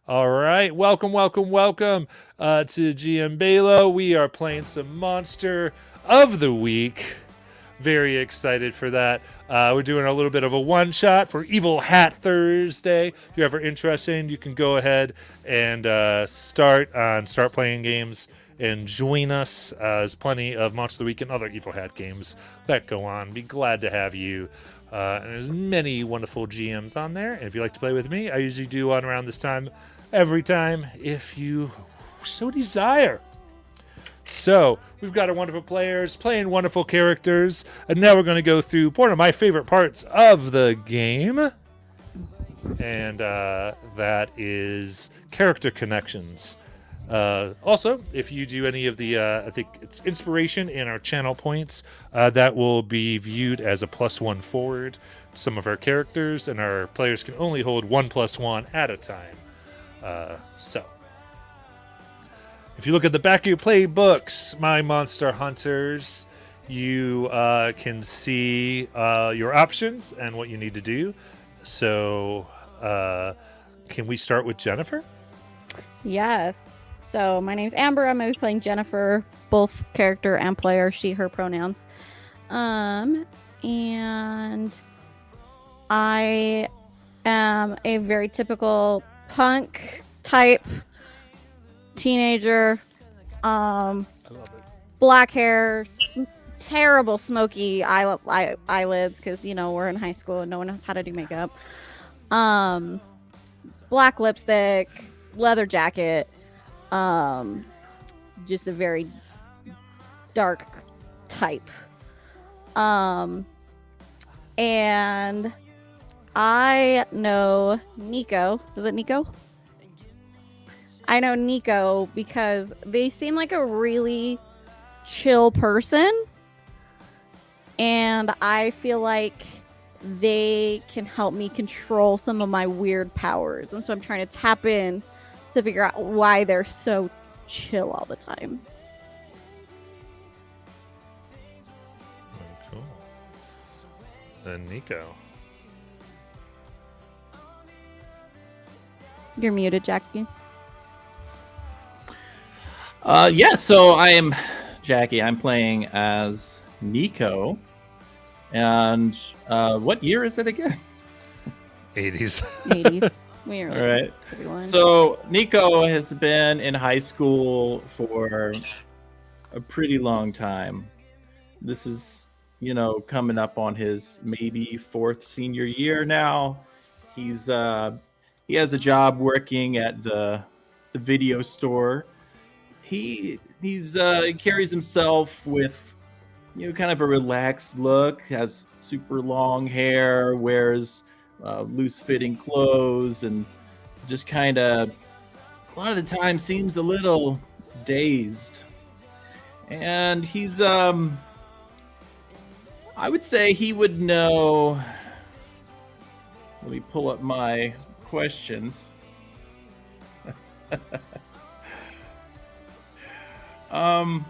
All right, welcome to GM Balo. We are playing some Monster of the Week. Very excited for that. We're doing a little bit of a one shot for Evil Hat Thursday. If you're ever interested, you can go ahead and start playing games and join us. There's plenty of Monster of the Week and other Evil Hat games that go on. Be glad to have you. And there's many wonderful GMs on there. And if you like to play with me, I usually do one around this time every time if you so desire. So we've got our wonderful players playing wonderful characters, and now we're going to go through one of my favorite parts of the game, and that is character connections. Also, if you do any of the, I think it's inspiration in our channel points, that will be viewed as a +1 forward to some of our characters, and our players can only hold 1+1 at a time. So, if you look at the back of your playbooks, my monster hunters, you can see your options and what you need to do. So, can we start with Jennifer? Yes. So my name's Amber. I'm always playing Jennifer, both character and player, she, her pronouns. And I am a very typical punk type teenager. I love it. Black hair, terrible smoky eyelids because we're in high school and no one knows how to do makeup. Black lipstick, leather jacket, just a very dark type. And I know Nico. Is it Nico? I know Nico because they seem like a really chill person. And I feel like they can help me control some of my weird powers. And so I'm trying to tap in to figure out why they're so chill all the time. Cool. Then Nico. You're muted, Jackie. So I am Jackie. I'm playing as Nico. And what year is it again? 80s. 80s. We are All right. 61. So Nico has been in high school for a pretty long time. This is, coming up on his maybe 4th senior year now. He has a job working at the video store. He carries himself with kind of a relaxed look, has super long hair, wears loose-fitting clothes, and just kind of, a lot of the time, seems a little dazed. And he's, I would say he would know. Let me pull up my questions. Oh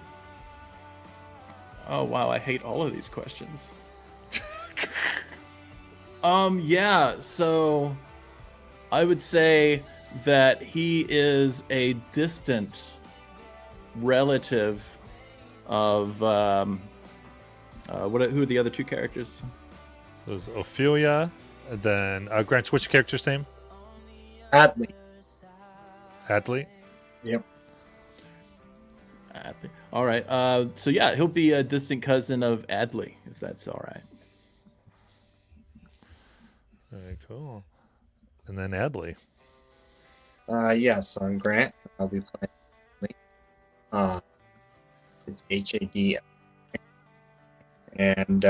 wow, I hate all of these questions. So I would say that he is a distant relative of who are the other two characters? So it's Ophelia, and then Grant, what's your character's name? Adley. Adley? Yep. All right. So yeah, he'll be a distant cousin of Adley, if that's all right. Very cool. And then Adley. Yes, I'm Grant. I'll be playing Adley. It's HAD. And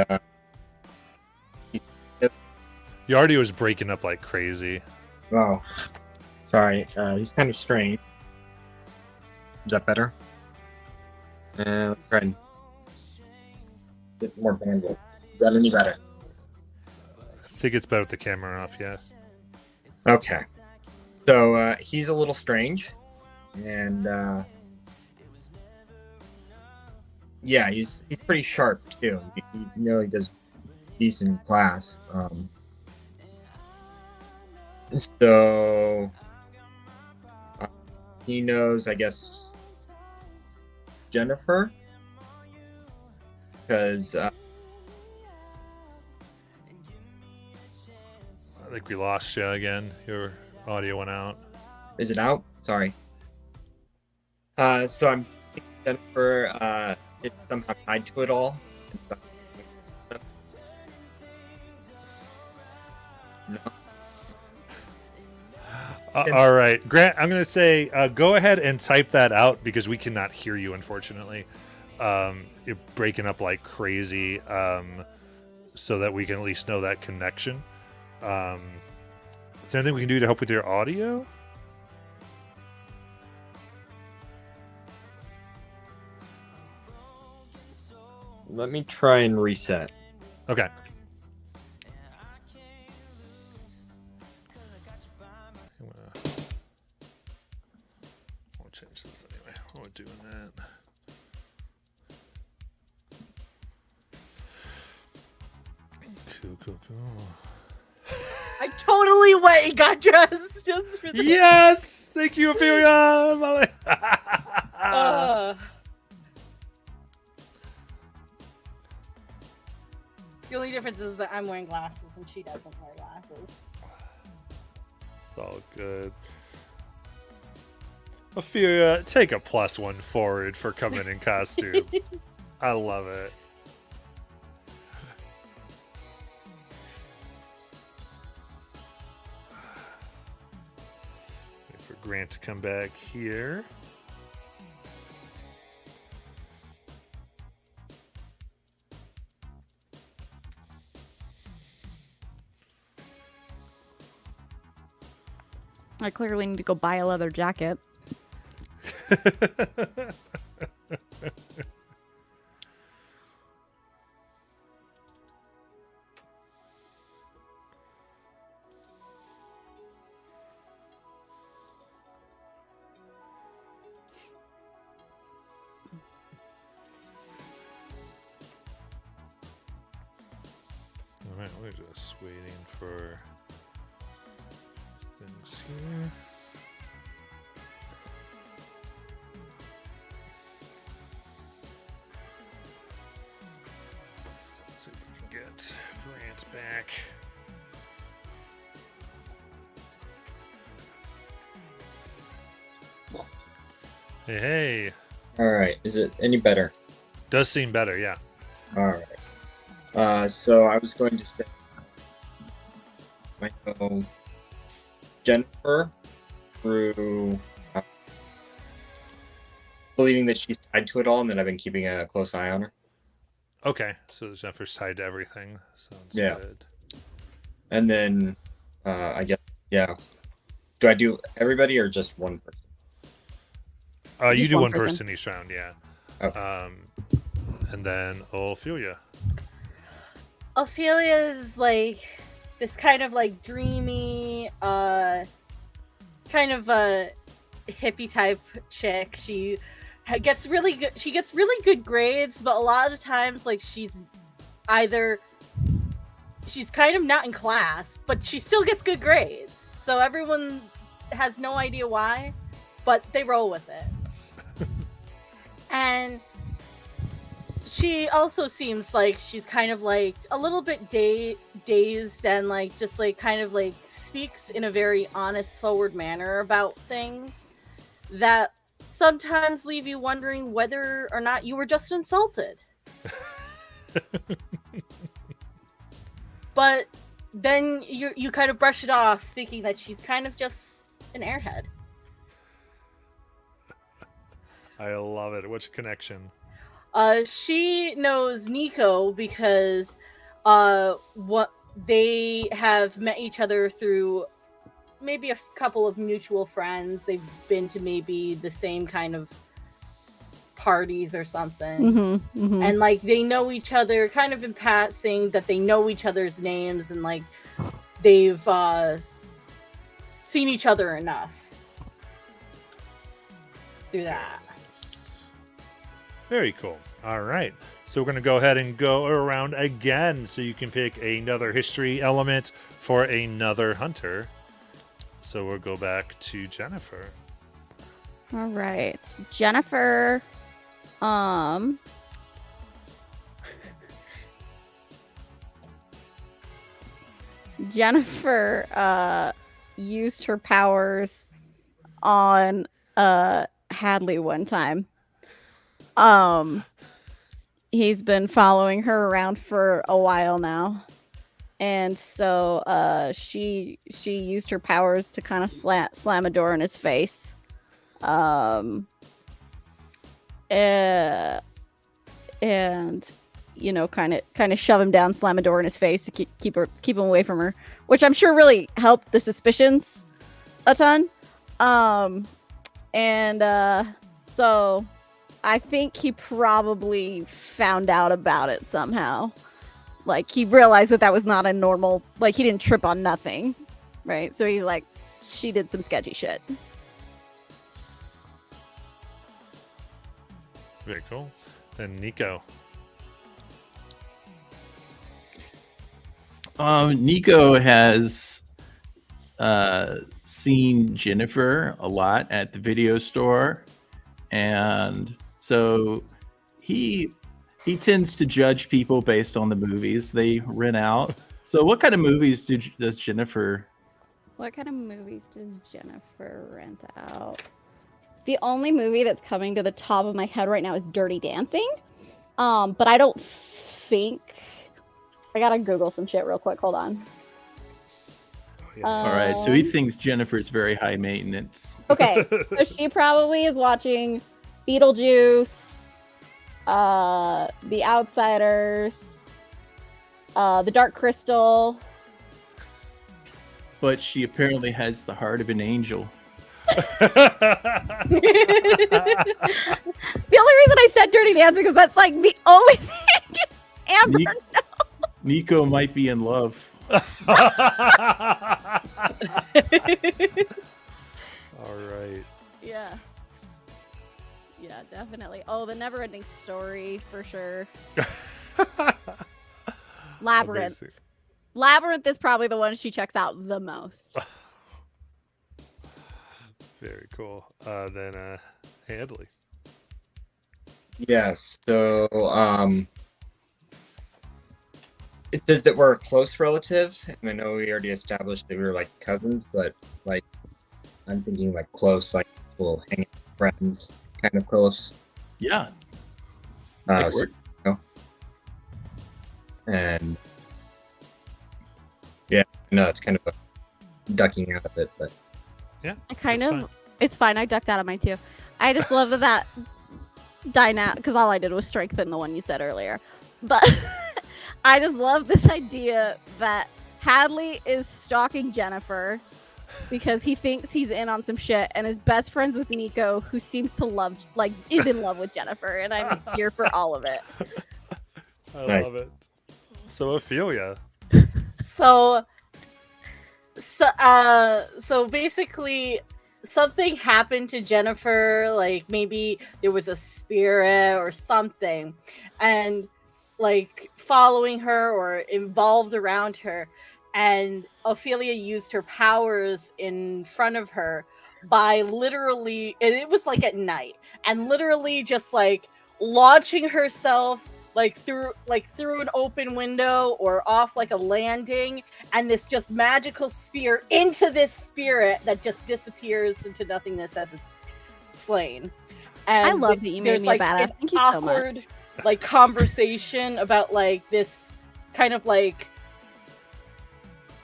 Your audio was breaking up like crazy. oh, sorry. He's kind of strange. Is that better? Let's try and get more bandwidth. Is that any better? I think it's better with the camera off, yeah. Okay. So he's a little strange, and yeah, he's pretty sharp too. He does decent class. So he knows, I guess, Jennifer, because I think we lost you again. Your audio went out. is it out? Sorry. So I'm thinking Jennifer is somehow tied to it all. No. All right, Grant, I'm going to say go ahead and type that out because we cannot hear you, unfortunately. You're breaking up like crazy, so that we can at least know that connection. Is there anything we can do to help with your audio? Let me try and reset. Okay. I'll change this anyway. While we're doing that. Cool. I totally went and got dressed just for this. Yes! Thank you, Ophelia! Molly. The only difference is that I'm wearing glasses and she doesn't wear glasses. It's all good. Ophelia, take a +1 forward for coming in costume. I love it. Wait for Grant to come back here. I clearly need to go buy a leather jacket. Alright, we're just waiting for things here. Let's see if we can get Grant back. Hey. All right. Is it any better? Does seem better, yeah. All right. So I was going to say, I know Jennifer through believing that she's tied to it all, and then I've been keeping a close eye on her. Okay, so Jennifer's tied to everything. Sounds Yeah. good. And then I guess, yeah. Do I do everybody or just one person? You Just do one one person. person each round, yeah. Okay. And then Ophelia. Ophelia's like this kind of like dreamy, kind of a hippie type chick. She gets really good. She gets really good grades, but a lot of times, like she's kind of not in class, but she still gets good grades. So everyone has no idea why, but they roll with it. And she also seems like she's kind of like a little bit dazed and like just like kind of like speaks in a very honest, forward manner about things that sometimes leave you wondering whether or not you were just insulted. But then you kind of brush it off, thinking that she's kind of just an airhead. I love it. What's your connection? She knows Nico because what they have met each other through maybe a couple of mutual friends. They've been to maybe the same kind of parties or something. Mm-hmm, mm-hmm. And like they know each other kind of in passing, that they know each other's names, and like they've seen each other enough through that. Very cool. All right. So we're going to go ahead and go around again so you can pick another history element for another hunter. So we'll go back to Jennifer. All right. Jennifer. Jennifer used her powers on Hadley one time. He's been following her around for a while now. And so she used her powers to kind of slam a door in his face. And you know, kind of shove him down, slam a door in his face to keep him away from her, which I'm sure really helped the suspicions a ton. So I think he probably found out about it somehow. Like, he realized that was not a normal, like, he didn't trip on nothing, right? So he's like, she did some sketchy shit. Very cool. Then Nico. Nico has seen Jennifer a lot at the video store, and so he tends to judge people based on the movies they rent out. So what kind of movies does Jennifer? What kind of movies does Jennifer rent out? The only movie that's coming to the top of my head right now is Dirty Dancing. But I don't think... I gotta Google some shit real quick. Hold on. All right, so he thinks Jennifer's very high maintenance. Okay, so she probably is watching Beetlejuice, The Outsiders, The Dark Crystal. But she apparently has the heart of an angel. The only reason I said Dirty Dancing is that's like the only thing Amber knows. Nico might be in love. All right. Yeah. Yeah, definitely. Oh, The Never-Ending Story for sure. Labyrinth. Amazing. Labyrinth is probably the one she checks out the most. Very cool. Then Handley. Yes. So, it says that we're a close relative, and I know we already established that we were like cousins, but like I'm thinking like close, like we'll hang out, friends, kind of close. Yeah. So, you know. And yeah, no, it's kind of a ducking out of it, but Yeah. I kind that's of, fine. it's fine. I ducked out of mine too. I just love that dynamic because all I did was strengthen the one you said earlier. But I just love this idea that Hadley is stalking Jennifer because he thinks he's in on some shit and is best friends with Nico, who seems to is in love with Jennifer, and I'm here for all of it. I Right. love it. So Ophelia. So basically something happened to Jennifer, like maybe there was a spirit or something, and like following her or involved around her, and Ophelia used her powers in front of her by literally, and it was like at night, and literally just like launching herself like through an open window or off like a landing, and this just magical spear into this spirit that just disappears into nothingness as it's slain. And I love that you made there's me like a badass. an Thank you so much. awkward like conversation about like this kind of like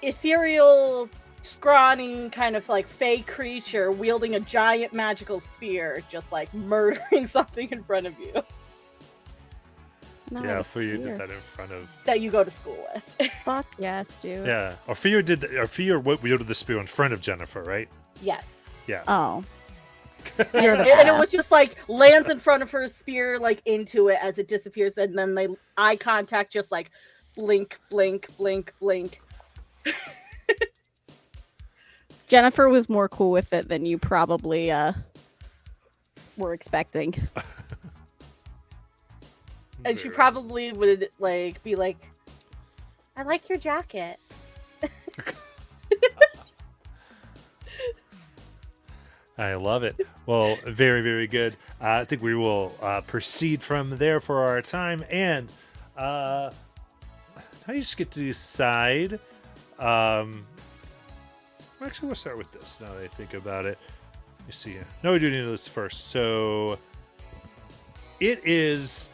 ethereal scrawny kind of like fey creature wielding a giant magical spear, just like murdering something in front of you No, Yeah, it's Ophelia did weird. that in front of. that you go to school with. Fuck yes, dude. Yeah, Ophelia wielded the spear in front of Jennifer, right? Yes. Yeah. Oh. And, You're the and it badass. was just like lands in front of her spear, like into it as it disappears, and then they eye contact, just like blink, blink, blink, blink. Jennifer was more cool with it than you probably were expecting. And she Very- probably would like be like, "I like your jacket." I love it. Well, very, very good. I think we will proceed from there for our time. And now you just get to decide. Actually, we'll start with this now that I think about it. Let me see. No, we do need this first. So it is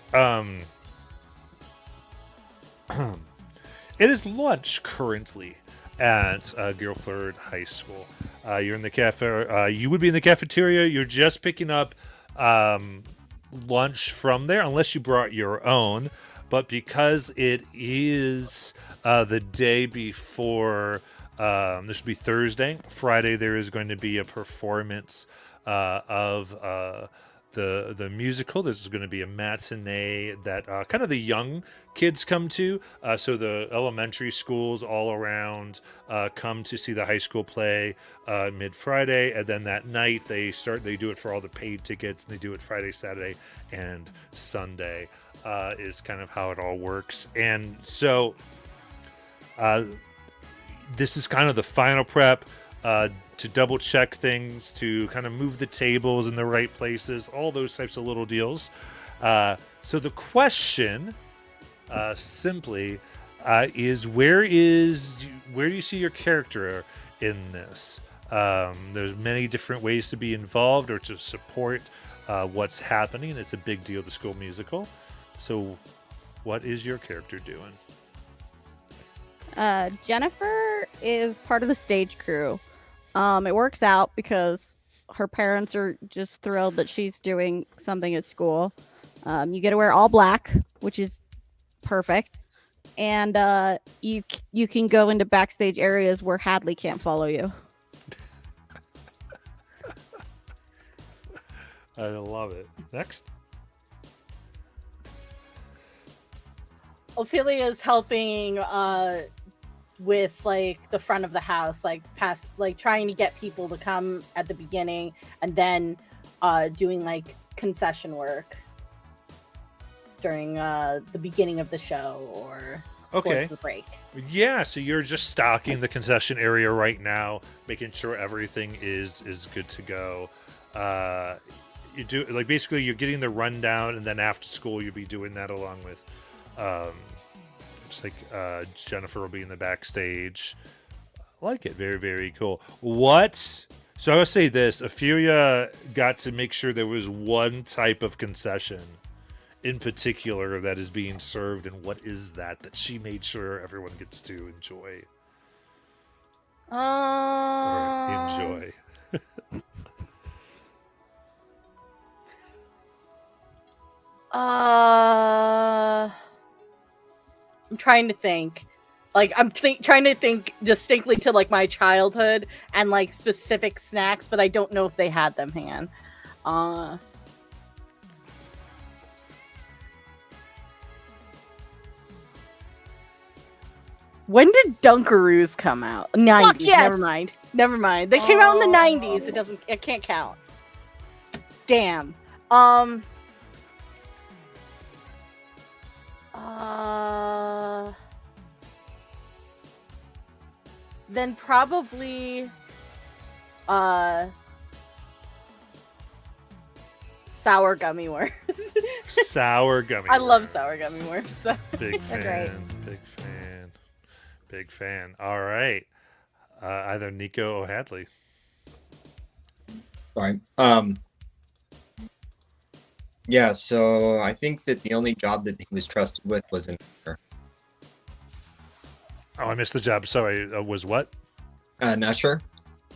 it is lunch currently at Guilford High School. You're in the cafe. You would be in the cafeteria. You're just picking up lunch from there, unless you brought your own. But because it is the day before, this would be Thursday. Friday, there is going to be a performance of the musical. This is going to be a matinee that kind of the young kids come to. So the elementary schools all around come to see the high school play mid-Friday, and then that night they do it for all the paid tickets, and they do it Friday, Saturday, and Sunday is kind of how it all works. And so this is kind of the final prep to double check things, to kind of move the tables in the right places, all those types of little deals. So the question simply is where do you see your character in this? There's many different ways to be involved or to support what's happening. It's a big deal, the school musical. So what is your character doing? Jennifer is part of the stage crew. It works out because her parents are just thrilled that she's doing something at school. You get to wear all black, which is perfect, and you can go into backstage areas where Hadley can't follow you. I love it. Next. Ophelia's helping with like the front of the house, like past, like trying to get people to come at the beginning, and then doing like concession work during the beginning of the show or towards the break. Yeah, so you're just stocking the concession area right now, making sure everything is good to go. You do, like, basically you're getting the rundown, and then after school you'll be doing that along with just like Jennifer will be in the backstage. I like it. Very, very cool. So I would say this: Ophelia got to make sure there was one type of concession in particular that is being served, and what is that she made sure everyone gets to enjoy? Or enjoy. I'm trying to think. Like, I'm trying to think distinctly to like my childhood and like specific snacks, but I don't know if they had them. Hang on. When did Dunkaroos come out? 90s. Fuck yes. Never mind. They came out in the 90s. It can't count. Damn. Then probably sour gummy worms. Sour gummy I worms. love sour gummy worms. So. Big They're great. Big fan. All right. Either Nico or Hadley. Sorry. Yeah, so I think that the only job that he was trusted with was an usher. Oh, I missed the job. Sorry. Was what? An usher.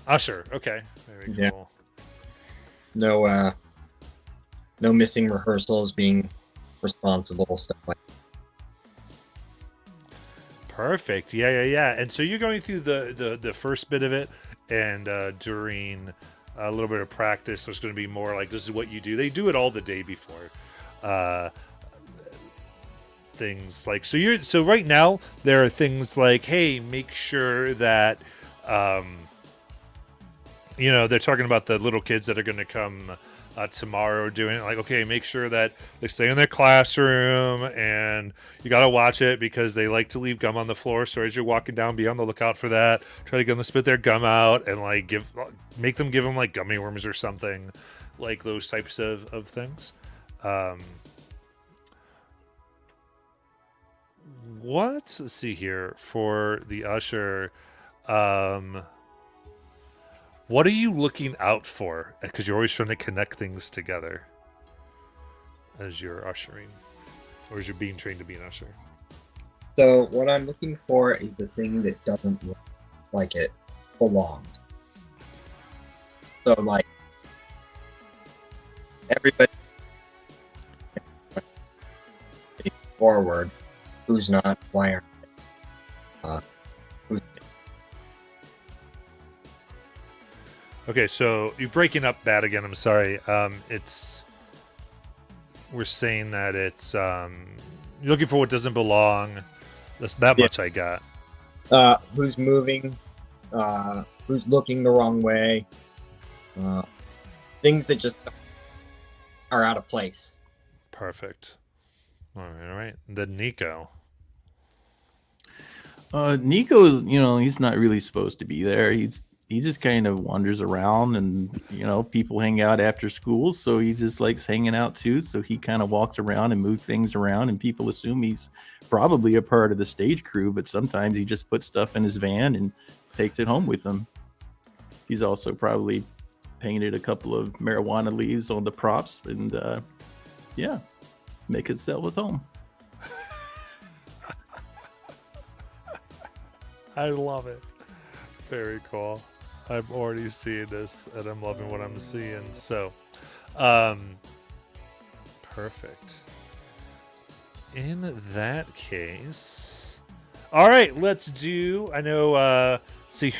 Usher. Okay. Very cool. Yeah. No missing rehearsals, being responsible, stuff like that. Perfect. Yeah. And so you're going through the first bit of it, and during a little bit of practice, there's going to be more like, this is what you do. They do it all the day before. Things like, so right now there are things like, hey, make sure that they're talking about the little kids that are going to come tomorrow doing it. Like, okay, make sure that they stay in their classroom, and you got to watch it because they like to leave gum on the floor. So as you're walking down, be on the lookout for that. Try to get them to spit their gum out and like make them give them like gummy worms or something, like those types of things. Let's see here for the usher. What are you looking out for? Because you're always trying to connect things together as you're ushering, or as you're being trained to be an usher. So what I'm looking for is the thing that doesn't look like it belongs. So like everybody forward, who's not wearing it? Who's Okay, so you're breaking up bad again. I'm sorry. We're saying that it's you're looking for what doesn't belong. That's that much I got. who's moving, who's looking the wrong way, things that just are out of place. Perfect. All right. Then Nico. Nico, he's not really supposed to be there. He just kind of wanders around, and people hang out after school, so he just likes hanging out too. So he kind of walks around and moves things around, and people assume he's probably a part of the stage crew, but sometimes he just puts stuff in his van and takes it home with him. He's also probably painted a couple of marijuana leaves on the props, and make it sell at home. I love it. Very cool. I'm already seeing this, and I'm loving what I'm seeing. So, perfect. In that case, all right, let's do. I know. See,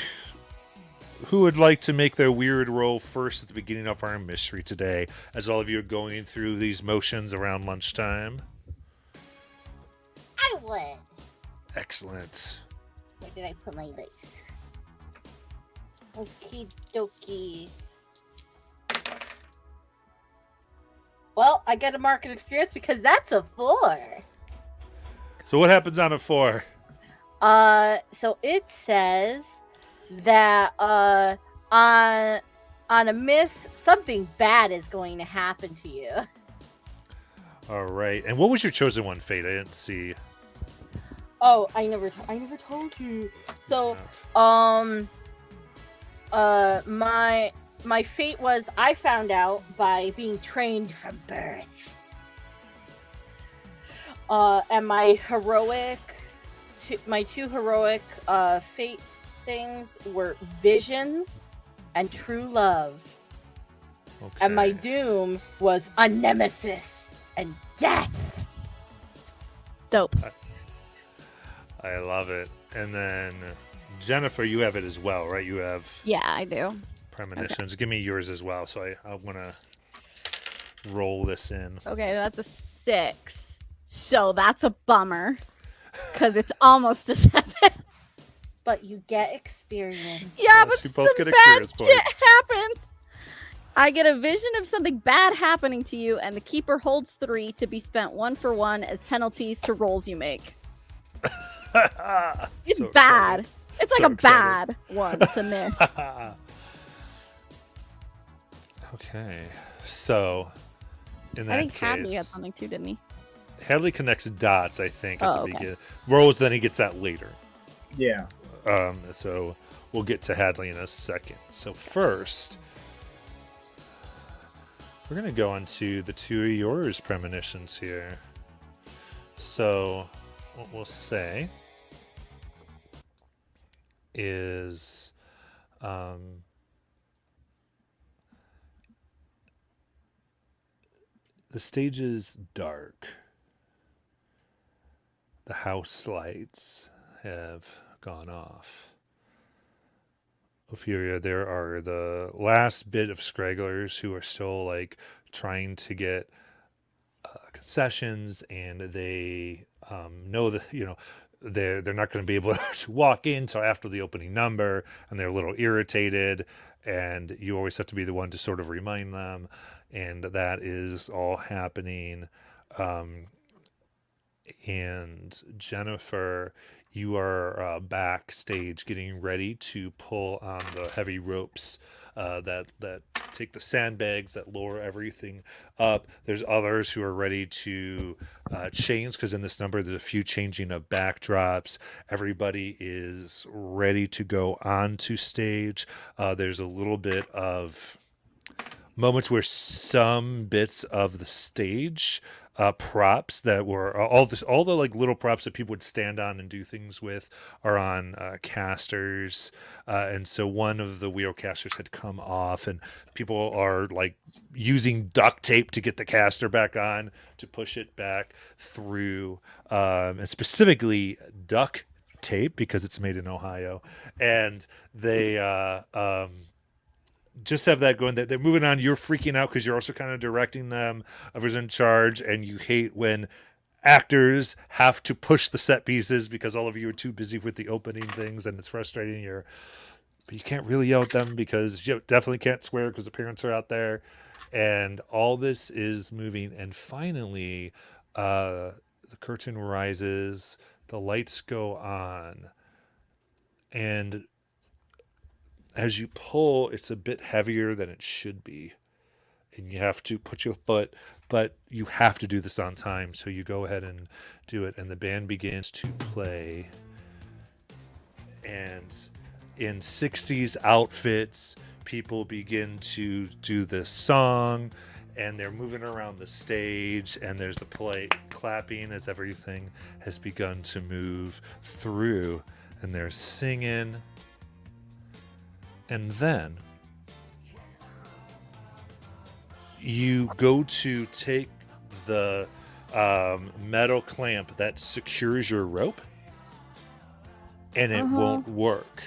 who would like to make their weird roll first at the beginning of our mystery today, as all of you are going through these motions around lunchtime? I would. Excellent. Where did I put my lace? Okie dokie. Well, I get a market experience because that's a 4. So what happens on a 4? So it says that on a miss, something bad is going to happen to you. All right. And what was your chosen one fate? I didn't see. Oh, I never told you. So, my fate was I found out by being trained from birth. And my two heroic fate things were visions and true love. Okay. And my doom was a nemesis and death. Dope. I love it. And then Jennifer, you have it as well, right? You have Yeah, I do. premonitions. Give me yours as well. So I want to roll this in. Okay, that's a 6. So that's a bummer. Because it's almost a 7. But you get experience. Yeah, Yes, but you both some get bad experience shit points. happens. I get a vision of something bad happening to you, and the keeper holds 3 to be spent 1 for 1 as penalties to rolls you make. It's So bad. excited. It's like So a excited. bad one to miss. Okay. So in that I think case, Hadley had something too, didn't he? Hadley connects dots, I think, at Oh, the okay. beginning. Rolls, then he gets that later. Yeah. So we'll get to Hadley in a second. So first, we're going to go on to the 2 of yours premonitions here. So what we'll say is the stage is dark. The house lights have gone off. Ophelia, there are the last bit of scragglers who are still like trying to get concessions, and they know that they're not going to be able to walk in until after the opening number, and they're a little irritated, and you always have to be the one to sort of remind them, and that is all happening. And Jennifer, you are backstage getting ready to pull on the heavy ropes that take the sandbags that lower everything up. There's others who are ready to change, because in this number there's a few changing of backdrops. Everybody is ready to go onto stage. There's a little bit of moments where some bits of the stage props that were all the like little props that people would stand on and do things with are on casters, and so one of the wheel casters had come off, and people are like using duct tape to get the caster back on to push it back through, and specifically duct tape because it's made in Ohio, and they just have that going. They're moving on. You're freaking out because you're also kind of directing them, whoever's in charge, and you hate when actors have to push the set pieces because all of you are too busy with the opening things, and it's frustrating. But you can't really yell at them because you definitely can't swear because the parents are out there, and all this is moving. And finally, the curtain rises, the lights go on, and as you pull, it's a bit heavier than it should be, and you have to put your foot, but you have to do this on time, so you go ahead and do it, and the band begins to play, and in 60s outfits, people begin to do this song, and they're moving around the stage, and there's the polite clapping as everything has begun to move through, and they're singing. And then you go to take the metal clamp that secures your rope, and it won't work.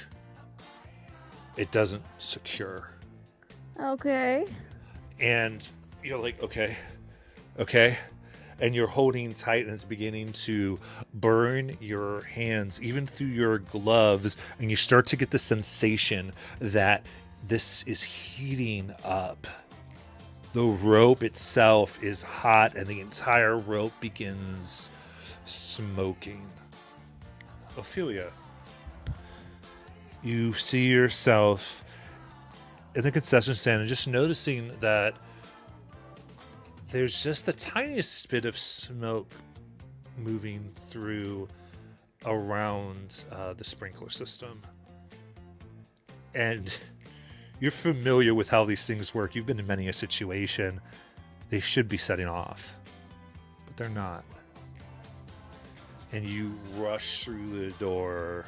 It doesn't secure. Okay. And you're like, okay. And you're holding tight, and it's beginning to burn your hands, even through your gloves. And you start to get the sensation that this is heating up. The rope itself is hot, and the entire rope begins smoking. Ophelia, you see yourself in the concession stand and just noticing that there's just the tiniest bit of smoke moving through around the sprinkler system. And you're familiar with how these things work. You've been in many a situation. They should be setting off, but they're not. And you rush through the door,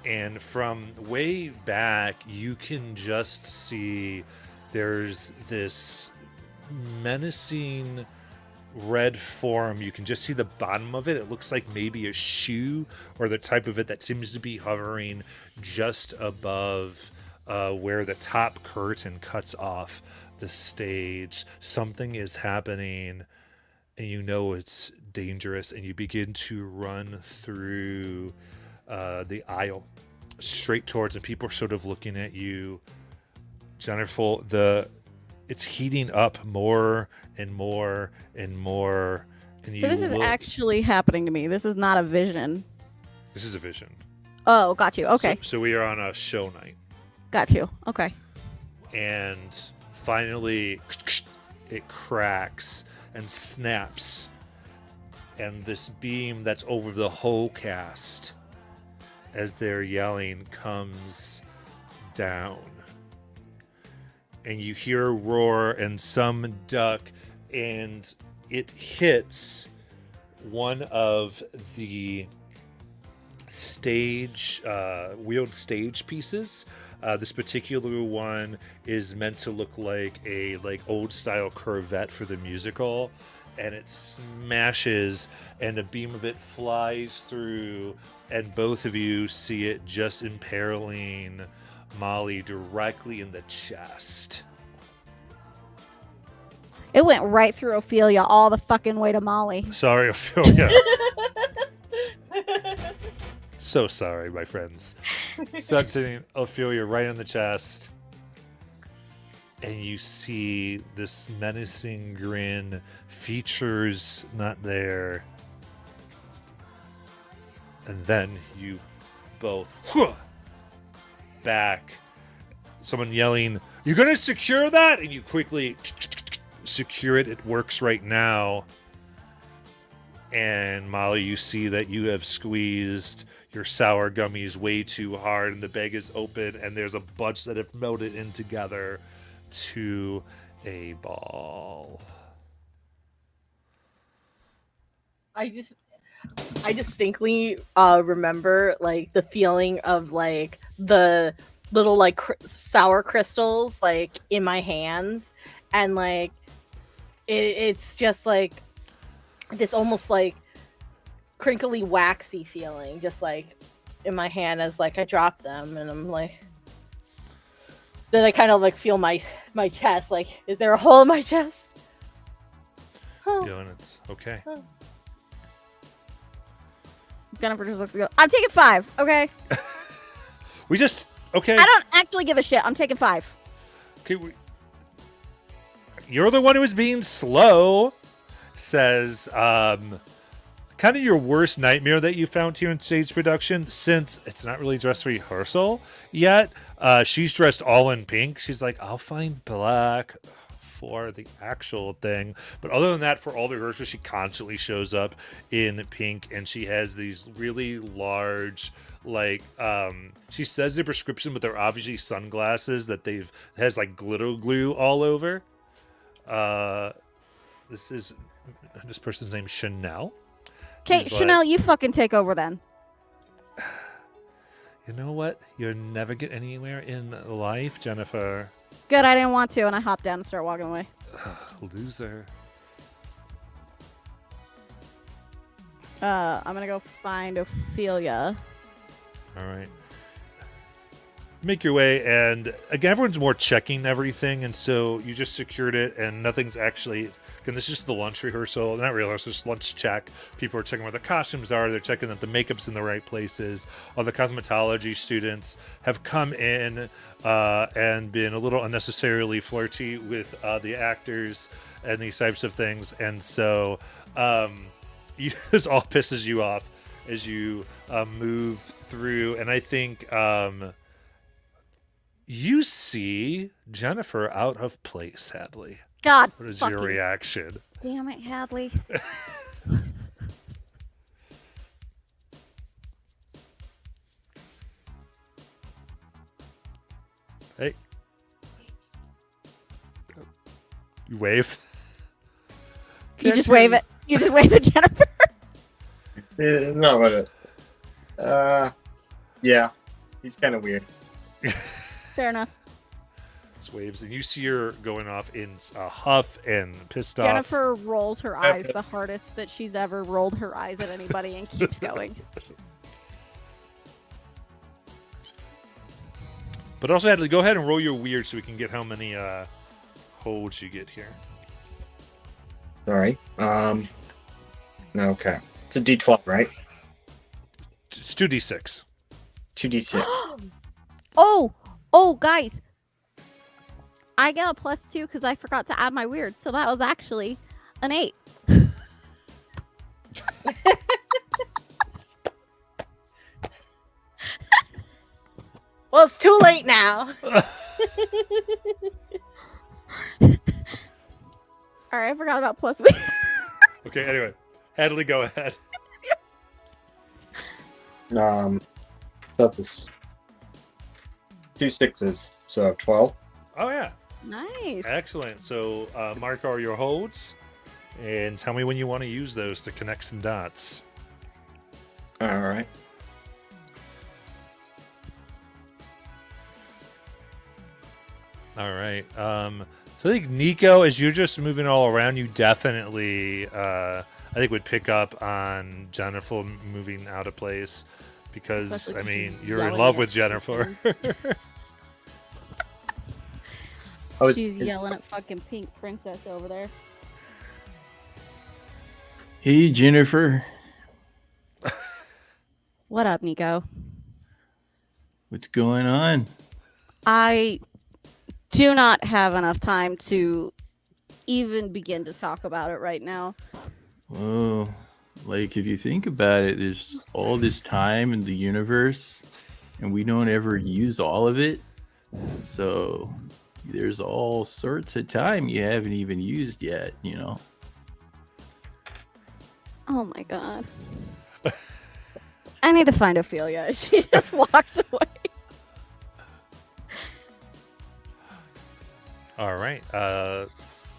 and from way back, you can just see there's this menacing red form. You can just see the bottom of it. It looks like maybe a shoe, or the type of it that seems to be hovering just above where the top curtain cuts off the stage. Something is happening, and you know it's dangerous, and you begin to run through the aisle straight towards, and people are sort of looking at you. Jennifer, it's heating up more and more and more. And So this is actually happening to me. This is not a vision. This is a vision. Oh, got you. Okay. So we are on a show night. Got you. Okay. And finally, it cracks and snaps. And this beam that's over the whole cast, as they're yelling, comes down. And you hear a roar and some duck, and it hits one of the stage wheeled stage pieces. This particular one is meant to look like a old style Corvette for the musical, and it smashes, and a beam of it flies through, and both of you see it just imperiling Molly directly in the chest. It went right through Ophelia all the fucking way to Molly. Sorry, Ophelia. So sorry, my friends. Start sitting Ophelia right in the chest. And you see this menacing grin, features not there. And then you both back. Someone yelling, "You're going to secure that?" And you quickly secure it. It works right now. And Molly, you see that you have squeezed your sour gummies way too hard, and the bag is open, and there's a bunch that have melted in together to a ball. I distinctly remember like the feeling of like the little like sour crystals like in my hands, and like it's just like this almost like crinkly waxy feeling just like in my hand as like I drop them, and I'm like, then I kind of like feel my chest, like, is there a hole in my chest? And it's okay. Jennifer just looks to go, I'm taking 5, okay? We just okay. I don't actually give a shit. I'm taking 5. Okay, you're the one who was being slow. Says, kind of your worst nightmare that you found here in stage production, since it's not really dress rehearsal yet. She's dressed all in pink. She's like, I'll find black for the actual thing. But other than that, for all the rehearsals, she constantly shows up in pink, and she has these really large, like, she says they're prescription, but they're obviously sunglasses that has like glitter glue all over. This person's name Chanel. Okay, He's Chanel, like, you fucking take over then. You know what? You'll never get anywhere in life, Jennifer. Good, I didn't want to, and I hopped down and started walking away. Loser. I'm gonna go find Ophelia. All right. Make your way, and again, everyone's more checking everything, and so you just secured it, and nothing's actually. Again, this is just the lunch rehearsal, not rehearsal, just lunch check. People are checking where the costumes are. They're checking that the makeup's in the right places. All the cosmetology students have come in and been a little unnecessarily flirty with the actors and these types of things, and so this all pisses you off as you move through. And I think you see Jennifer out of place, Hadley. God, What is fucking your reaction? damn it, Hadley. Hey. You wave. You just wave it. You just wave at Jennifer. No, but yeah, he's kind of weird. Fair enough. Just waves, and you see her going off in a huff and pissed off. Jennifer rolls her eyes the hardest that she's ever rolled her eyes at anybody and keeps going. But also, Hadley, go ahead and roll your weird so we can get how many holds you get here. All right. Okay. It's a D12, right? It's 2d6. 2d6. Oh, guys. I get a +2 because I forgot to add my weird, so that was actually an 8. Well, it's too late now. Alright, I forgot about plus weird. Okay, anyway. Hadley, go ahead. That's 2 6s, so 12. Oh, yeah. Nice. Excellent. So, mark all your holds, and tell me when you want to use those to connect some dots. All right. All right. So I think Nico, as you're just moving all around, you definitely, I think, would pick up on Jennifer moving out of place because, Especially I 'cause mean, she's you're in yelling love at with Jennifer. She's yelling at fucking Pink Princess over there. Hey, Jennifer. What up, Nico? What's going on? I do not have enough time to even begin to talk about it right now. Well, like if you think about it, there's all this time in the universe, and we don't ever use all of it. So there's all sorts of time you haven't even used yet, you know. Oh my god. I need to find Ophelia. She just walks away. All right.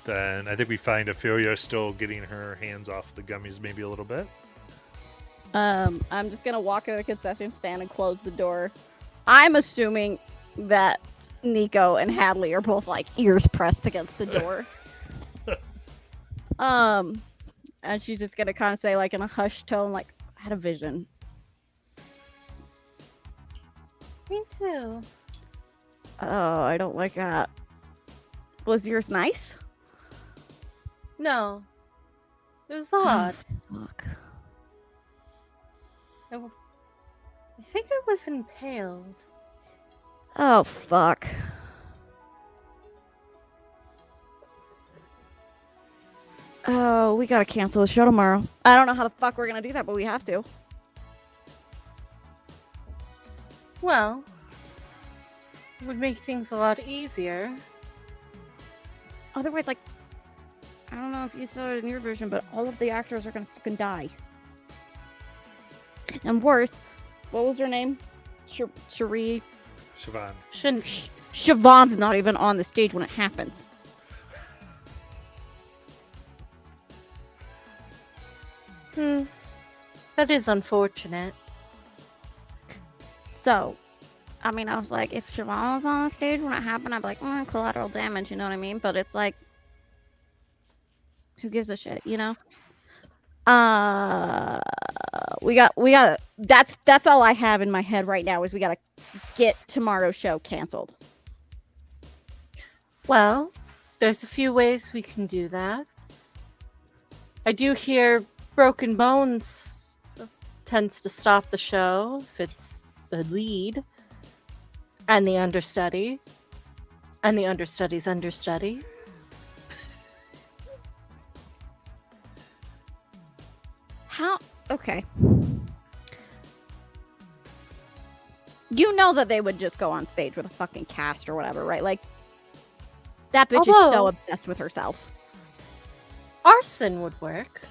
Then I think we find Ophelia still getting her hands off the gummies maybe a little bit. I'm just gonna walk to the concession stand and close the door. I'm assuming that Nico and Hadley are both like ears pressed against the door. And she's just gonna kind of say like in a hushed tone, like, I had a vision. Me too. Oh, I don't like that. Was yours nice? No. It was odd. Fuck. I think I was impaled. Oh, fuck. Oh, we gotta cancel the show tomorrow. I don't know how the fuck we're gonna do that, but we have to. Well, it would make things a lot easier. Otherwise, like, I don't know if you saw it in your version, but all of the actors are gonna fucking die. And worse, what was her name? Cherie? Siobhan. Shouldn't. Siobhan's not even on the stage when it happens. That is unfortunate. So, I mean, I was like, if Siobhan was on the stage when it happened, I'd be like, collateral damage, you know what I mean? But it's like, who gives a shit, you know? We got that's all I have in my head right now is we gotta get tomorrow's show canceled. Well, there's a few ways we can do that. I do hear Broken Bones tends to stop the show if it's the lead and the understudy and the understudy's understudy. How? Okay. You know that they would just go on stage with a fucking cast or whatever, right? Like, that bitch is so Although- obsessed with herself. Arson would work.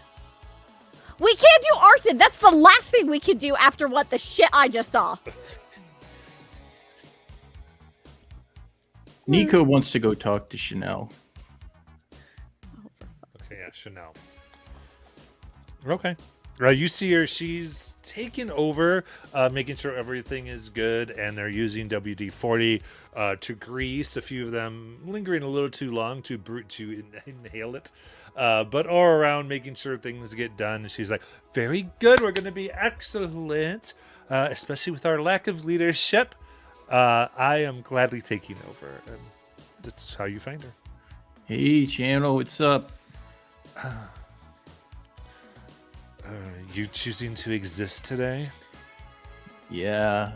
We can't do arson! That's the last thing we can do after what the shit I just saw. Nico wants to go talk to Chanel. Okay, yeah, Chanel. Okay. Right, you see her. She's taken over, making sure everything is good, and they're using WD-40 to grease. A few of them lingering a little too long to inhale it, but all around making sure things get done. And she's like, "Very good. We're going to be excellent, especially with our lack of leadership. I am gladly taking over." And that's how you find her. Hey, Channel, what's up? You choosing to exist today? Yeah.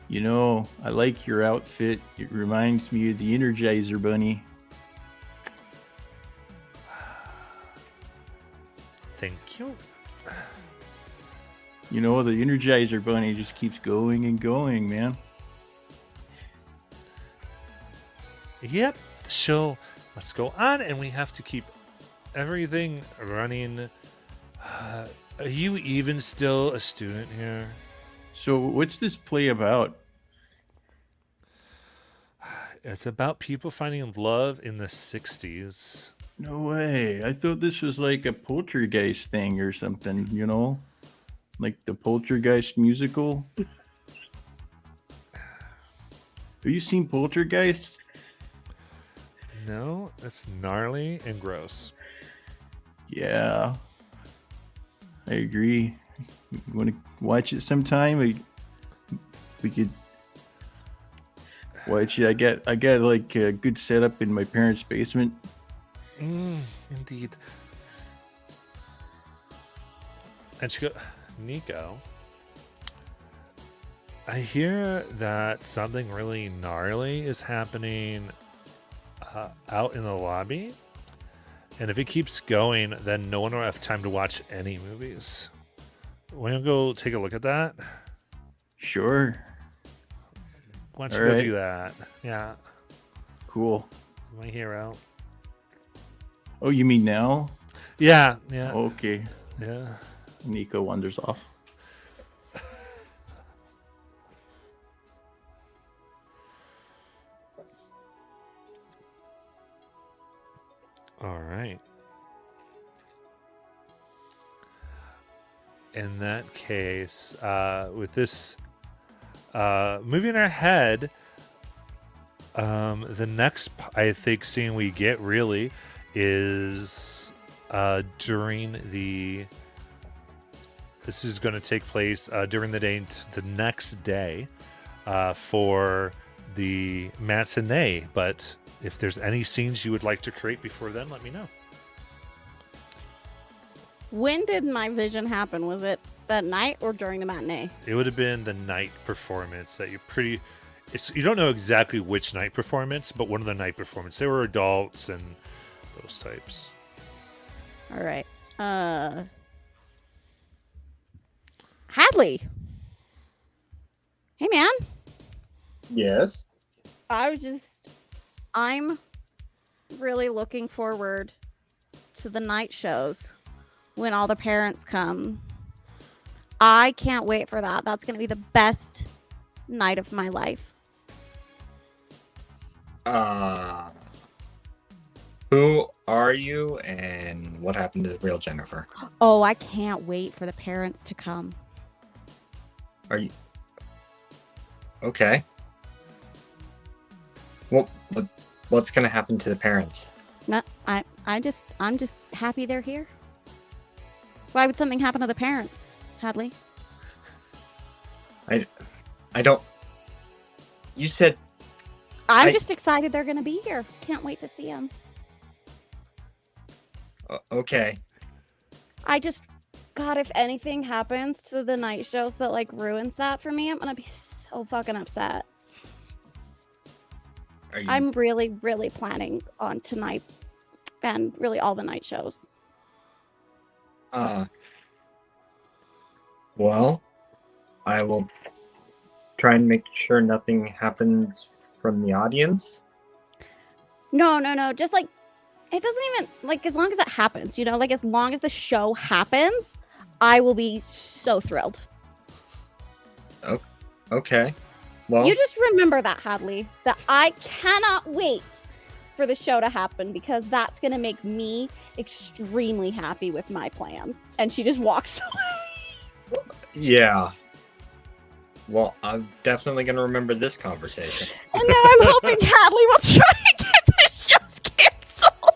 You know, I like your outfit. It reminds me of the Energizer Bunny. Thank you. You know, the Energizer Bunny just keeps going and going, man. Yep. The show must go on, and we have to keep everything running. Are you even still a student here? So, what's this play about? It's about people finding love in the 60s. No way. I thought this was like a poltergeist thing or something, you know? Like the Poltergeist musical. Have you seen Poltergeist? No, it's gnarly and gross. Yeah. I agree. You want to watch it sometime? We could watch it. I got like a good setup in my parents' basement. Indeed. And she go, Nico, I hear that something really gnarly is happening out in the lobby. And if it keeps going, then no one will have time to watch any movies. Want to go take a look at that? Sure. Why don't you All go right. do that? Yeah, Cool. my hero. Oh, you mean now? Yeah. Okay. Yeah. Nico wanders off. All right. In that case, with this moving ahead, the next, I think, scene we get really is during the. This is going to take place during the day, the next day, for the matinee. But if there's any scenes you would like to create before then, let me know. When did my vision happen? Was it that night or during the matinee? It would have been the night performance that you're pretty. You don't know exactly which night performance, but one of the night performance. They were adults and those types. All right. Hadley. Hey, man. Yes. I'm really looking forward to the night shows when all the parents come. I can't wait for that. That's going to be the best night of my life. Who are you and what happened to the real Jennifer? Oh, I can't wait for the parents to come. Are you okay? Well, what's gonna happen to the parents? No, I'm just happy they're here. Why would something happen to the parents, Hadley? I don't. You said I'm just excited they're going to be here. Can't wait to see them. okay. God, if anything happens to the night shows that like ruins that for me, I'm going to be so fucking upset. Are you? I'm really, really planning on tonight and really all the night shows. Well, I will try and make sure nothing happens from the audience. No. Just like, it doesn't even, like, as long as it happens, you know, like, as long as the show happens, I will be so thrilled. Okay. Well, You just remember that, Hadley, that I cannot wait for the show to happen because that's going to make me extremely happy with my plans. And she just walks away. yeah. Well, I'm definitely gonna remember this conversation. And now I'm hoping Hadley will try to get this show's canceled.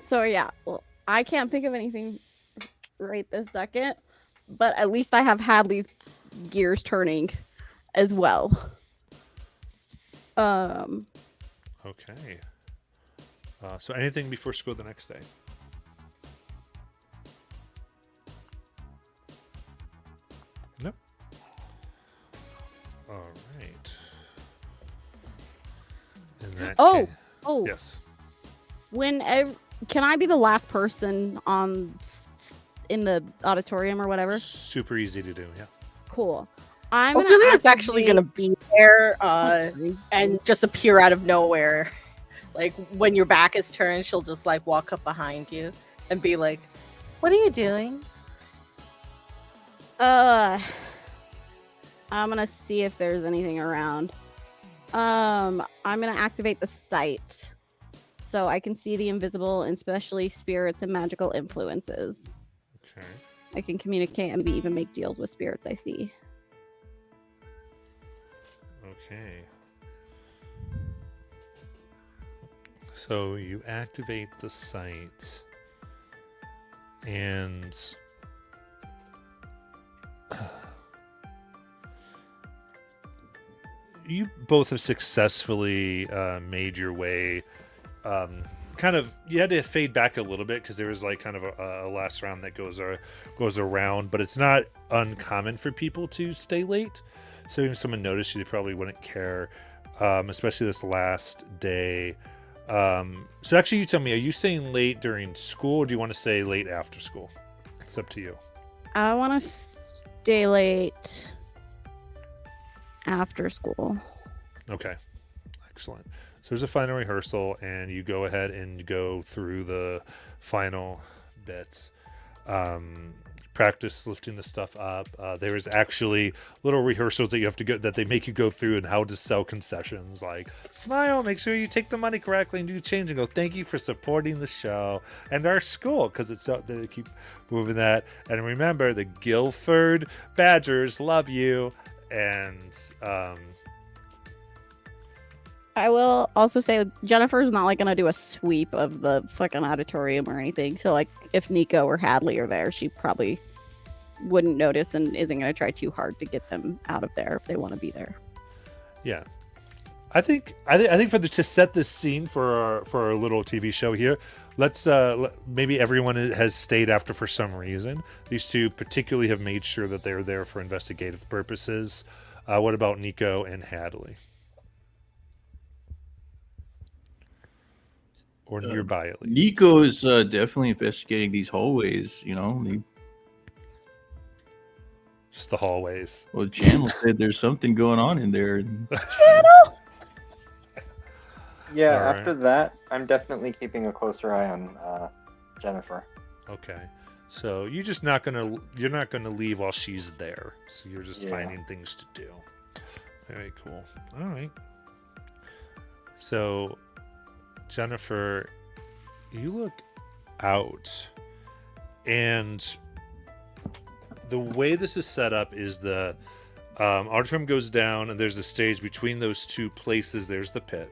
So yeah, well, I can't think of anything right this second, but at least I have Hadley's gears turning as well. Okay. So anything before school the next day? Nope. All right. In that Oh, case, oh, yes. Can I be the last person in the auditorium or whatever? Super easy to do. Yeah. Cool. I'm Hopefully gonna it's actually activate- gonna be there Hopefully. and just appear out of nowhere. Like when your back is turned, she'll just like walk up behind you and be like, "What are you doing?" I'm gonna see if there's anything around. I'm gonna activate the sight so I can see the invisible and especially spirits and magical influences. Okay. I can communicate and maybe even make deals with spirits I see. Okay. So you activate the site and you both have successfully made your way. Kind of, you had to fade back a little bit because there was like kind of a last round that goes around, but it's not uncommon for people to stay late. So even if someone noticed you, they probably wouldn't care, especially this last day. So actually, you tell me, are you staying late during school, or do you want to stay late after school? It's up to you. I want to stay late after school. Okay, excellent. So there's a final rehearsal, and you go ahead and go through the final bits. Practice lifting the stuff up. There is actually little rehearsals that you have to go, that they make you go through, and how to sell concessions. Like, smile, make sure you take the money correctly, and do change, and go, thank you for supporting the show and our school, because it's so they keep moving that. And remember, the Guilford Badgers love you. And I will also say Jennifer's not like gonna do a sweep of the fucking auditorium or anything. So like if Nico or Hadley are there, she probably wouldn't notice and isn't gonna try too hard to get them out of there if they want to be there. yeah, I think to set this scene for our little TV show here, let's maybe everyone has stayed after for some reason. These two particularly have made sure that they're there for investigative purposes. What about Nico and Hadley? Or nearby, at least. Nico is definitely investigating these hallways. You know, Just the hallways. well, Channel said there's something going on in there. Yeah, All right. after that, I'm definitely keeping a closer eye on Jennifer. Okay. So you're not gonna leave while she's there. So you're just Yeah. finding things to do. Very cool. All right. So Jennifer, you look out, and the way this is set up is the auditorium goes down, and there's a stage between those two places. There's the pit,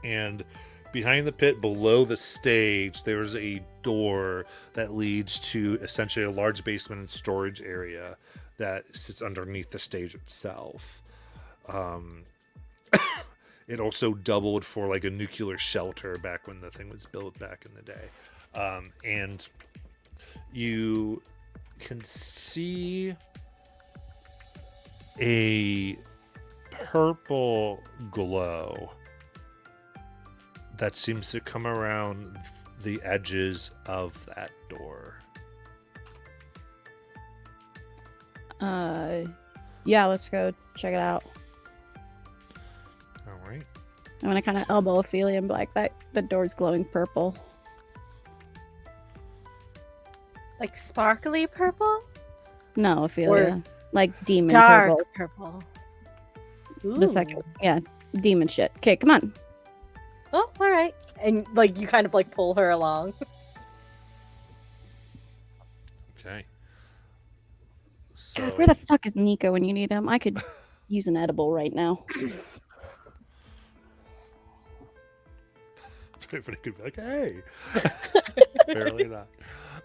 and behind the pit, below the stage, there's a door that leads to essentially a large basement and storage area that sits underneath the stage itself. It also doubled for like a nuclear shelter back when the thing was built back in the day. And you can see a purple glow that seems to come around the edges of that door. Yeah, let's go check it out. All right. I'm gonna kind of elbow Ophelia and be like, that the door's glowing purple. Like sparkly purple? No, Ophelia, like demon Dark purple. purple. The second, yeah, demon shit. Okay, come on. Oh, all right. And like you kind of like pull her along. Okay. God, So where the fuck is Nico when you need him? I could use an edible right now. everybody could be like, hey. Apparently not.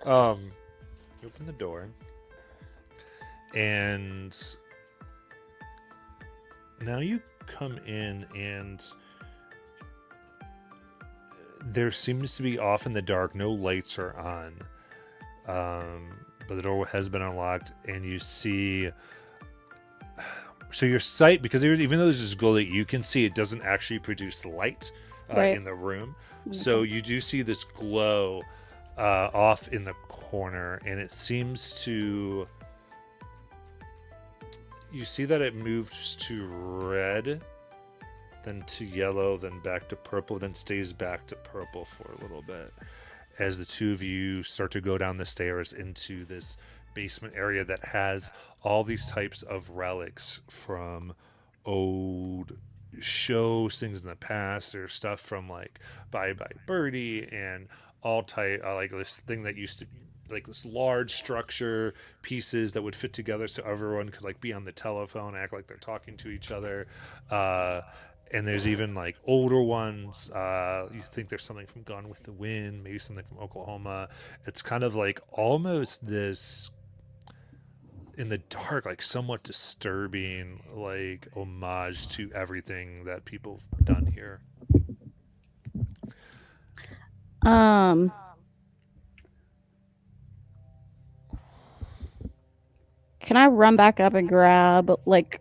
You open the door, and now you come in, and there seems to be off in the dark, no lights are on, but the door has been unlocked, and you see, so your sight, because even though there's this glow that you can see, it doesn't actually produce light Right. in the room. So you do see this glow off in the corner, and it seems to, you see that it moves to red, then to yellow, then back to purple, then stays back to purple for a little bit as the two of you start to go down the stairs into this basement area that has all these types of relics from old shows, things in the past. There's stuff from like Bye Bye Birdie and all type like this thing that used to like this large structure pieces that would fit together so everyone could like be on the telephone, act like they're talking to each other. And there's even like older ones. You think there's something from Gone with the Wind, maybe something from Oklahoma. It's kind of like almost this. in the dark, like somewhat disturbing, like homage to everything that people have done here. Can I run back up and grab like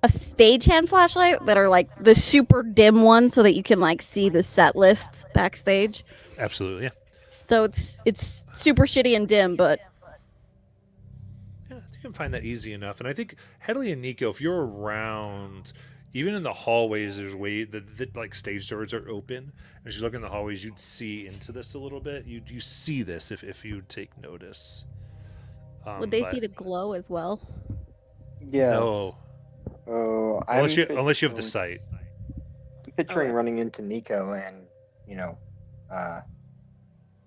a stagehand flashlight that are like the super dim ones so that you can like see the set lists backstage? Absolutely, yeah. So it's super shitty and dim, but Yeah, you can find that easy enough. And I think Headley and Nico, if you're around, even in the hallways, there's the like stage doors are open. As you look in the hallways, you'd see into this a little bit. You see this if you take notice. would they but see the glow as well? Yeah. No, Oh, unless you have the sight. I'm picturing Okay. running into Nico and, you know,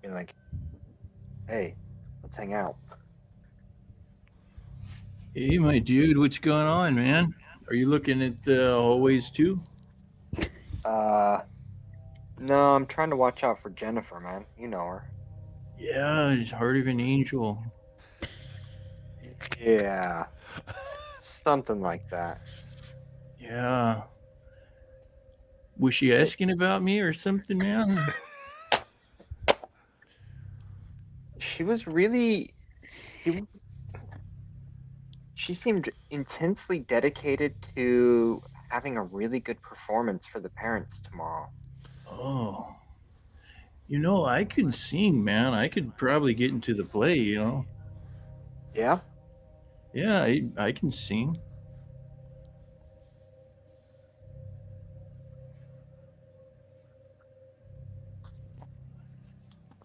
being like, hey, let's hang out. Hey, my dude, what's going on, man? Are you looking at the hallways too? No, I'm trying to watch out for Jennifer, man. You know her. Yeah, it's heart of an angel. Yeah. Something like that. Yeah. Was she asking about me or something, man? She was really. She seemed intensely dedicated to having a really good performance for the parents tomorrow. Oh. You know, I can sing, man. I could probably get into the play, you know? Yeah? Yeah, I can sing.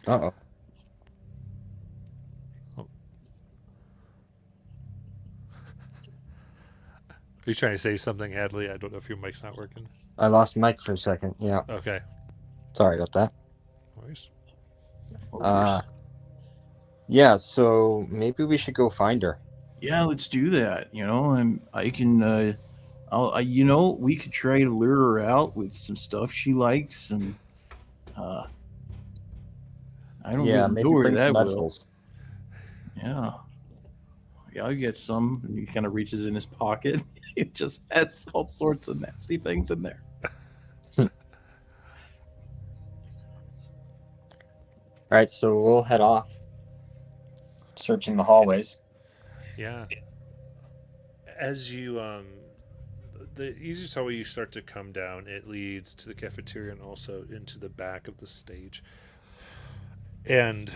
Uh-oh. Are you trying to say something, Hadley? I don't know if your mic's not working. I lost Mike for a second. Yeah. Okay. Sorry about that. No worries. Yeah, so maybe we should go find her. Yeah, let's do that. You know, I can, you know, we could try to lure her out with some stuff she likes, and I don't Yeah, really maybe know where bring that some will. vegetables. Yeah, I'll get some. And he kind of reaches in his pocket. It just has all sorts of nasty things in there. All right, so we'll head off. Searching the hallways. Yeah. As you the easiest hallway you start to come down, it leads to the cafeteria and also into the back of the stage. And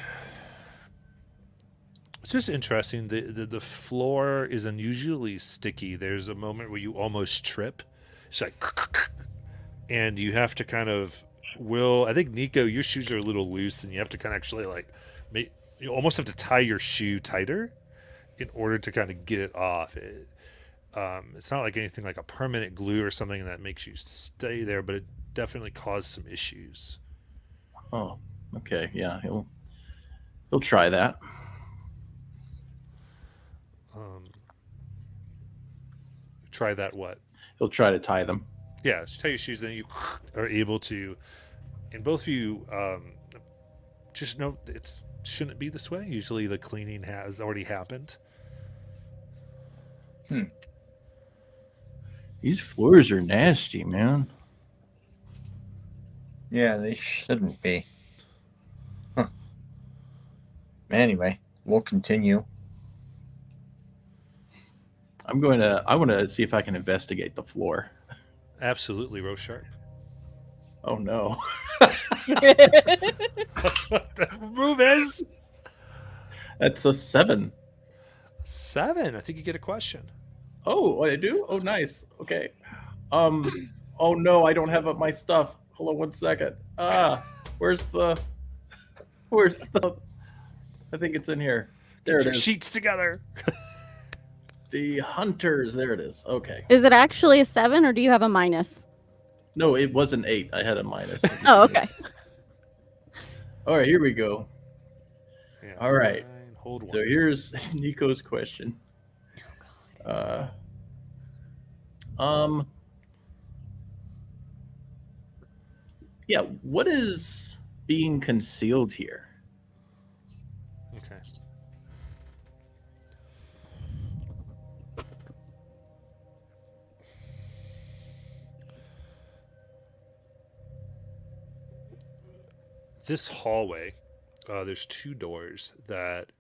it's just interesting. The floor is unusually sticky. There's a moment where you almost trip. It's like, and you have to kind of I think Nico, your shoes are a little loose, and you have to kind of actually like you almost have to tie your shoe tighter in order to kind of get it off. It's not like anything like a permanent glue or something that makes you stay there, but it definitely caused some issues. Oh, okay, yeah, he'll try that. Try that what? He'll try to tie them. Yeah, just tie your shoes, then you are able to, and both of you just know it shouldn't be this way. Usually the cleaning has already happened. These floors are nasty, man. Yeah, they shouldn't be. Huh. Anyway, we'll continue. I want to see if I can investigate the floor. Absolutely, Rose Sharp. Oh no. That's what the move is. That's a 7. 7. I think you get a question. Oh, I do? Oh, nice. Okay. Oh no, I don't have up my stuff. Hold on 1 second. Where's the I think it's in here. There Get it your is. sheets together. The hunters. There it is. Okay. Is it actually a 7 or do you have a minus? No, it was an 8. I had a minus. Oh, okay. All right, here we go. Yeah, All right. fine. Hold one. So here's Nico's question. Yeah, what is being concealed here? Okay. this hallway, there's two doors that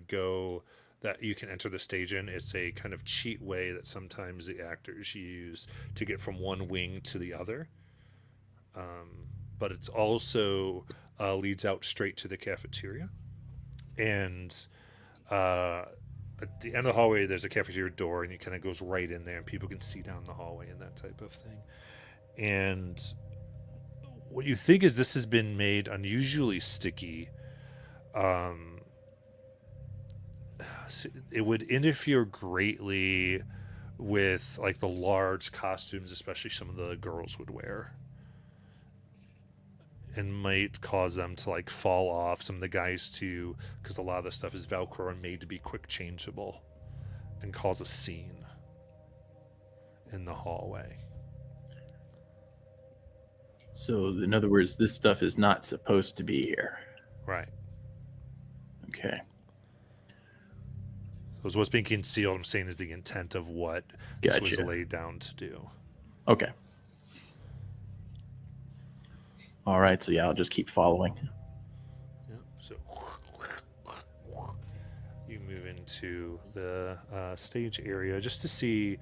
go that you can enter the stage in. It's a kind of cheat way that sometimes the actors use to get from one wing to the other. But it's also leads out straight to the cafeteria. And at the end of the hallway, there's a cafeteria door, and it kind of goes right in there, and people can see down the hallway and that type of thing. And what you think is this has been made unusually sticky. It would interfere greatly with like the large costumes, especially some of the girls would wear, and might cause them to like fall off. Some of the guys too, because a lot of the stuff is Velcro and made to be quick changeable, and cause a scene in the hallway. So, in other words, this stuff is not supposed to be here. Right. Okay. So what's being concealed, I'm saying, is the intent of what this was Gotcha. laid down to do. Okay. All right. So, yeah, I'll just keep following. Yep. So you move into the stage area just to see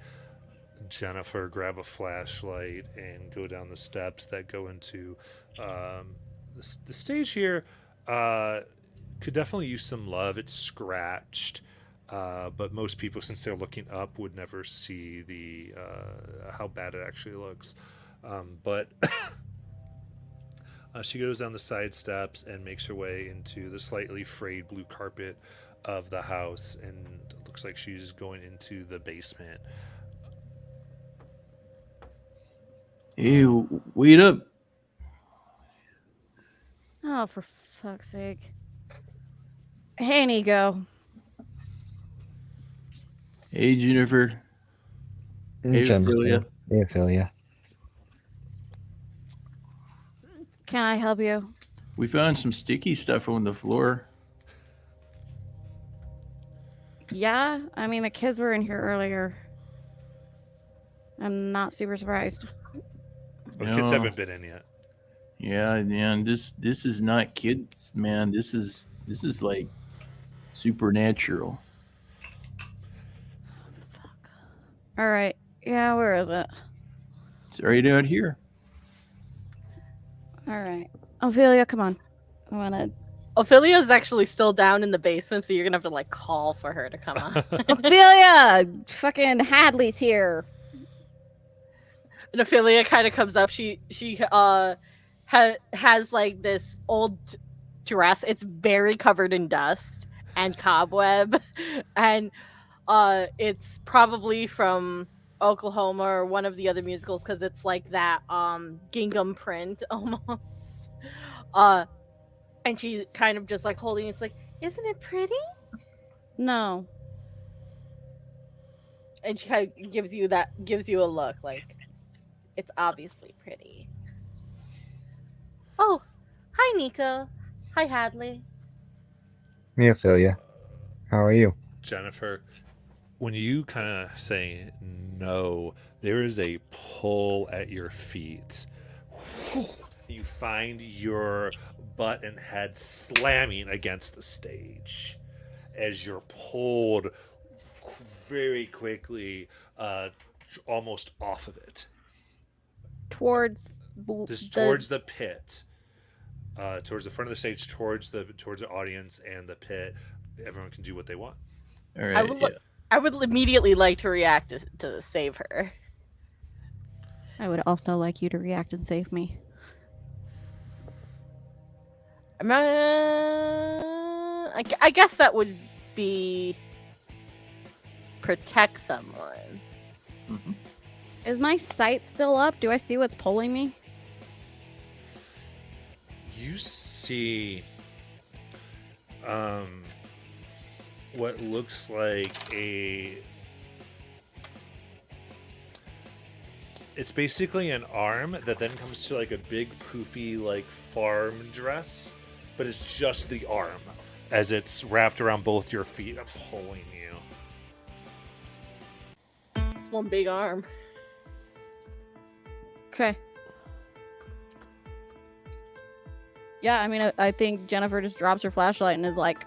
Jennifer grab a flashlight and go down the steps that go into the stage here. Could definitely use some love. It's scratched, but most people, since they're looking up, would never see the how bad it actually looks. But she goes down the side steps and makes her way into the slightly frayed blue carpet of the house, and it looks like she's going into the basement. Hey, wait up. Oh, for fuck's sake. Hey, Nico. Hey, Jennifer. Hey, Ophelia. Hey, Ophelia. Can I help you? We found some sticky stuff on the floor. Yeah, I mean, the kids were in here earlier. I'm not super surprised. Well, the kids No. haven't been in yet. Yeah, man, this is not kids, man. This is like supernatural. All right. Yeah, where is it? It's right out here. All right. Ophelia, come on. I want to. Ophelia's actually still down in the basement, so you're gonna have to like call for her to come on. Ophelia! Fucking Hadley's here. And Ophelia kind of comes up. She has like this old dress. It's very covered in dust and cobweb, and it's probably from Oklahoma or one of the other musicals because it's like that gingham print almost. And she kind of just like holding it's like, isn't it pretty? No. And she kind of gives you a look like it's obviously pretty. Oh, hi Nico. Hi Hadley. Hey, Ophelia. How are you? Jennifer, when you kind of say no, there is a pull at your feet. You find your butt and head slamming against the stage as you're pulled very quickly, almost off of it. Towards Towards the pit, towards the front of the stage, towards the audience and the pit. Everyone can do what they want. All right. I would immediately like to react to save her. I would also like you to react and save me. I guess that would be protect someone. Mm-hmm. Is my sight still up? Do I see what's pulling me? You see what looks like it's basically an arm that then comes to like a big poofy like farm dress, but it's just the arm as it's wrapped around both your feet and pulling you. It's one big arm. Okay. Yeah, I mean, I think Jennifer just drops her flashlight and is like,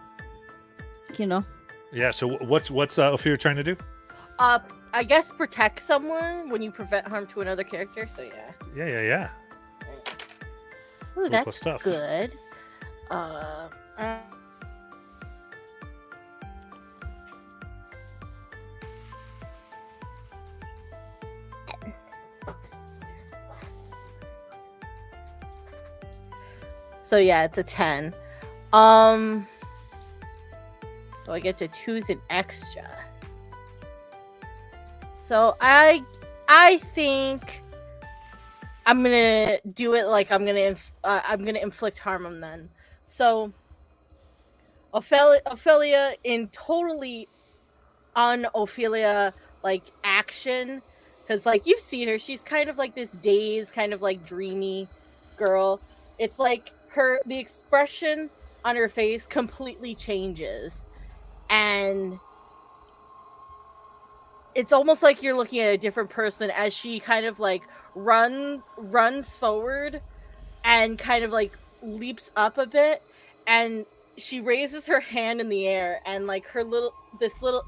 you know, Yeah. So what's Ophelia trying to do? I guess protect someone when you prevent harm to another character. So yeah. Yeah. Ooh, Cool that's stuff. good. So yeah, it's a 10. So I get to choose an extra. So I think I'm gonna do it like I'm gonna inflict harm on them. So Ophelia in totally un-Ophelia like action, because like you've seen her, she's kind of like this dazed, kind of like dreamy girl. It's like the expression on her face completely changes, and it's almost like you're looking at a different person as she kind of like runs forward and kind of like leaps up a bit, and she raises her hand in the air, and like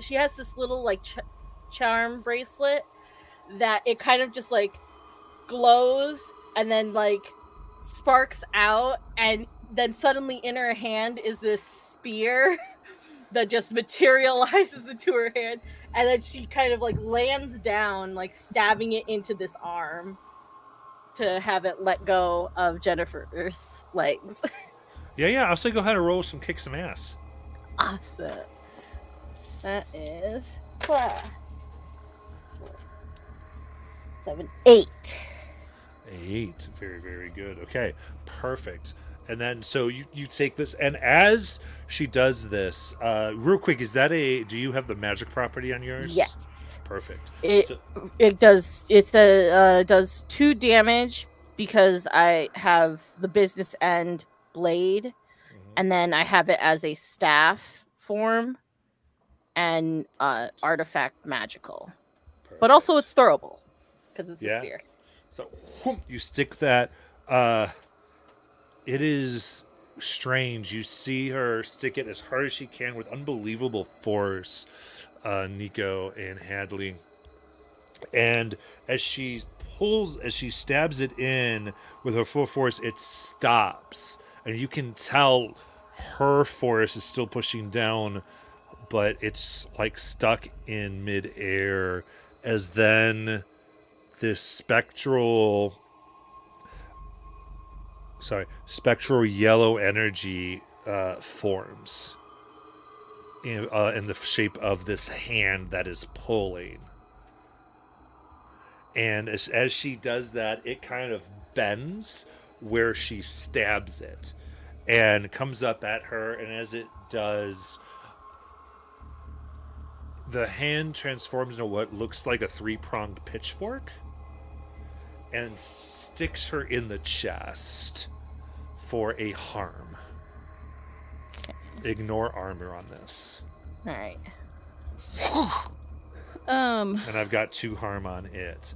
she has this little like charm bracelet that it kind of just like glows and then like sparks out, and then suddenly in her hand is this spear that just materializes into her hand, and then she kind of like lands down, like stabbing it into this arm to have it let go of Jennifer's legs. Yeah. I'll say go ahead and roll kick some ass. Awesome. That is 7, 8. 8. Very, very good. Okay, perfect. And then so you take this, and as she does this, real quick, do you have the magic property on yours? Yes. Perfect. It does 2 damage because I have the business end blade, and then I have it as a staff form and artifact magical. Perfect. But also it's throwable because it's a spear. So you stick that. It is strange. You see her stick it as hard as she can with unbelievable force, Nico and Hadley. And as she stabs it in with her full force, it stops. And you can tell her force is still pushing down, but it's like stuck in midair as then this spectral yellow energy forms in the shape of this hand that is pulling. And as she does that, it kind of bends where she stabs it and comes up at her. And as it does, the hand transforms into what looks like a 3-pronged pitchfork and sticks her in the chest for a harm. Okay. Ignore armor on this. All right. And I've got 2 harm on it.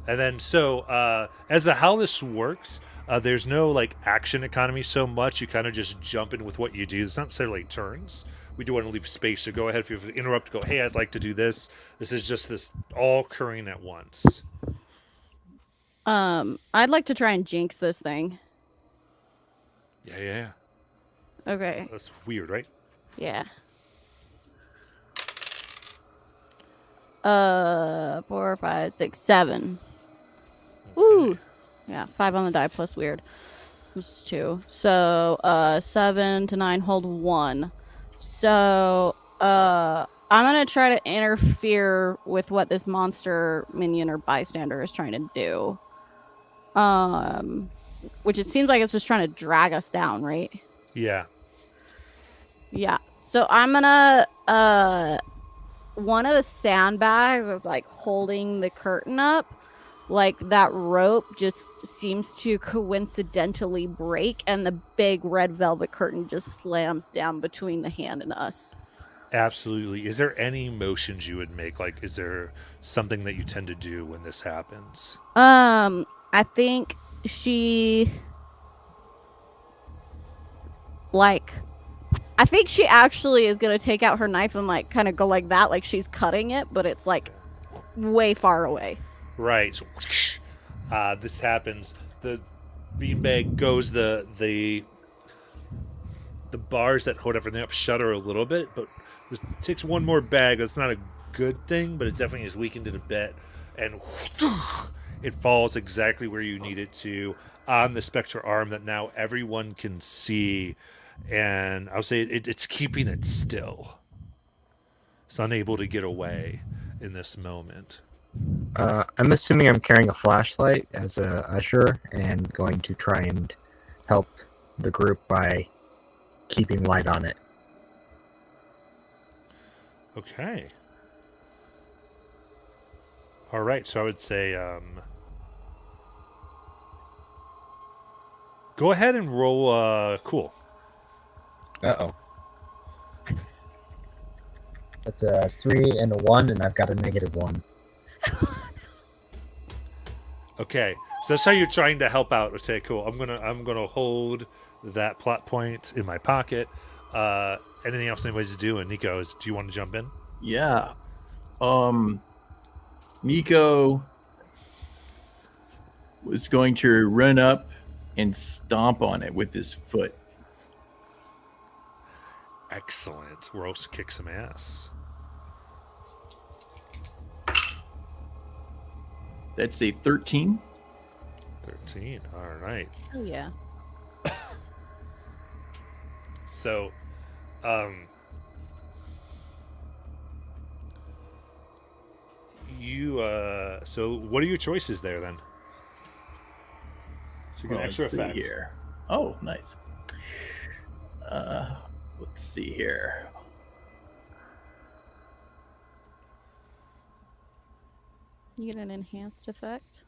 And then so as to how this works, there's no like action economy so much. You kind of just jump in with what you do. It's not necessarily turns. We do want to leave space, so go ahead if you have to interrupt. Go, hey, I'd like to do this. This is just this all occurring at once. I'd like to try and jinx this thing. Yeah. Okay. That's weird, right? Yeah. 4, 5, 6, 7. Woo! Yeah, 5 on the die plus weird. It's 2. So 7 to 9, hold 1. So I'm gonna try to interfere with what this monster minion or bystander is trying to do. Which it seems like it's just trying to drag us down, right? Yeah. Yeah. So I'm gonna one of the sandbags is like holding the curtain up. Like that rope just seems to coincidentally break, and the big red velvet curtain just slams down between the hand and us. Absolutely. Is there any motions you would make? Like, is there something that you tend to do when this happens? I think she like, I think she actually is gonna take out her knife and like kind of go like that, like she's cutting it, but it's like way far away. Right. So, this happens. The beanbag goes. The bars that hold everything up shudder a little bit, but it takes one more bag. That's not a good thing, but it definitely has weakened it a bit, and it falls exactly where you need it to on the spectral arm that now everyone can see. And I'll say it's keeping it still. It's unable to get away in this moment. I'm assuming I'm carrying a flashlight as a usher and going to try and help the group by keeping light on it. Okay. All right, so I would say go ahead and roll cool. Uh-oh. That's a 3 and a 1, and I've got a -1. Okay, so that's how you're trying to help out. Okay, cool. I'm gonna hold that plot point in my pocket. Anything else anybody's doing? Nico, do you want to jump in? Yeah. Nico was going to run up and stomp on it with his foot. Excellent. We're also kick some ass. That's a 13. 13. All right. Oh yeah. So, so what are your choices there then? So you get an extra Let's see effect. here. Oh, nice. Let's see here. You get an enhanced effect.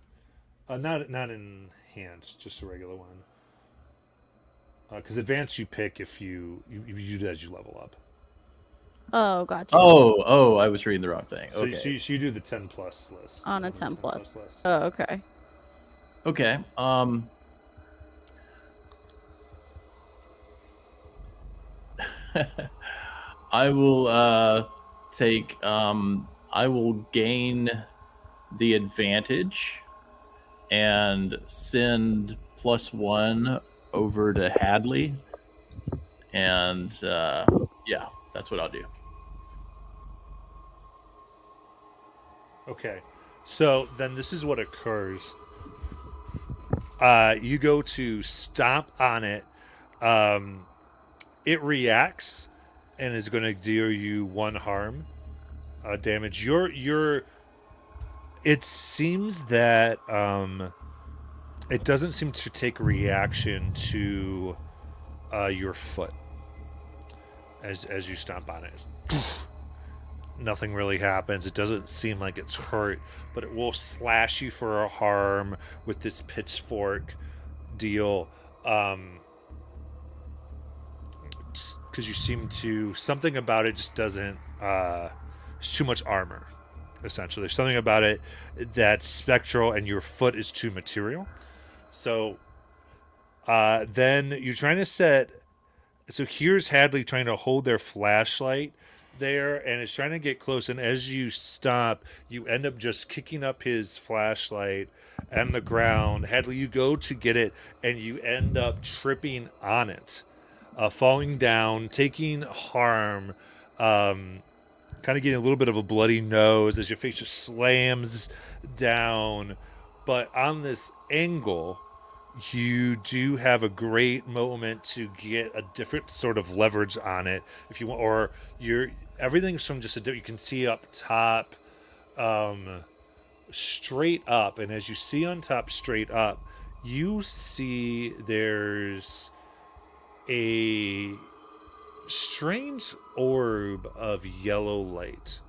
Not enhanced, just a regular one. Because advanced you pick if you do that as you level up. Oh, gotcha. Oh, I was reading the wrong thing. So, Okay. so you do the 10 plus list. On a You do the 10 plus. list. Oh, okay. Okay. I will take I will gain the advantage and send +1 over to Hadley. And yeah, that's what I'll do. Okay. So then this is what occurs. You go to stomp on it. It reacts and is going to deal you 1 harm damage. It seems that it doesn't seem to take reaction to your foot as you stomp on it. Nothing really happens. It doesn't seem like it's hurt, but it will slash you for a harm with this pitchfork deal. Because you seem to, something about it just doesn't, it's too much armor, essentially. There's something about it that's spectral and your foot is too material. So then you're trying to set, so here's Hadley trying to hold their flashlight there, and it's trying to get close, and as you stop, you end up just kicking up his flashlight and the ground. Hadley, you go to get it, and you end up tripping on it, falling down, taking harm, kind of getting a little bit of a bloody nose as your face just slams down. But on this angle, you do have a great moment to get a different sort of leverage on it if you want, or everything's from just you can see up top, straight up, and as you see on top straight up, you see there's a strange orb of yellow light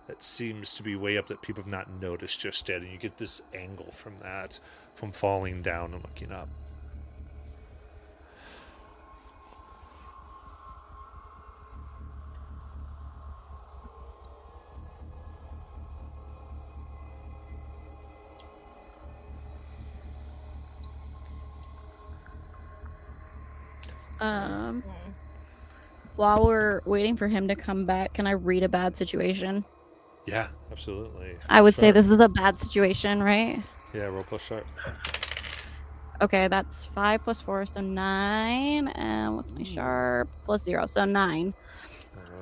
that seems to be way up that people have not noticed just yet, and you get this angle from that, from falling down and looking up. While we're waiting for him to come back, can I read a bad situation? Yeah, absolutely. I would say Sharp. this is a bad situation, right? Yeah, roll plus sharp. Okay, that's 5 plus 4, so 9. And what's my sharp? Plus 0, so 9.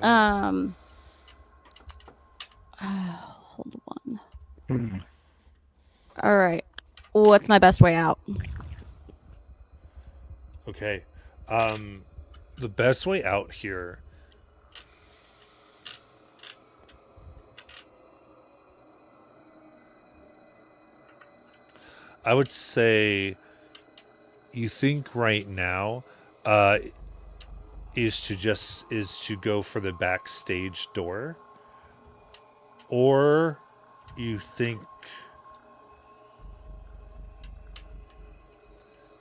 All right. Hold on. All right. What's my best way out? Okay. The best way out here. I would say you think right now is to go for the backstage door, or you think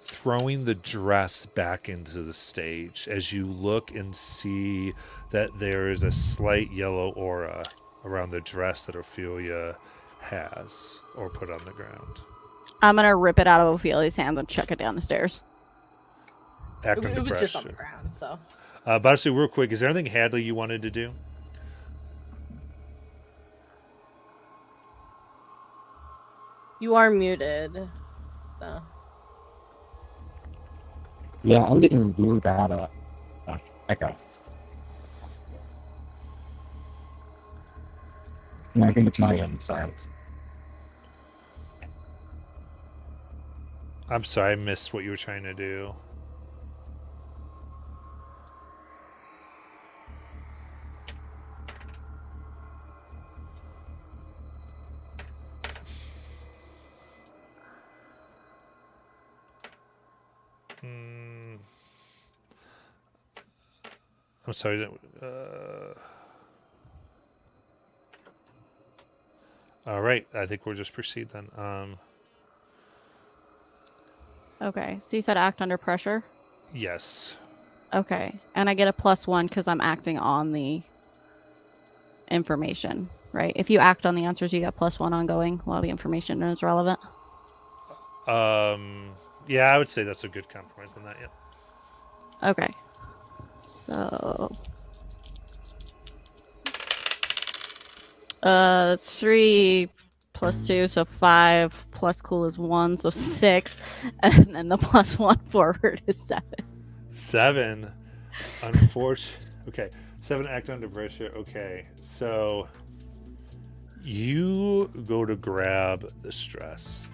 throwing the dress back into the stage as you look and see that there is a slight yellow aura around the dress that Ophelia has or put on the ground. I'm going to rip it out of Ophelia's hands and chuck it down the stairs. Act It under was just on the pressure. ground, so. But actually, real quick, is there anything Hadley you wanted to do? You are muted, so. Yeah, I'm getting really bad at echo. And I think it's my end, sorry. I'm sorry, I missed what you were trying to do. I'm sorry. All right, I think we'll just proceed then. Okay, so you said act under pressure? Yes. Okay, and I get a +1 because I'm acting on the information, right? If you act on the answers, you get +1 ongoing while the information is relevant. Yeah, I would say that's a good compromise on that. Yeah. Okay. So that's 3 plus 2, so 5 plus cool is 1, so 6, and then the +1 forward is 7. 7. Unfortunate. Okay. 7 act under pressure. Okay. So you go to grab the stress.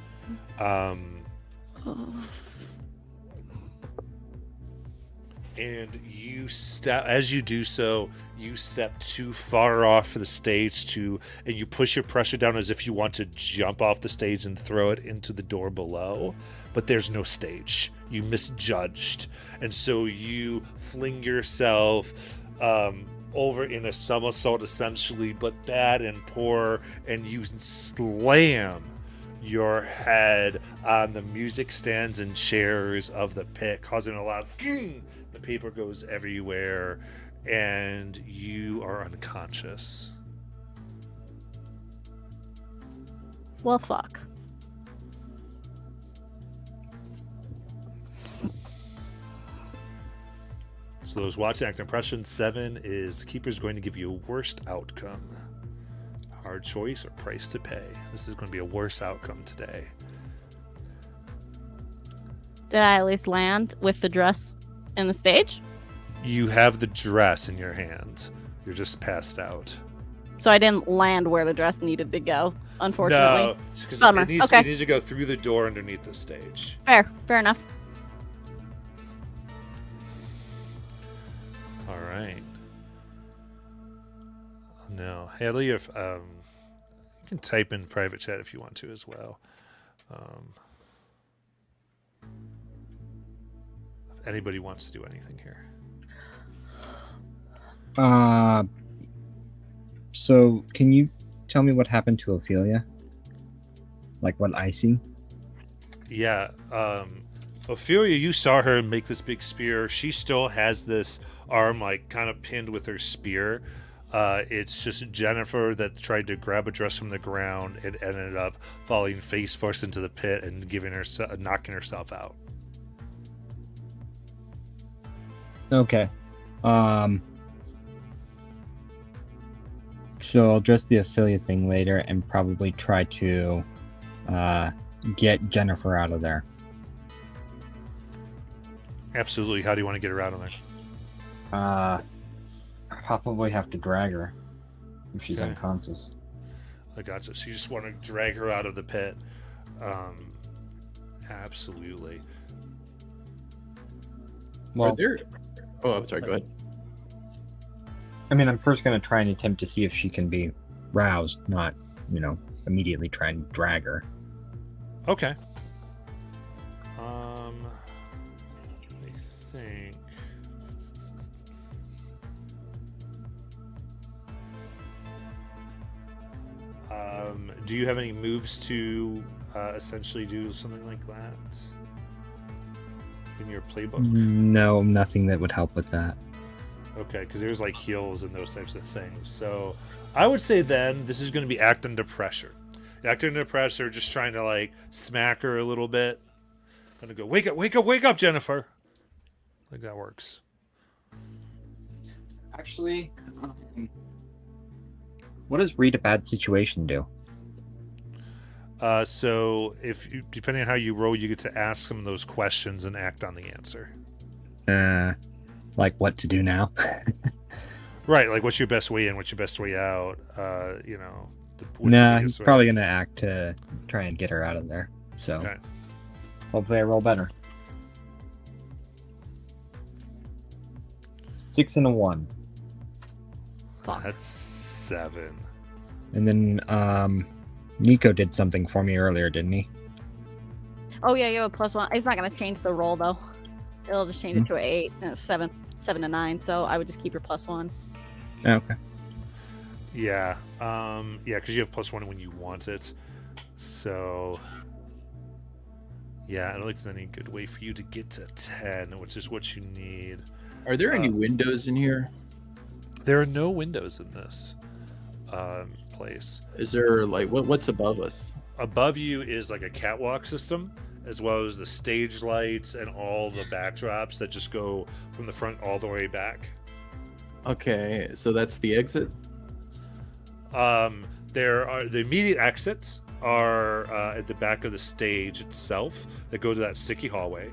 And you step, as you do so, you step too far off the stage and you push your pressure down as if you want to jump off the stage and throw it into the door below, but there's no stage. You misjudged, and so you fling yourself over in a somersault, essentially, but bad and poor, and you slam your head on the music stands and chairs of the pit, causing a loud ging. The paper goes everywhere, and you are unconscious. Well, fuck. So those watching act impression 7 is the keeper's going to give you a worst outcome. Hard choice or price to pay. This is going to be a worse outcome today. Did I at least land with the dress in the stage? You have the dress in your hand. You're just passed out. So I didn't land where the dress needed to go, unfortunately. No, because Bummer. it needs Okay. to go through the door underneath the stage. Fair enough. All right. No, Haley, if you can type in private chat if you want to as well. If anybody wants to do anything here. So can you tell me what happened to Ophelia? Like what I see? Yeah, Ophelia, you saw her make this big spear. She still has this arm like kind of pinned with her spear. It's just Jennifer that tried to grab a dress from the ground and ended up falling face first into the pit and knocking herself out. Okay. So I'll address the affiliate thing later and probably try to get Jennifer out of there. Absolutely. How do you want to get her out of there? Probably have to drag her if she's Okay. unconscious. I gotcha. So you just want to drag her out of the pit. Absolutely. Are there? Oh, I'm sorry. Go ahead. I mean, I'm first going to try and attempt to see if she can be roused, not, immediately try and drag her. Okay. I think. Do you have any moves to essentially do something like that in your playbook? No, nothing that would help with that. Okay, because there's like heals and those types of things. So I would say then this is going to be act under pressure. Act under pressure, just trying to like smack her a little bit. Gonna go, wake up, wake up, wake up, Jennifer. I think that works. Actually, what does read a bad situation do? So if you, depending on how you roll, you get to ask some of those questions and act on the answer. Like what to do now? Right, like what's your best way in, what's your best way out? What's Nah, the he's easiest way? probably gonna act to try and get her out of there. So Okay. hopefully I roll better. 6 and a 1. Fuck. That's 7. And then Nico did something for me earlier, didn't he? Oh yeah, you have a +1. It's not gonna change the roll though. It'll just change it to an 8 and it's 7 to 9. So I would just keep your +1. Okay. Yeah, because you have +1 when you want it. So, yeah, I don't think there's any good way for you to get to 10, which is what you need. Are there any windows in here? There are no windows in this place. Is there like what's above us? Above you is like a catwalk system, as well as the stage lights and all the backdrops that just go from the front all the way back. Okay, so that's the exit. There are the immediate exits are at the back of the stage itself that go to that sticky hallway,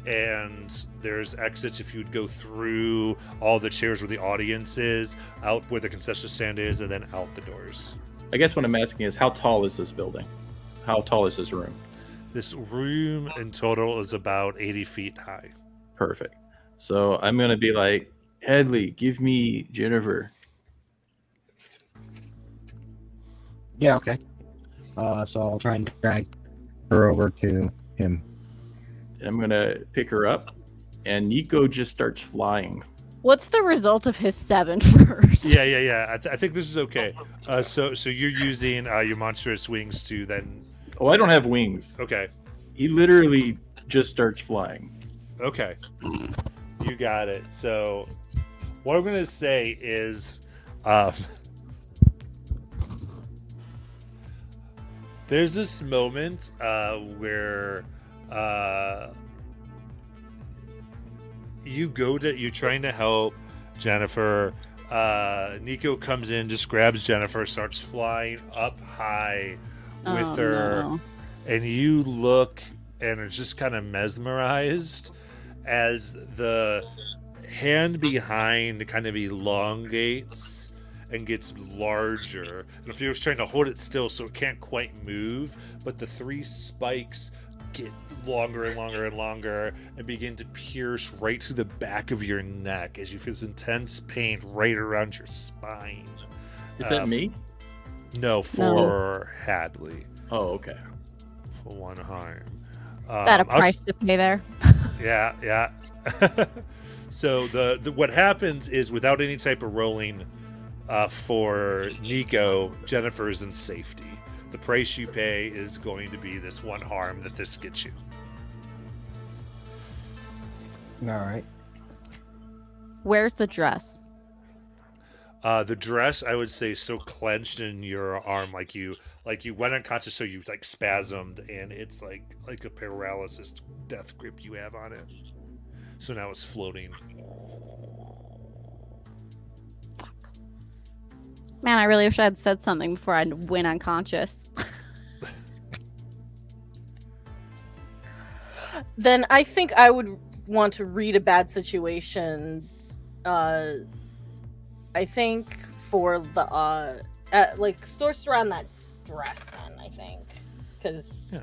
and there's exits if you'd go through all the chairs where the audience is, out where the concession stand is, and then out the doors. I guess what I'm asking is how tall is this building? How tall is this room? This room in total is about 80 feet high. Perfect. So I'm gonna be like, Headley, give me Jennifer. Yeah, okay. So I'll try and drag her over to him. I'm gonna pick her up, and Nico just starts flying. What's the result of his 7 first? Yeah. I think this is okay. So you're using your monstrous wings to then. Oh, I don't have wings. Okay. He literally just starts flying. Okay. You got it. So what I'm gonna say is, there's this moment where you're trying to help Jennifer. Nico comes in, just grabs Jennifer, starts flying up high with Oh, her, no. and you look and are just kind of mesmerized as the hand behind kind of elongates and gets larger. And if you're trying to hold it still so it can't quite move, but the 3 spikes get longer and longer and longer and begin to pierce right through the back of your neck as you feel this intense pain right around your spine. Is that me? No, for Hadley. Oh, okay. For one harm. Got a price to pay there. Yeah. So the what happens is without any type of rolling for Nico, Jennifer is in safety. The price you pay is going to be this 1 harm that this gets you. All right. Where's the dress? The dress, I would say, so clenched in your arm, like you went unconscious, so you like spasmed, and it's like a paralysis death grip you have on it. So now it's floating Man, I really wish I had said something before I went unconscious. Then I think I would want to read a bad situation. I think for the like sourced around that dress. Then I think because Yeah,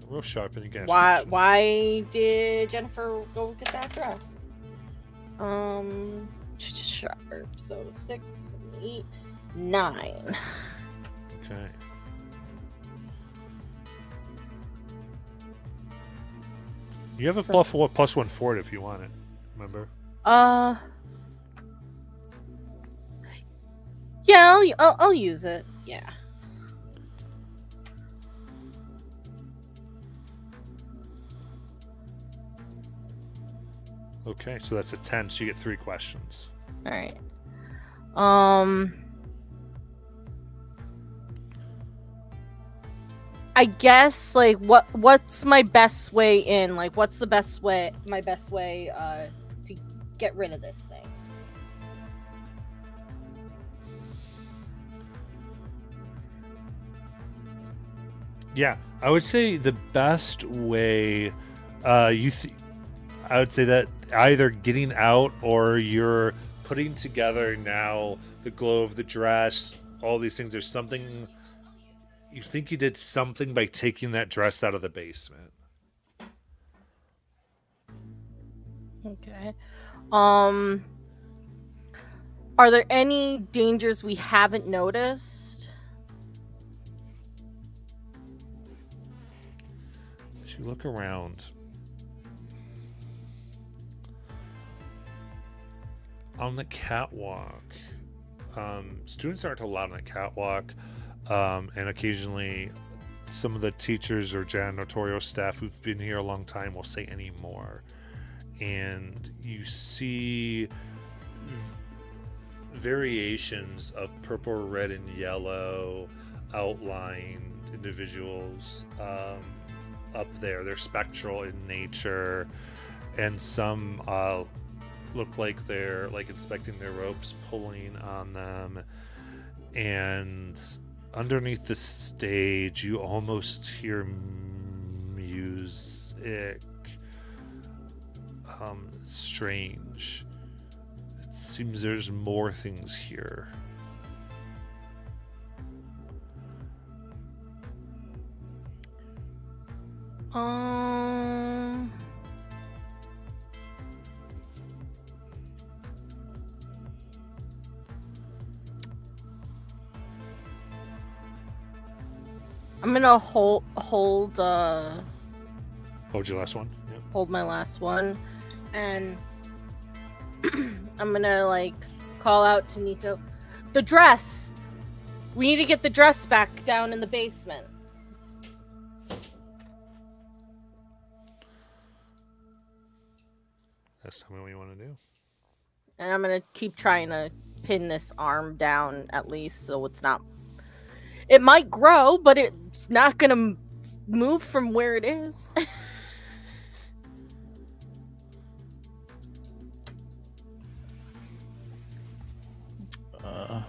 real sharp and you can. why did Jennifer go get that dress? Sharp. So 6, 8, 9. Okay. You have a +1 for it if you want it. Remember? Yeah, I'll use it. Yeah. Okay, so that's a 10. So you get 3 questions. All right. I guess like what's my best way in? Like what's the best way to get rid of this thing? Yeah, I would say the best way I would say that either getting out or you're putting together now the glow of the dress, all these things. There's something you think you did something by taking that dress out of the basement. Okay. Are there any dangers we haven't noticed? As you look around, on the catwalk, students aren't allowed on the catwalk, and occasionally some of the teachers or janitorial staff who've been here a long time will say any more. And you see variations of purple, red, and yellow outlined individuals up there. They're spectral in nature, and some look like they're like inspecting their ropes, pulling on them. And underneath the stage, you almost hear music. Strange. It seems there's more things here. I'm gonna hold Hold your last one. Yep. hold my last one, and I'm gonna like call out to Nico, the dress. We need to get the dress back down in the basement. That's something we want to do. And I'm gonna keep trying to pin this arm down at least, so it's not. It might grow, but it's not gonna move from where it is.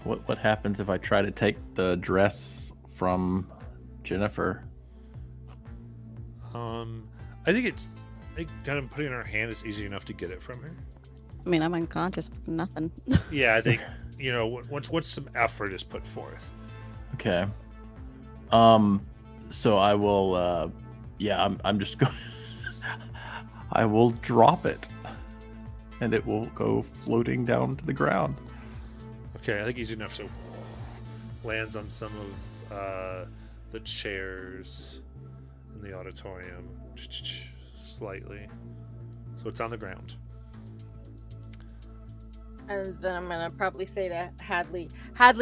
What happens if I try to take the dress from Jennifer? I think kind of putting it in her hand is easy enough to get it from her. I mean, I'm unconscious. Nothing. Yeah, I think once some effort is put forth. Okay. So I will. I'm just going. I will drop it, and it will go floating down to the ground. Okay, I think easy enough. So lands on some of the chairs in the auditorium, slightly. So it's on the ground. And then I'm gonna probably say to Hadley,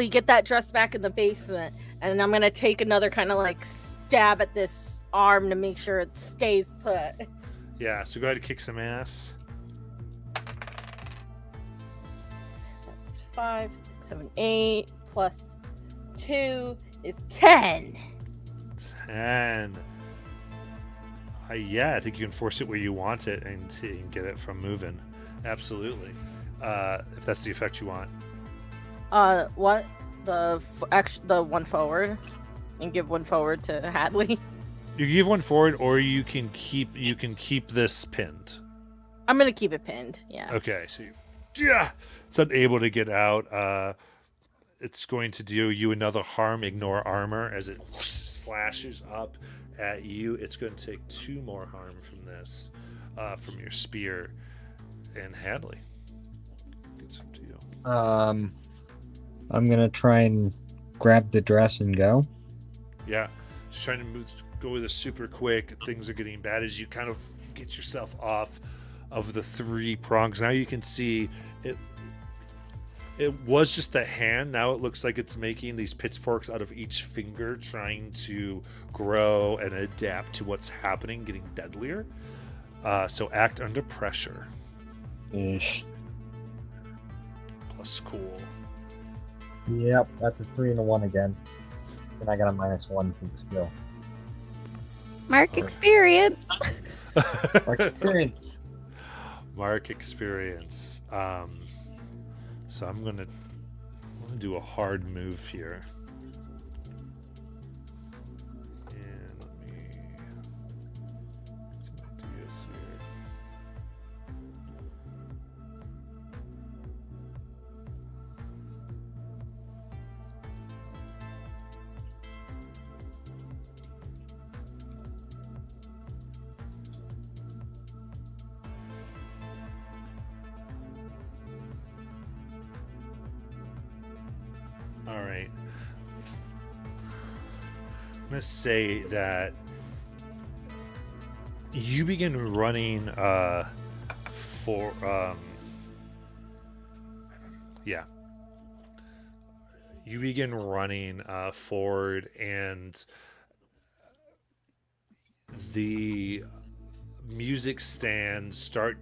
get that dress back in the basement. And I'm gonna take another kind of like stab at this arm to make sure it stays put. Yeah, so go ahead and kick some ass. That's 5, 6, 7, 8 plus 2 is 10. 10. Yeah, I think you can force it where you want it and get it from moving. Absolutely. If that's the effect you want. What? the one forward and give one forward to Hadley. You give one forward, or you can keep this pinned. I'm gonna keep it pinned. Yeah. Okay, so it's unable to get out. It's going to do you another harm. Ignore armor as it slashes up at you. It's going to take 2 more harm from this, from your spear. And Hadley, gets up to you. I'm gonna try and grab the dress and go. Yeah, just trying to go with it super quick. Things are getting bad as you kind of get yourself off of the 3 prongs. Now you can see it. It was just the hand. Now it looks like it's making these pitchforks out of each finger, trying to grow and adapt to what's happening, getting deadlier. So act under pressure. Ish. Plus cool. Yep, that's a 3 and a 1 again. And I got a -1 for the skill. Mark experience. Mark experience. Mark experience. So I'm gonna do a hard move here. And let me get some ideas here. All right. I'm going to say that you begin running for you begin running forward, and the music stands start.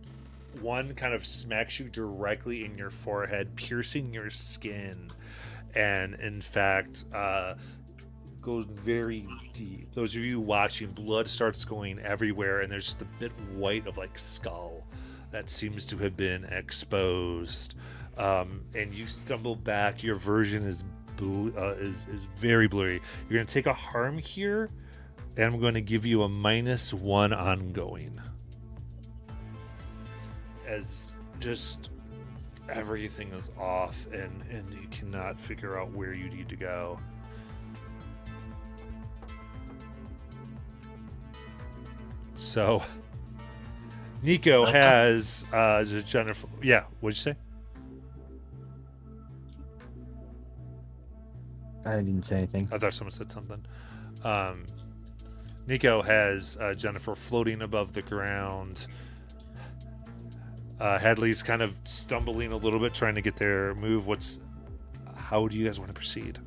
One kind of smacks you directly in your forehead, piercing your skin, and in fact goes very deep. Those of you watching, blood starts going everywhere, and there's just a bit white of like skull that seems to have been exposed. And you stumble back. Your version is very blurry. You're going to take a harm here, and I'm going to give you a -1 ongoing, as just everything is off, and you cannot figure out where you need to go. So Nico has Jennifer. Yeah, what'd you say? I didn't say anything. I thought someone said something. Nico has Jennifer floating above the ground. Hadley's kind of stumbling a little bit, trying to get their move. How do you guys want to proceed?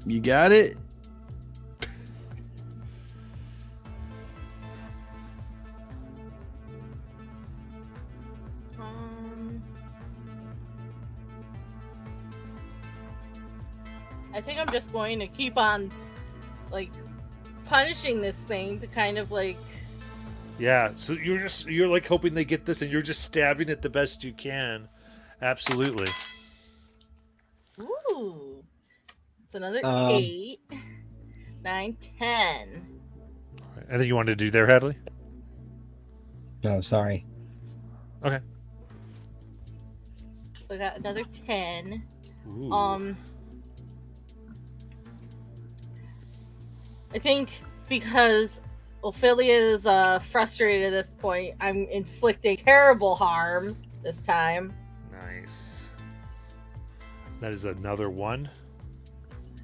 You got it. I think I'm just going to keep on, like, punishing this thing to kind of like. Yeah, so you're like hoping they get this, and you're just stabbing it the best you can. Absolutely. Ooh, it's another 8, 9, 10. Anything you wanted to do there, Hadley? No, sorry. Okay. So I got another 10. Ooh. I think because Ophelia is frustrated at this point, I'm inflicting terrible harm this time. Nice. That is another 1.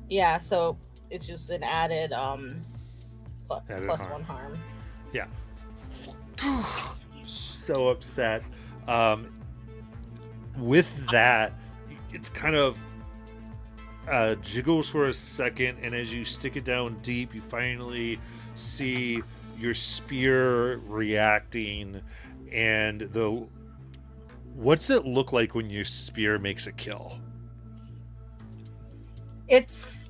Yeah, so it's just an added Added plus harm. 1 harm. Yeah. So upset. With that, it's kind of jiggles for a second, and as you stick it down deep, you finally see your spear reacting. And what's it look like when your spear makes a kill? It's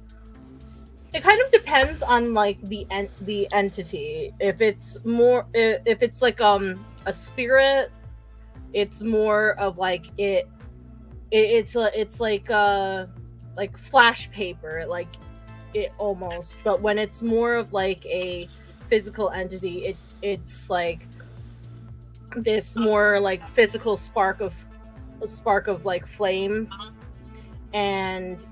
It kind of depends on like the entity. If it's like a spirit, it's more of like it's like flash paper, like it almost. But when it's more of like a physical entity, it's like this more like physical spark of like flame, and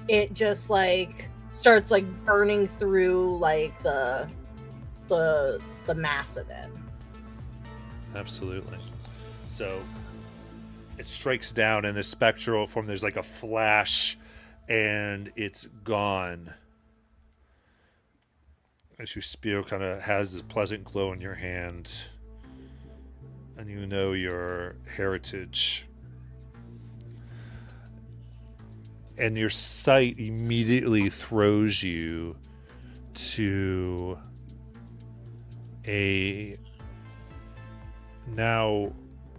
it just like starts like burning through like the mass of it. Absolutely. So it strikes down in the spectral form. There's like a flash, and it's gone. As your spear kind of has this pleasant glow in your hand, and you know your heritage. And your sight immediately throws you to a now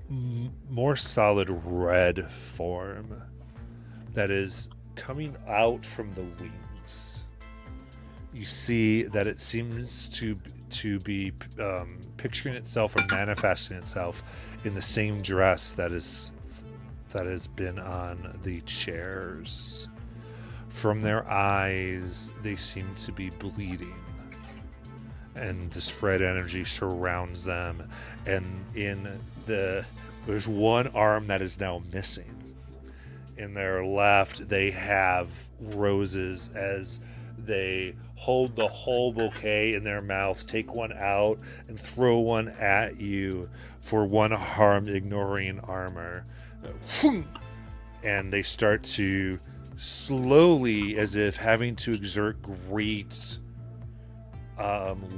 more solid red form that is coming out from the wings. You see that it seems to be picturing itself or manifesting itself in the same dress that has been on the chairs. From their eyes, they seem to be bleeding, and this red energy surrounds them. And there's one arm that is now missing. In their left, they have roses as they hold the whole bouquet in their mouth, take one out, and throw one at you for one harm, ignoring armor. And they start to slowly, as if having to exert great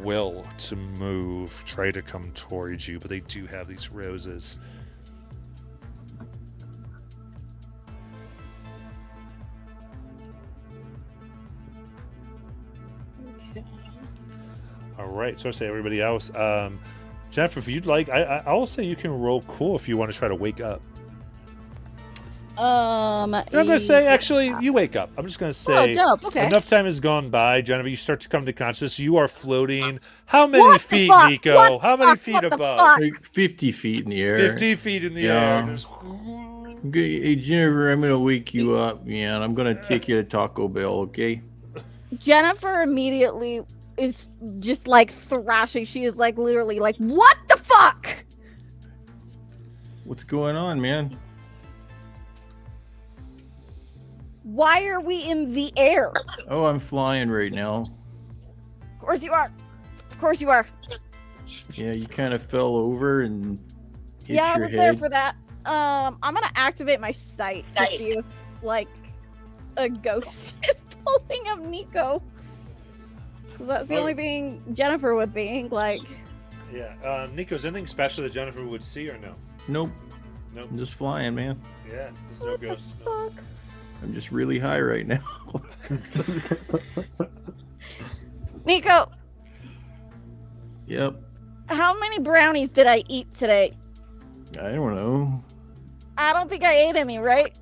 will to move, try to come towards you, but they do have these roses. Okay. All right, so I say everybody else. Jennifer, if you'd like, I will say you can roll cool if you want to try to wake up. I'm gonna say actually you wake up. I'm just gonna say dope. Okay. enough time has gone by, Jennifer. You start to come to consciousness. You are floating. How many What the feet, fuck? Nico? What How the many fuck? feet What the above? fuck? Like 50 feet in the air. 50 feet in the Yeah. air. There's- Okay, hey Jennifer, I'm gonna wake you up, man. I'm gonna take you to Taco Bell, okay? Jennifer immediately is just like thrashing. She is like literally like, what the fuck? What's going on, man? Why are we in the air? Oh, I'm flying right now. Of course you are. Of course you are. Yeah, you kind of fell over and hit Yeah, I your was there head. for that. I'm gonna activate my sight to see if like a ghost is pulling up Nico. 'Cause that's the only thing Jennifer would be like. Yeah. Nico, is anything special that Jennifer would see or no? Nope, Nope. I'm just flying, man. Yeah. There's no What the ghosts. No. fuck? I'm just really high right now. Nico, Yep. how many brownies did I eat today? I don't know. I don't think I ate any, right?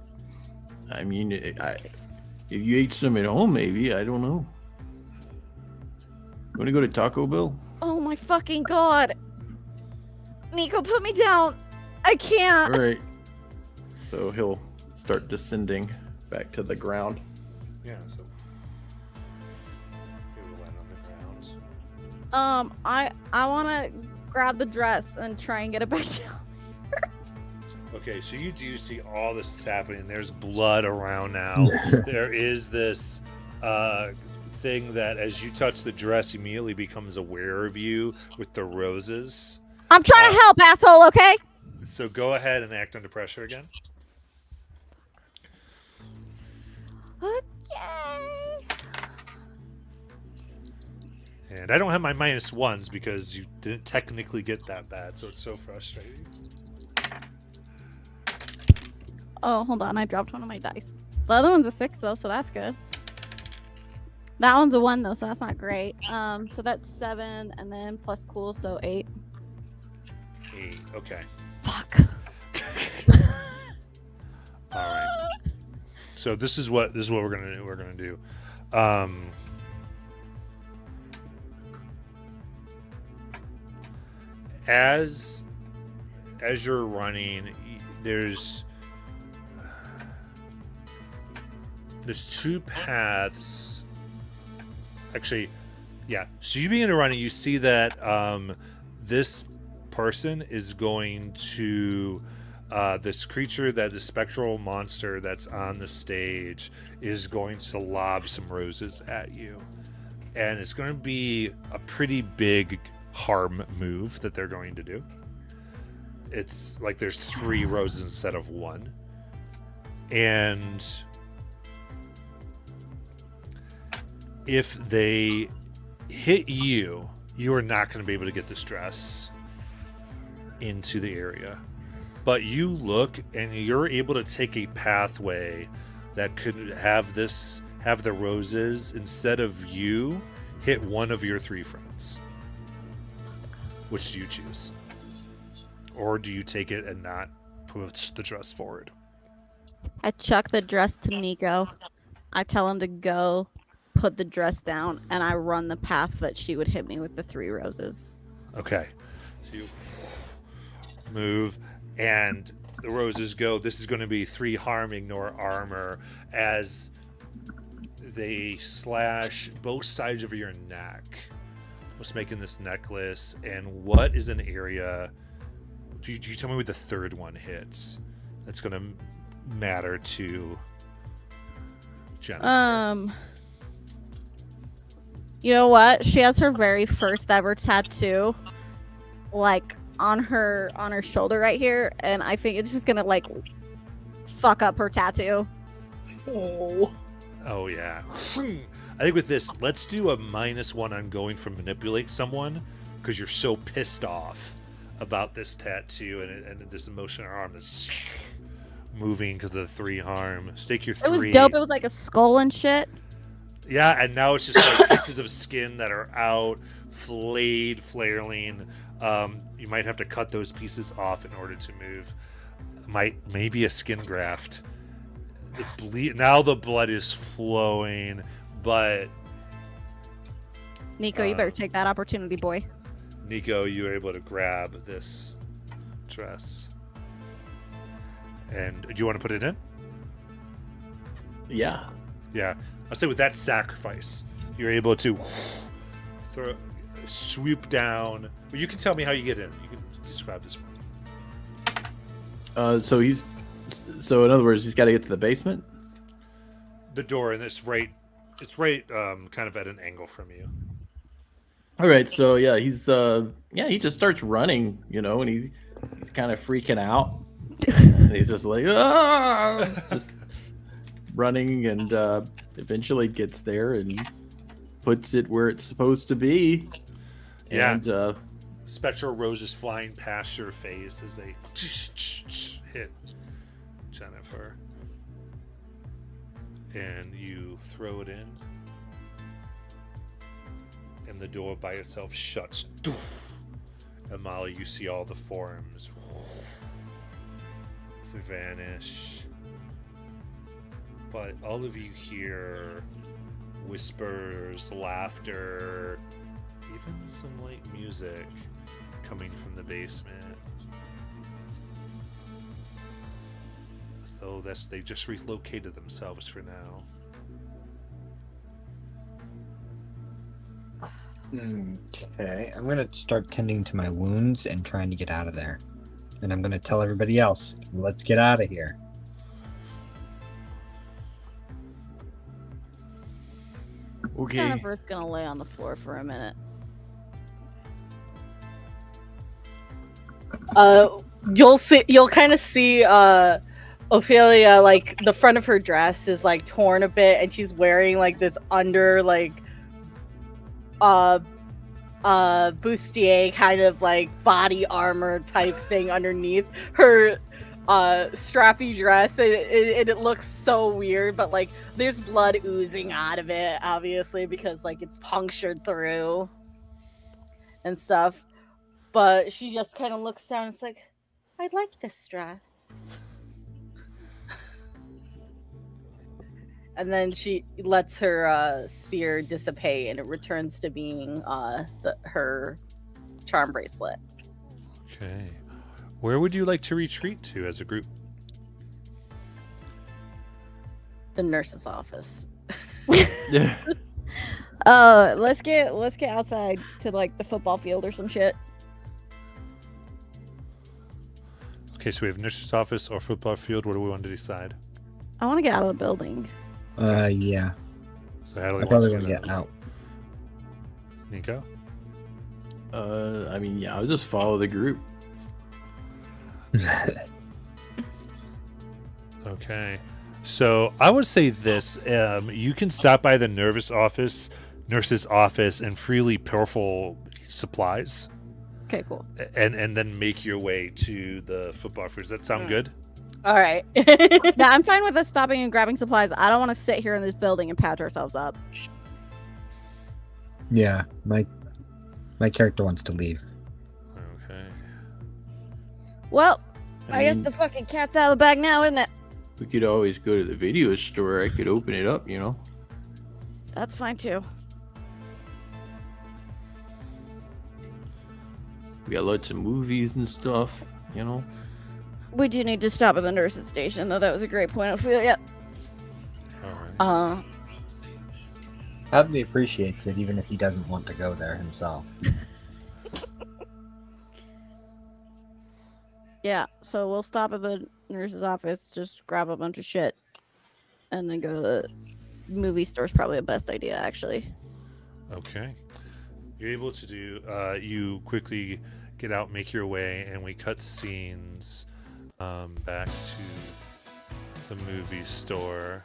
I mean, if you ate some at home, maybe. I don't know. You want to go to Taco Bell? Oh my fucking god. Nico, put me down. I can't. All right. So he'll start descending back to the ground. Yeah. So. He will land on the ground. I want to grab the dress and try and get it back down. Okay, so you do see all this is happening. There's blood around now. There is this thing that, as you touch the dress, immediately becomes aware of you with the roses. I'm trying to help, asshole, okay? So go ahead and act under pressure again. Okay. And I don't have my -1s because you didn't technically get that bad, so it's so frustrating. Oh, hold on. I dropped one of my dice. The other one's a 6, though, so that's good. That one's a 1, though, so that's not great. So that's 7, and then plus cool, so 8. 8. Okay. Fuck. All right. So this is what we're gonna do. We're gonna do. As you're running, there's two paths. Actually, yeah. So you begin to run, and you see that this person is going to this creature, that the spectral monster that's on the stage, is going to lob some roses at you, and it's going to be a pretty big harm move that they're going to do. It's like there's 3 roses instead of 1, and if they hit you, you are not going to be able to get this dress into the area. But you look, and you're able to take a pathway that could have the roses, instead of you, hit one of your 3 friends. Which do you choose? Or do you take it and not push the dress forward? I chuck the dress to Nico. I tell him to go put the dress down, and I run the path that she would hit me with the 3 roses. Okay. So you move, and the roses go. This is going to be 3 harm, ignore armor, as they slash both sides of your neck. What's making this necklace, and what is an area? Do you tell me what the 3rd one hits? That's going to matter to Jennifer. You know what? She has her very first ever tattoo, like on her shoulder right here, and I think it's just gonna like fuck up her tattoo. Oh yeah. I think with this, let's do a -1 on going from manipulate someone, because you're so pissed off about this tattoo and this emotional arm that's moving because of the 3 harm. Stake your 3. It was dope. It was like a skull and shit. Yeah, and now it's just like pieces of skin that are out, flayed, flailing. You might have to cut those pieces off in order to move. Maybe a skin graft. Now the blood is flowing, but Nico, you better take that opportunity, boy. Nico, you were able to grab this dress. And do you want to put it in? Yeah. Yeah. I'll say with that sacrifice, you're able to swoop down. Well, you can tell me how you get in. You can describe this for me. So in other words, he's got to get to the basement. The door, and it's right kind of at an angle from you. All right, so yeah, he just starts running, and he's kind of freaking out. And he's just like, just running, and eventually gets there and puts it where it's supposed to be. Yeah. And spectral roses flying past your face as they hit Jennifer. And you throw it in. And the door by itself shuts. And Molly, you see all the forms vanish. But all of you hear whispers, laughter, even some light music coming from the basement. So they just relocated themselves for now. Okay, I'm gonna start tending to my wounds and trying to get out of there. And I'm gonna tell everybody else, let's get out of here. okay. Jennifer's gonna lay on the floor for a minute. You'll kind of see Ophelia, like the front of her dress is like torn a bit, and she's wearing like this under bustier kind of like body armor type thing underneath her strappy dress, and it looks so weird, but like there's blood oozing out of it, obviously, because like it's punctured through and stuff. But she just kind of looks down and is like, I like this dress. And then she lets her spear dissipate, and it returns to being her charm bracelet. Okay. Where would you like to retreat to as a group? The nurse's office. Yeah. Let's get outside to like the football field or some shit. Okay, so we have nurse's office or football field. What do we want to decide? I want to get out of the building. Yeah. So Hadley I wants probably to want do to that. get out. Nico? I mean, yeah, I'll just follow the group. Okay. So I would say this. You can stop by the nurse's office, and freely pilfer supplies, Okay, cool. and then make your way to the football field. Does that sound good? All right. Yeah, I'm fine with us stopping and grabbing supplies. I don't want to sit here in this building and patch ourselves up. Yeah, my character wants to leave. Okay. Well, I guess mean, the fucking cat's out of the bag now, isn't it? we could always go to the video store. I could open it up, you know. That's fine too. We got lots of movies and stuff, you know. We do need to stop at the nurse's station, though. That was a great point. Ophelia. All right. Hadley appreciates it, even if he doesn't want to go there himself. Yeah, so we'll stop at the nurse's office, just grab a bunch of shit, and then go to the movie store's probably the best idea, actually. Okay. You're able to do. You quickly get out, make your way, and we cut scenes back to the movie store.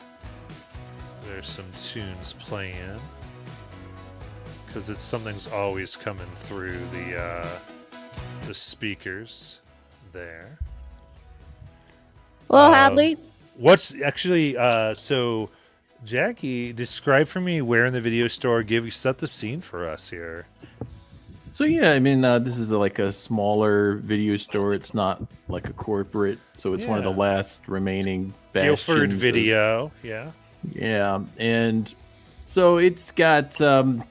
There's some tunes playing because something's always coming through the speakers there. Well, Hadley, What's actually so Jackie, describe for me where in the video store. Set the scene for us here. So yeah, I mean, this is like a smaller video store. It's not like a corporate, so it's one of the Yeah. last remaining Guilford bastions of- Video, yeah. Yeah, and so it's got the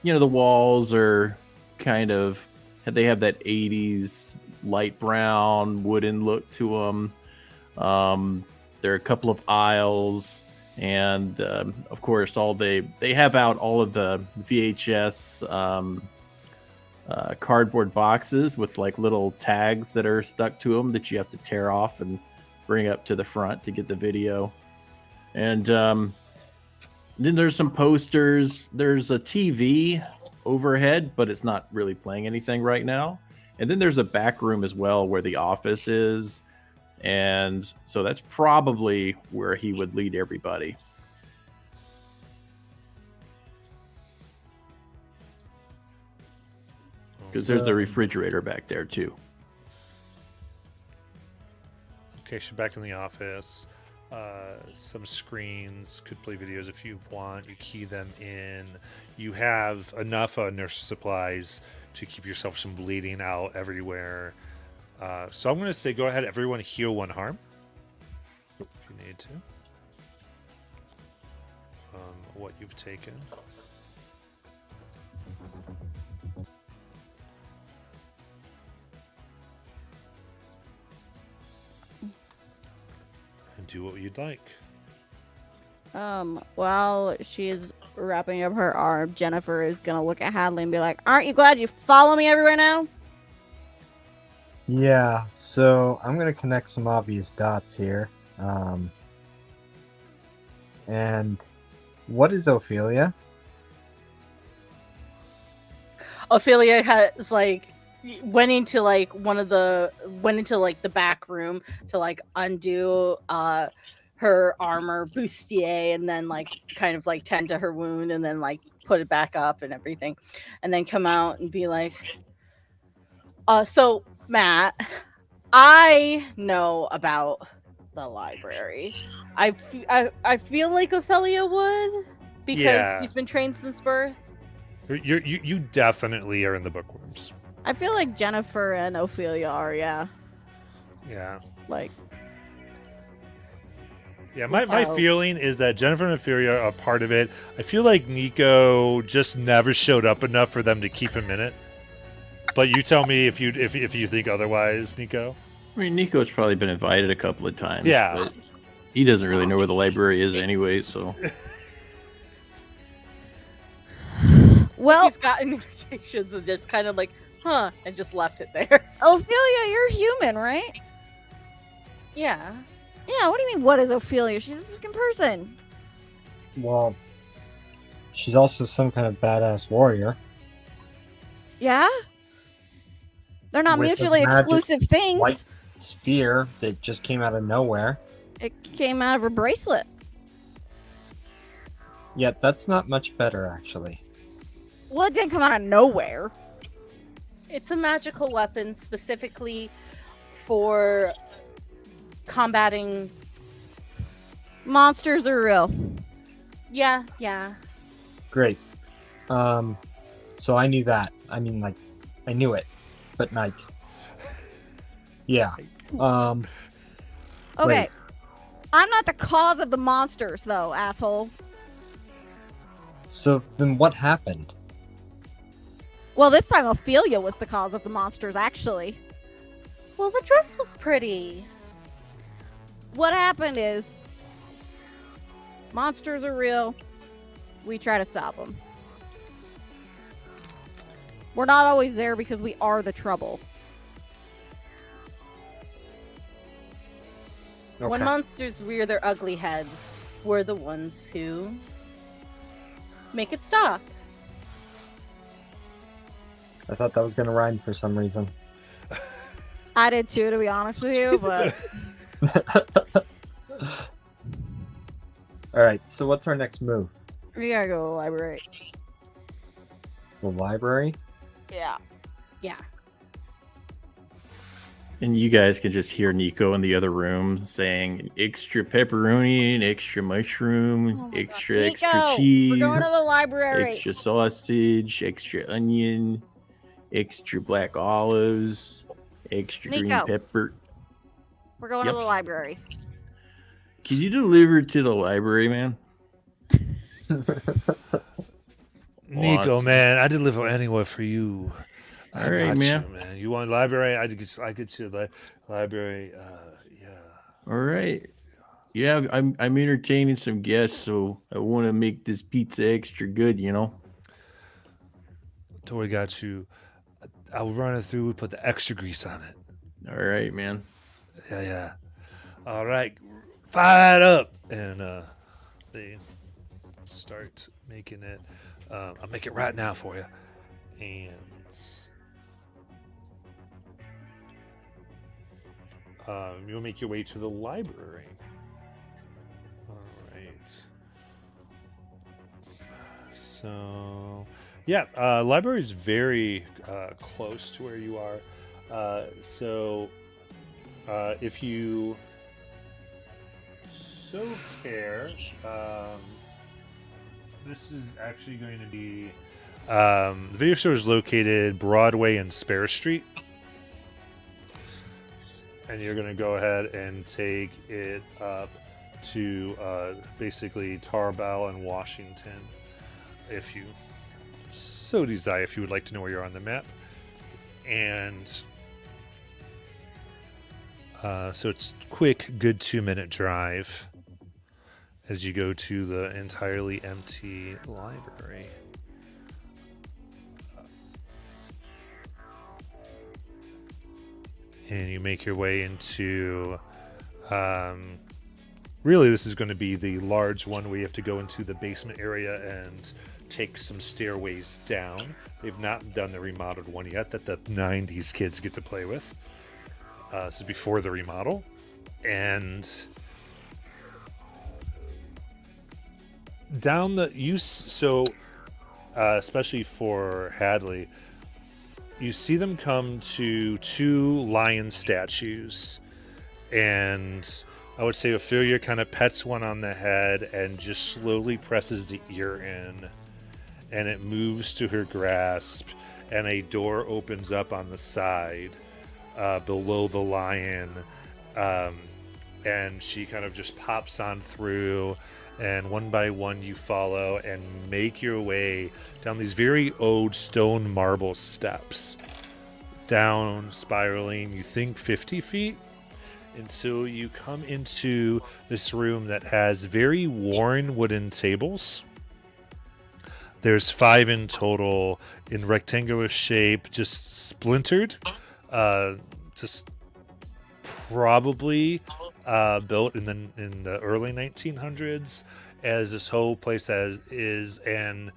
walls are kind of they have that 80s light brown wooden look to them. There are a couple of aisles, and of course they have out all of the VHS cardboard boxes with like little tags that are stuck to them that you have to tear off and bring up to the front to get the video. And then there's some posters. There's a TV overhead, but it's not really playing anything right now. And then there's a back room as well where the office is. And so that's probably where he would lead everybody. Because there's a refrigerator back there too. Okay, so back in the office. Some screens could play videos if you want. You key them in. You have enough nurse supplies to keep yourself from bleeding out everywhere. So I'm going to say go ahead, everyone heal 1 harm. If you need to. From what you've taken. And do what you'd like. while she's wrapping up her arm, Jennifer is gonna look at Hadley and be like, "Aren't you glad you follow me everywhere now?" Yeah, so I'm gonna connect some obvious dots here. And what is Ophelia? Ophelia has went into the back room to undo her armor bustier, and then kind of tend to her wound, and then put it back up and everything, and then come out and be like, so Matt, I know about the library. I feel like Ophelia would, because he's been trained since birth. You definitely are in the bookworms. I feel like Jennifer and Ophelia are, yeah. Yeah. Yeah, my Without- feeling is that Jennifer and Ophelia are part of it. I feel like Nico just never showed up enough for them to keep him in it. But you tell me if you think otherwise, Nico. I mean, Nico's probably been invited a couple of times. Yeah. But he doesn't really know where the library is anyway, so. Well, He's gotten invitations and just kind of like, huh, and just left it there. Ophelia, you're human, right? Yeah. Yeah, what do you mean, what is Ophelia? She's a freaking person. Well, she's also some kind of badass warrior. Yeah? They're not With a mutually magic exclusive things. White spear that just came out of nowhere. It came out of her bracelet. Yet that's not much better, actually. Well, it didn't come out of nowhere. It's a magical weapon specifically for combating. Monsters are real. Yeah. Great. So I knew that. I mean, like, I knew it, but like, yeah. Okay. Wait. I'm not the cause of the monsters, though, asshole. So then what happened? Well, this time Ophelia was the cause of the monsters, actually. Well, the dress was pretty. What happened is monsters are real. We try to stop them. We're not always there because we are the trouble. Okay. When monsters rear their ugly heads, we're the ones who make it stop. I thought that was gonna rhyme for some reason. I did too, to be honest with you, but All right. So what's our next move? we gotta go to the library. The library. Yeah. Yeah. And you guys can just hear Nico in the other room saying extra pepperoni, and extra mushroom, Oh my extra Nico, cheese, we're going to the library. extra sausage, extra onion, extra black olives, extra Nico. green pepper. We're going Yep. to the library. Can you deliver to the library, man? Nico, Awesome. man, I deliver anywhere for you. I All right, got man. You, man. You want library? I get you the library. Yeah. All right. Yeah, I'm entertaining some guests, so I want to make this pizza extra good, you know. Tori got you. I'll run it through. We put the extra grease on it. All right, man. Yeah. All right, fire it up, and they start making it. I'll make it right now for you, and you'll make your way to the library. All right. So, yeah, library is very close to where you are. So, if you so care, this is actually going to be the video store is located Broadway and Spare Street, and you're going to go ahead and take it up to basically Tarbell and Washington, if you so desire. If you would like to know where you're on the map, and so it's quick, good 2-minute drive as you go to the entirely empty library. And you make your way into really this is going to be the large one where you have to go into the basement area and take some stairways down. They've not done the remodeled one yet that the 90s kids get to play with. This is before the remodel. And down the especially for Hadley, you see them come to 2 lion statues, and I would say Ophelia kind of pets one on the head and just slowly presses the ear in, and it moves to her grasp, and a door opens up on the side below the lion, and she kind of just pops on through, and one by one you follow and make your way down these very old stone marble steps, down, spiraling, you think 50 feet, until you come into this room that has very worn wooden tables. There's 5 in total, in rectangular shape, just splintered, just probably built in the early 1900s, as this whole place is. And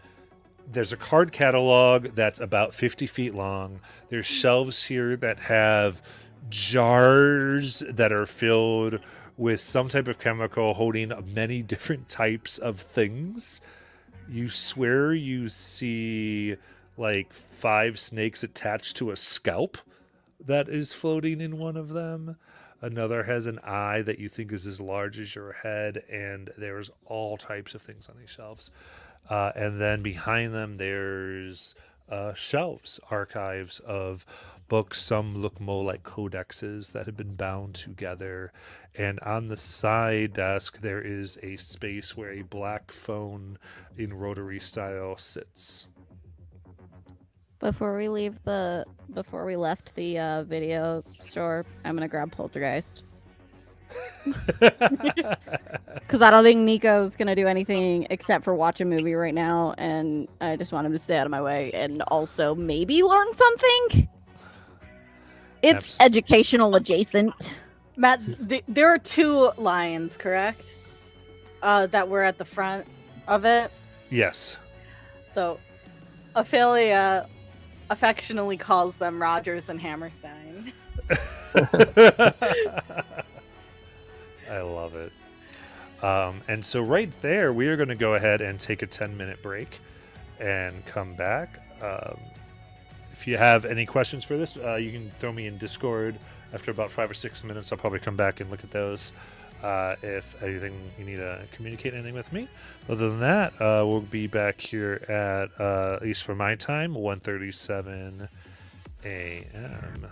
there's a card catalog that's about 50 feet long. There's shelves here that have jars that are filled with some type of chemical holding many different types of things. You swear you see like 5 snakes attached to a scalp that is floating in one of them. Another has an eye that you think is as large as your head, and there's all types of things on these shelves. And then behind them, there's shelves, archives of books. Some look more like codexes that have been bound together. And on the side desk, there is a space where a black phone in rotary style sits. Before we left the video store, I'm gonna grab Poltergeist. Because I don't think Nico's gonna do anything except for watch a movie right now, and I just want him to stay out of my way and also maybe learn something. It's educational adjacent. Matt, there are 2 lions, correct? That were at the front of it. Yes. So, Ophelia affectionately calls them Rogers and Hammerstein. I love it. And so right there, we are going to go ahead and take a 10-minute break and come back. If you have any questions for this, you can throw me in Discord. After about 5 or 6 minutes, I'll probably come back and look at those. If anything, you need to communicate anything with me. Other than that, we'll be back here at least for my time, 1:37 a.m.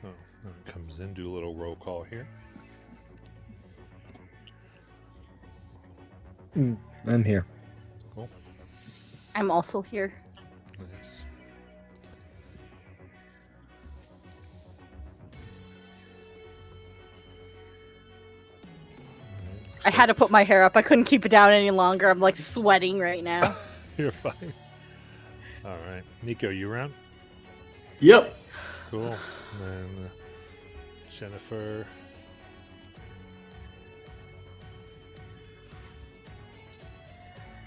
Oh, then it comes in, do a little roll call here. I'm here. Cool. I'm also here. Nice. I had to put my hair up. I couldn't keep it down any longer. I'm like sweating right now. You're fine. All right. Nico, you around? Yep. Cool. And then Jennifer.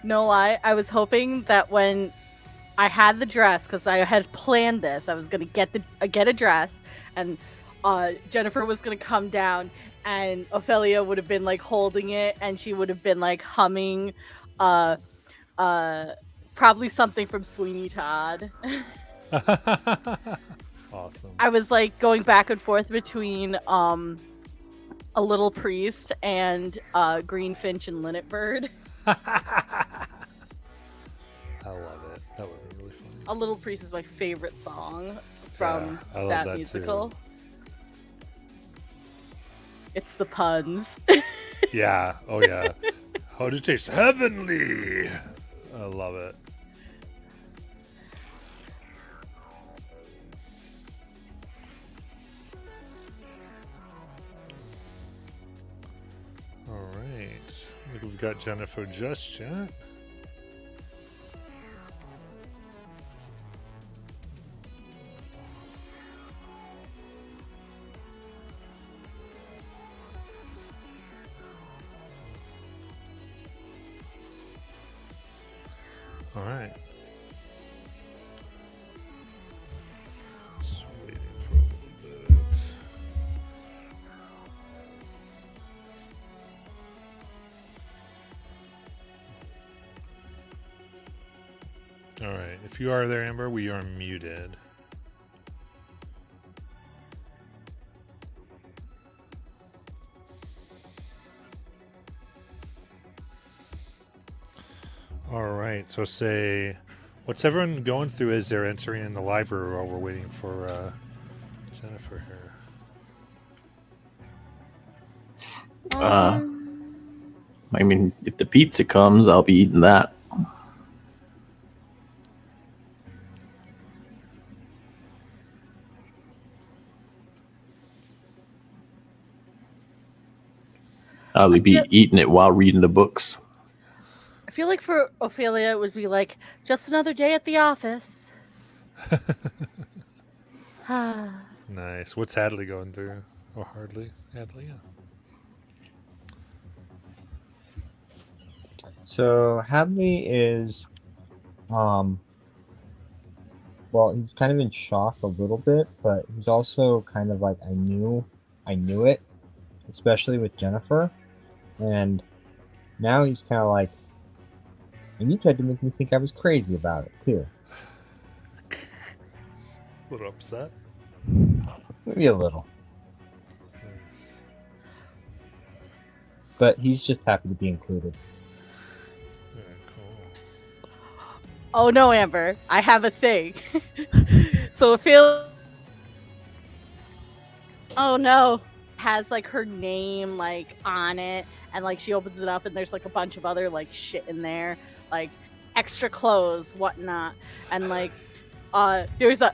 No lie, I was hoping that when I had the dress, because I had planned this, I was gonna get a dress, and Jennifer was gonna come down, and Ophelia would have been like holding it, and she would have been like humming, probably something from Sweeney Todd. Awesome. I was like going back and forth between A Little Priest and Greenfinch and Linnet Bird. I love it. That would be really funny. A Little Priest is my favorite song from I love that musical. Too. It's the puns. Yeah. Oh yeah. How to taste heavenly. I love it. All right. I think we've got Jennifer just yet. All right. Just waiting for a little bit. All right. If you are there, Amber, we are muted. All right. So say, what's everyone going through as they're entering in the library while we're waiting for Jennifer here? I mean, if the pizza comes, I'll be eating that. I'll be eating it while reading the books. I feel like for Ophelia, it would be like, just another day at the office. Nice. What's Hadley going through? Or Hardly? Hadley, yeah. So Hadley is, well, he's kind of in shock a little bit, but he's also kind of like, I knew it, especially with Jennifer, and now he's kind of like, and you tried to make me think I was crazy about it too. A little upset. Maybe a little, Nice. but he's just happy to be included. Very cool. Oh no, Amber, I have a thing. So Ophelia Oh no. has like her name like on it, and like she opens it up and there's like a bunch of other like shit in there, like extra clothes, whatnot, and like there's a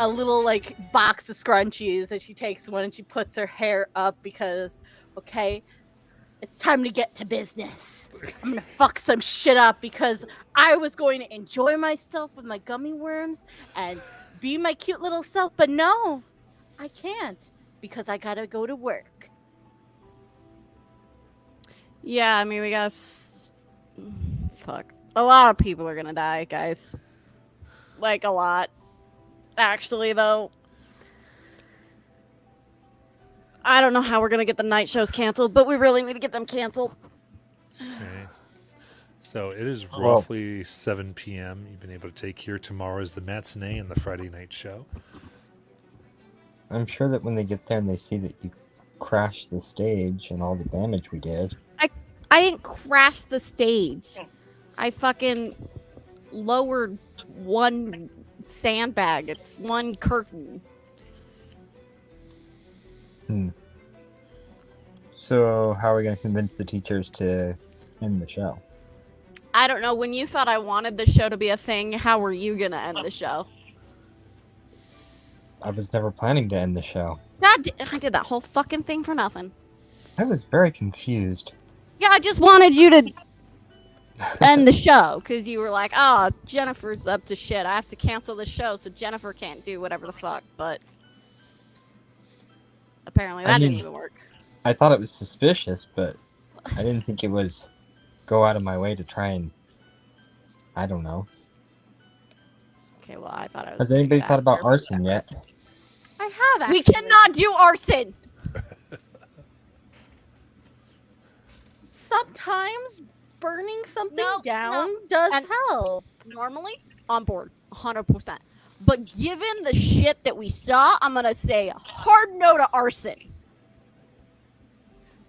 little like box of scrunchies, and she takes one and she puts her hair up because okay, it's time to get to business. I'm gonna fuck some shit up because I was going to enjoy myself with my gummy worms and be my cute little self, but no, I can't because I gotta go to work. Yeah, I mean, we got. Fuck. A lot of people are gonna die, guys. Like, a lot. Actually, though. I don't know how we're gonna get the night shows canceled, but we really need to get them canceled. Okay. So it is Well- roughly 7 p.m. You've been able to take here. Tomorrow is the matinee and the Friday night show. I'm sure that when they get there and they see that you crashed the stage and all the damage we did, I didn't crash the stage. I fucking lowered one sandbag. It's one curtain. so how are we going to convince the teachers to end the show? I don't know. When you thought I wanted the show to be a thing, how were you gonna end the show? I was never planning to end the show. I did that whole fucking thing for nothing. I was very confused. Yeah, I just wanted you to end the show because you were like, "Oh, Jennifer's up to shit. I have to cancel the show so Jennifer can't do whatever the fuck." But apparently that didn't even work. I thought it was suspicious, but I didn't think it was go out of my way to try and, I don't know. Okay, well, I thought I was. Has anybody bad thought about there. arson yet? I have actually. We cannot do arson. Sometimes burning something No, down does And- help. Normally, on board, 100%. But given the shit that we saw, I'm gonna say hard no to arson.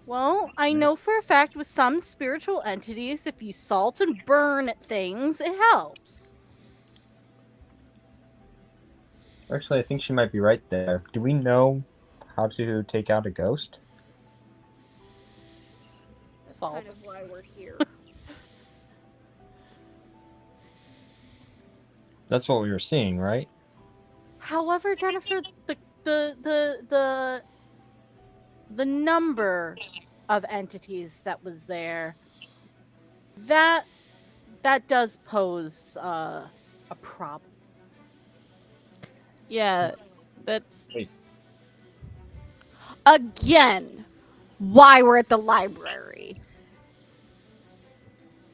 Well, I know for a fact with some spiritual entities, if you salt and burn things, it helps. Actually, I think she might be right there. Do we know how to take out a ghost? assault. kind of why we're here. That's what we were seeing, right? However, Jennifer, the number of entities that was there, that does pose a problem. Yeah, that's Wait. again why we're at the library.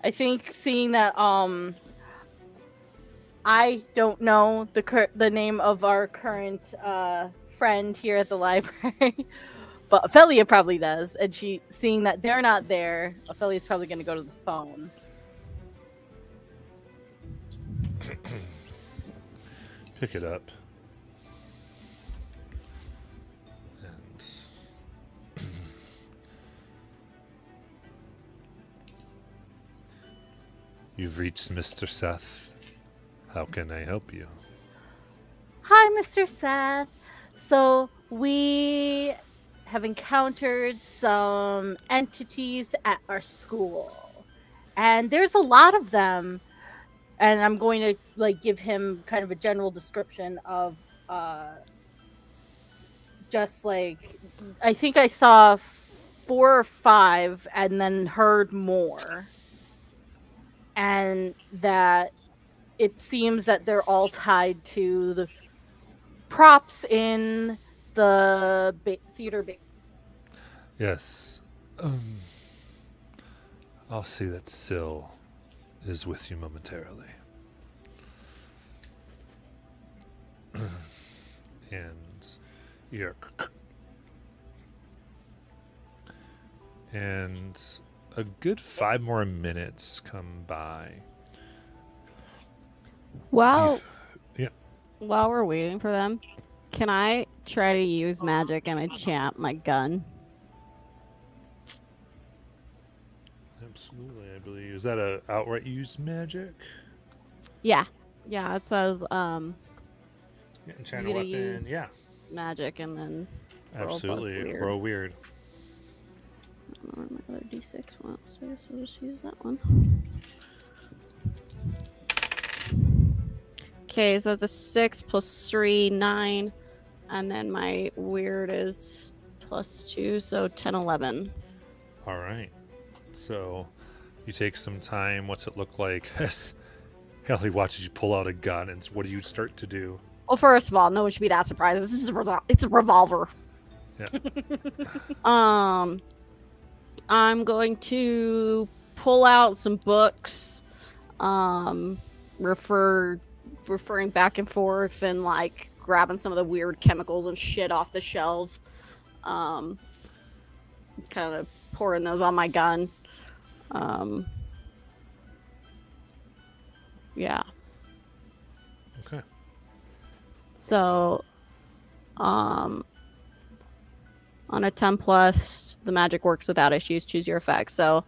I think seeing that I don't know the name of our current friend here at the library, but Ophelia probably does, and seeing that they're not there, Ophelia's probably going to go to the phone. Pick it up. And you've reached Mr. Seth. How can I help you? Hi, Mr. Seth. So we have encountered some entities at our school, and there's a lot of them. And I'm going to give him kind of a general description of just I think I saw 4 or 5 and then heard more. And that it seems that they're all tied to the props in the theater. Yes. I'll see that Syl is with you momentarily. And and a good 5 more minutes come by. While Yeah. while we're waiting for them, can I try to use magic and enchant my gun? Absolutely, I believe. Is that a outright use magic? Yeah, it says Yeah, enchant a You gotta weapon. use- Yeah, magic and then roll plus absolutely. weird. Roll weird. I don't know where my other d6 went, so I guess we'll just use that one. Okay, so it's a 6 plus 3, 9. And then my weird is plus 2, so 10, 11. All right. So you take some time. What's it look like as Ellie watches you pull out a gun, and what do you start to do? Well, first of all, no one should be that surprised. This is it's a revolver. Yeah. I'm going to pull out some books, referring back and forth and grabbing some of the weird chemicals and shit off the shelf. Kind of pouring those on my gun. Yeah. Okay. So, on a 10 plus, the magic works without issues. Choose your effect. So,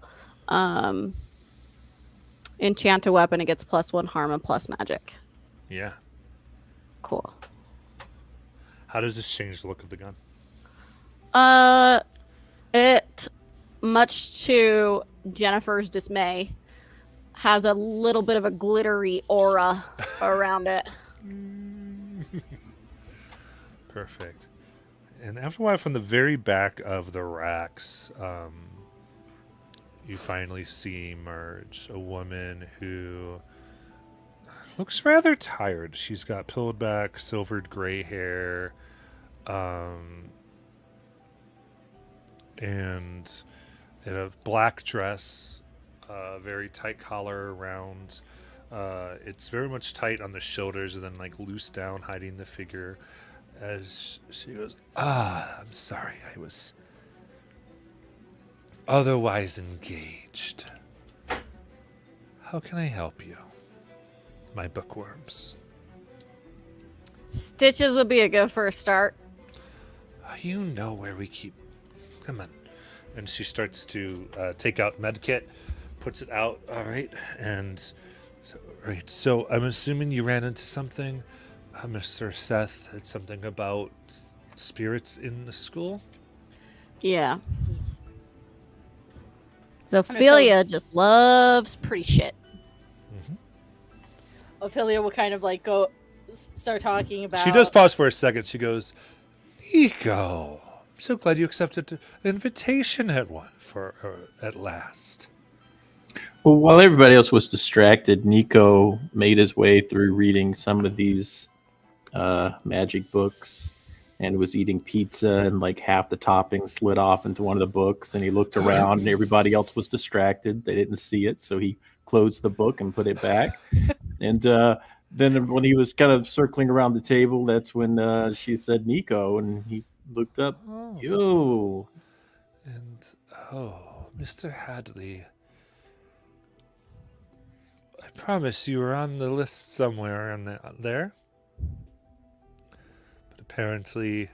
enchant a weapon, it gets +1 harm and plus magic. Yeah. Cool. How does this change the look of the gun? It, much to Jennifer's dismay, has a little bit of a glittery aura around it. Perfect. And after a while, from the very back of the racks, you finally see emerge a woman who looks rather tired. She's got pillowed back, silvered gray hair, and in a black dress, very tight collar around. It's very much tight on the shoulders and then loose down, hiding the figure. As she goes, I'm sorry, I was otherwise engaged. How can I help you, my bookworms? Stitches would be a good first start. You know where we keep. Come on. And she starts to take out medkit, puts it out. All right, and so I'm assuming you ran into something. Mr. Seth had something about spirits in the school? Yeah. So Ophelia just loves pretty shit. Ophelia will kind of like go start talking about. She does pause for a second. She goes, Nico, I'm so glad you accepted an invitation at last. Well, while everybody else was distracted, Nico made his way through reading some of these magic books and was eating pizza, and like half the toppings slid off into one of the books, and he looked around and everybody else was distracted. They didn't see it, so he closed the book and put it back. And then when he was kind of circling around the table, that's when she said Nico, and he looked up. Oh. Yo. And, Mr. Hadley, I promise you were on the list somewhere on there. But apparently...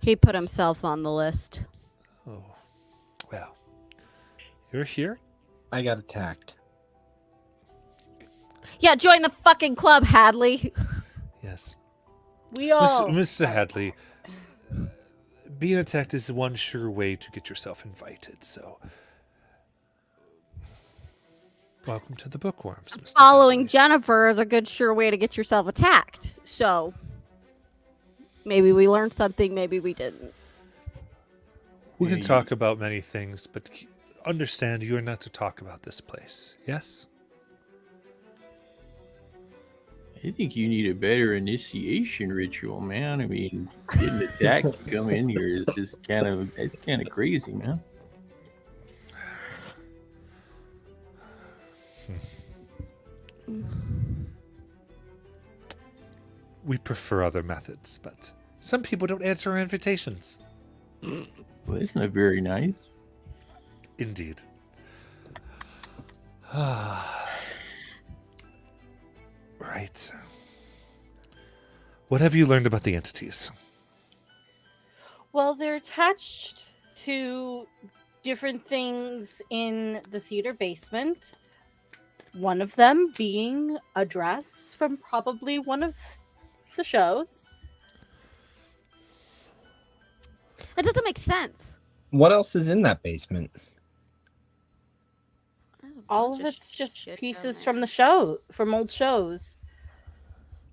He put himself on the list. Oh, well, you're here? I got attacked. Yeah, join the fucking club, Hadley. Yes. We all. Mr. Hadley, being attacked is one sure way to get yourself invited, so... Welcome to the Bookworms, Mr. Following Hadley. Jennifer is a good sure way to get yourself attacked. So maybe we learned something, maybe we didn't. We can talk about many things, but understand you are not to talk about this place, yes? I think you need a better initiation ritual, man. I mean, getting attacked to come in here is just kind of crazy, man. We prefer other methods, but some people don't answer our invitations. Well, that's not very nice. Indeed. Right. What have you learned about the entities? Well, they're attached to different things in the theater basement. One of them being a dress from probably one of the shows. That doesn't make sense. What else is in that basement? All of it's just pieces from the show, from old shows.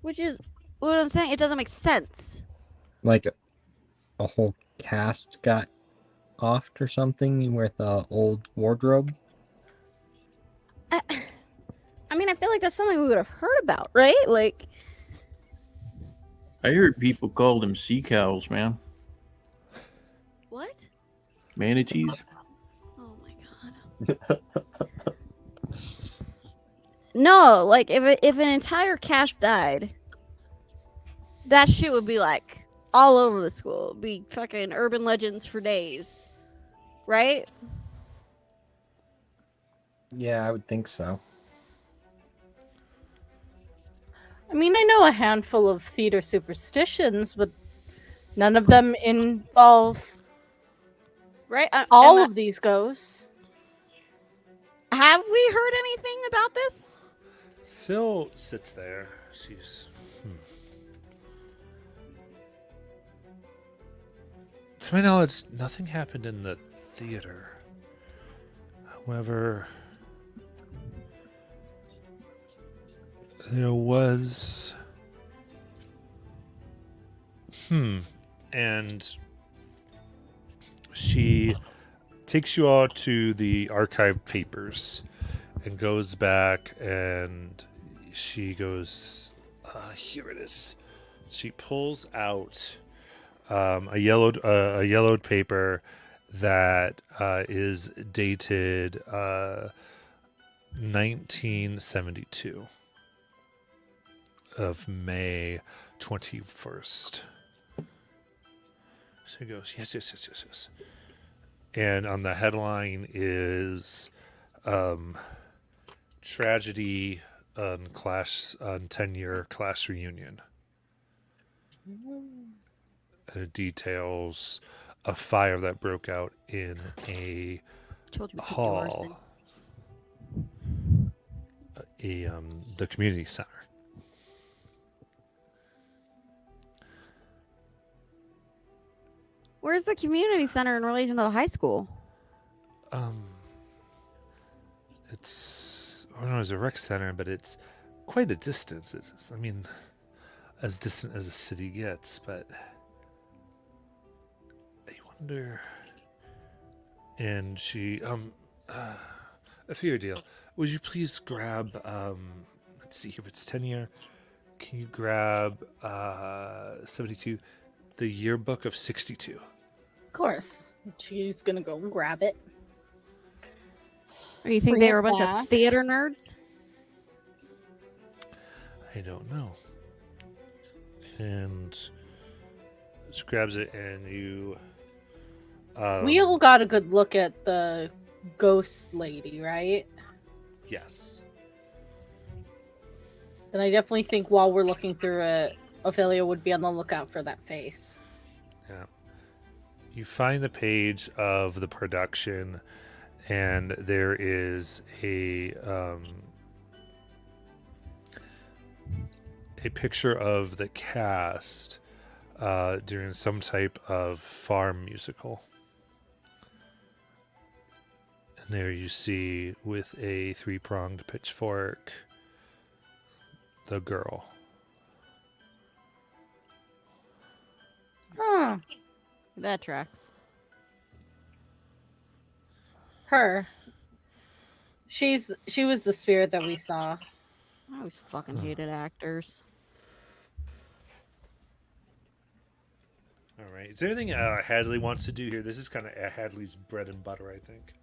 Which is what I'm saying. It doesn't make sense. Like a whole cast got offed or something with the old wardrobe? I mean, I feel like that's something we would have heard about, right? Like, I heard people call them sea cows, man. what? Manatees. Oh my god. No, like if an entire cast died, that shit would be like all over the school. It'd be fucking urban legends for days, right? Yeah, I would think so. I mean, I know a handful of theater superstitions, but none of them involve Right? all of these ghosts. Have we heard anything about this? Syl sits there. She's... To my knowledge, nothing happened in the theater. However, there was... And she takes you all to the archive papers and goes back, and she goes, here it is. She pulls out a yellowed paper that is dated 1972 of May 21st. She goes, yes. And on the headline is tragedy on 10-year class reunion. And it details a fire that broke out in a hall, the community center. Where's the community center in relation to the high school? It's I don't know, it's a rec center, but it's quite a distance. I mean, as distant as a city gets, but I wonder. And she a fair deal. Would you please grab let's see if it's tenure. Can you grab 72, the yearbook of 62? Of course. She's gonna go grab it. Or you think Bring they it were a bunch back. of theater nerds? I don't know. And just grabs it, and you. We all got a good look at the ghost lady, right? Yes. And I definitely think while we're looking through it, Ophelia would be on the lookout for that face. Yeah. You find the page of the production, and there is a picture of the cast during some type of farm musical. And there you see, with a 3-pronged pitchfork, the girl. Huh. That tracks. Her. She was the spirit that we saw. I always fucking hated actors. All right. Is there anything Hadley wants to do here? This is kind of Hadley's bread and butter, I think.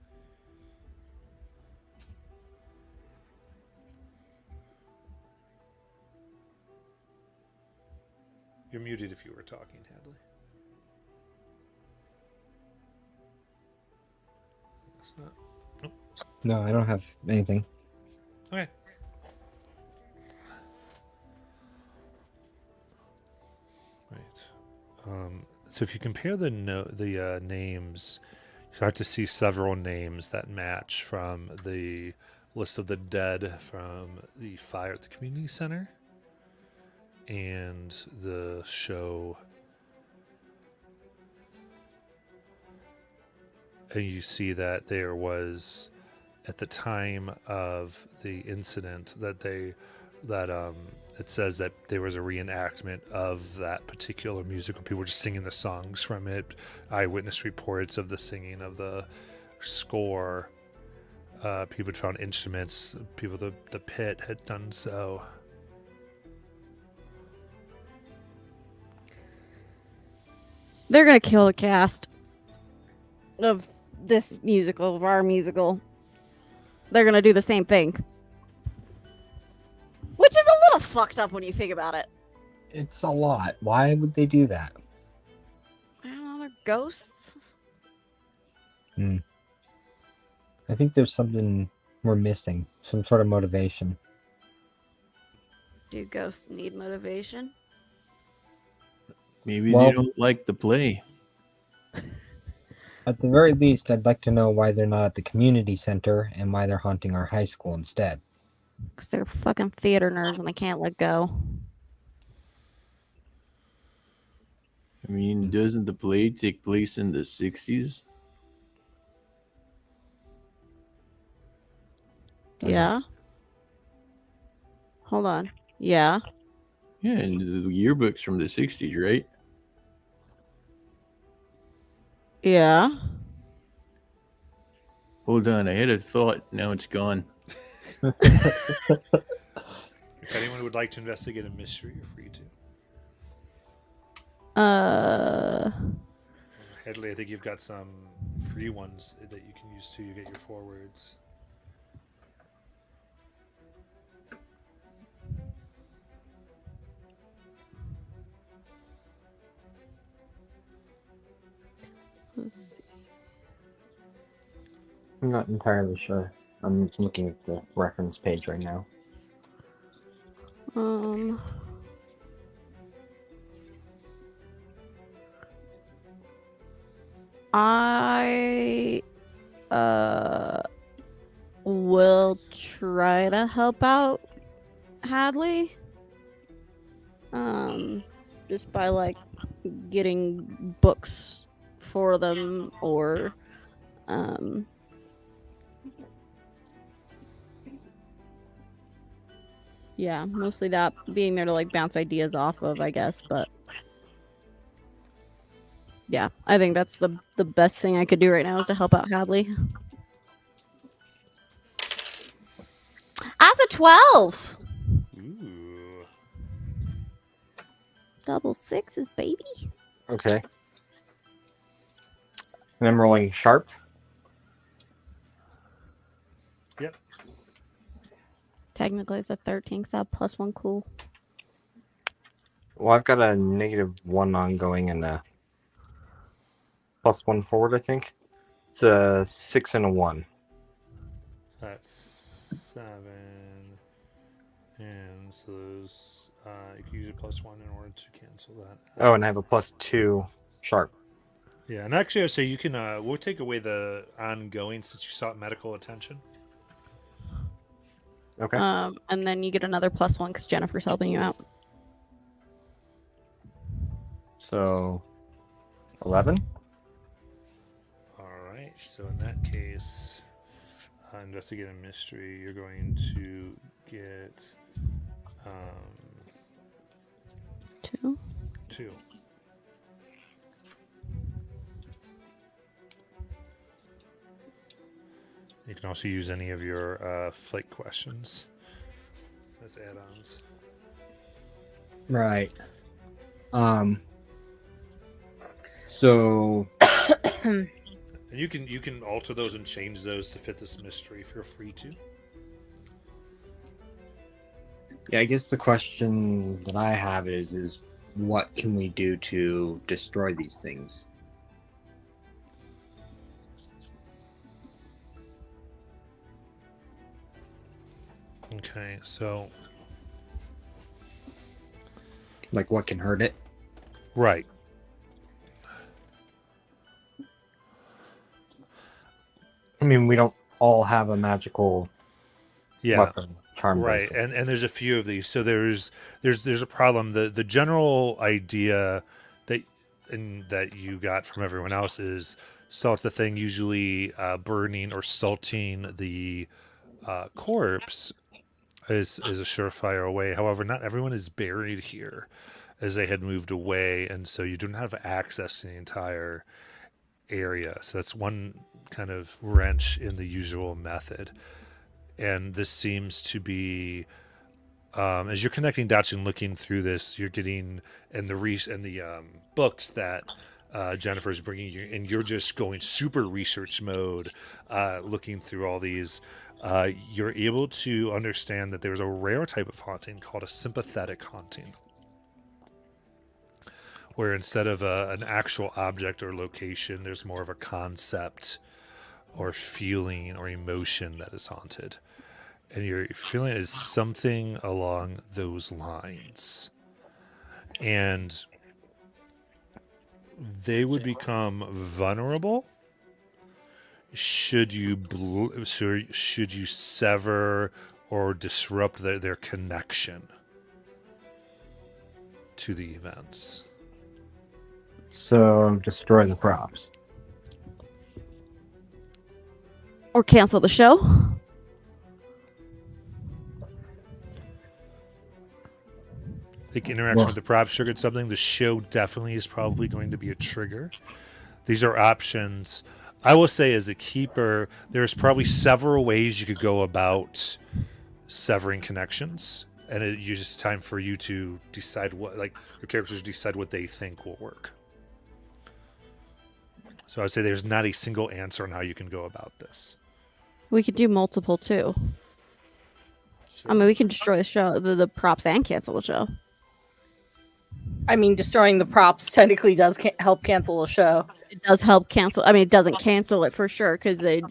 You're muted if you were talking, Hadley. That's not. Nope. No, I don't have anything. Okay. Right. So if you compare the names, you start to see several names that match from the list of the dead from the fire at the community center and the show. And you see that there was, at the time of the incident, it says that there was a reenactment of that particular musical. People were just singing the songs from it. Eyewitness reports of the singing of the score. People had found instruments. The pit had done so. They're gonna kill the cast of this musical, of our musical. They're gonna do the same thing. Which is a little fucked up when you think about it. It's a lot. Why would they do that? I don't know, they're ghosts. I think there's something we're missing. Some sort of motivation. Do ghosts need motivation? Maybe Well- they don't like the play. At the very least, I'd like to know why they're not at the community center and why they're haunting our high school instead. Because they're fucking theater nerds and they can't let go. I mean, doesn't the play take place in the 60s? Yeah? Hold on. Yeah? Yeah, and the yearbook's from the 60s, right? Yeah? Hold on, I had a thought. Now it's gone. If anyone would like to investigate a mystery, you're free to. Hadley, I think you've got some free ones that you can use too. You get your forwards. I'm not entirely sure. I'm looking at the reference page right now. I will try to help out Hadley. Just by like getting books for them or Yeah, mostly that, being there to like bounce ideas off of, I guess, but yeah, I think that's the best thing I could do right now is to help out Hadley. As a 12. Ooh. Double sixes, baby. Okay. And I'm rolling sharp. Yep. Technically, it's a 13, so I have +1 cool. Well, I've got a -1 ongoing and a +1 forward, I think. It's a 6 and a 1. That's 7. And so those, you can use a +1 in order to cancel that. Oh, and I have a +2 sharp. Yeah, and actually, I would say you can. We'll take away the ongoing since you sought medical attention. Okay. And then you get another +1 because Jennifer's helping you out. So 11. All right. So in that case, investigate a mystery. You're going to get 2. 2. You can also use any of your flight questions as add-ons. Right. So And you can alter those and change those to fit this mystery if you're free to. yeah, I guess the question that I have is what can we do to destroy these things? Okay, so Like what can hurt it? right. I mean, we don't all have a magical Yeah. weapon, charm Right, bracelet. and there's a few of these. So there's a problem. The general idea that you got from everyone else is salt the thing, usually burning or salting the corpse is a surefire way. However, not everyone is buried here, as they had moved away, and so you don't have access to the entire area. So that's one kind of wrench in the usual method. And this seems to be as you're connecting dots and looking through this, you're getting and the books that Jennifer's bringing you, and you're just going super research mode, looking through all these. You're able to understand that there's a rare type of haunting called a sympathetic haunting, where instead of an actual object or location, there's more of a concept or feeling or emotion that is haunted. And you're feeling it is something along those lines. And they would become vulnerable should you should you sever or disrupt their connection to the events. So destroy the props. Or cancel the show. I think interaction with the props triggered something. The show definitely is probably going to be a trigger. These are options. I will say, as a keeper, there's probably several ways you could go about severing connections, and it's just time for you to decide what, like, your characters decide what they think will work. So I would say there's not a single answer on how you can go about this. We could do multiple too. I mean, we can destroy the show, the props, and cancel the show. I mean, destroying the props technically does help cancel a show. It does help cancel. I mean, it doesn't cancel it for sure because they're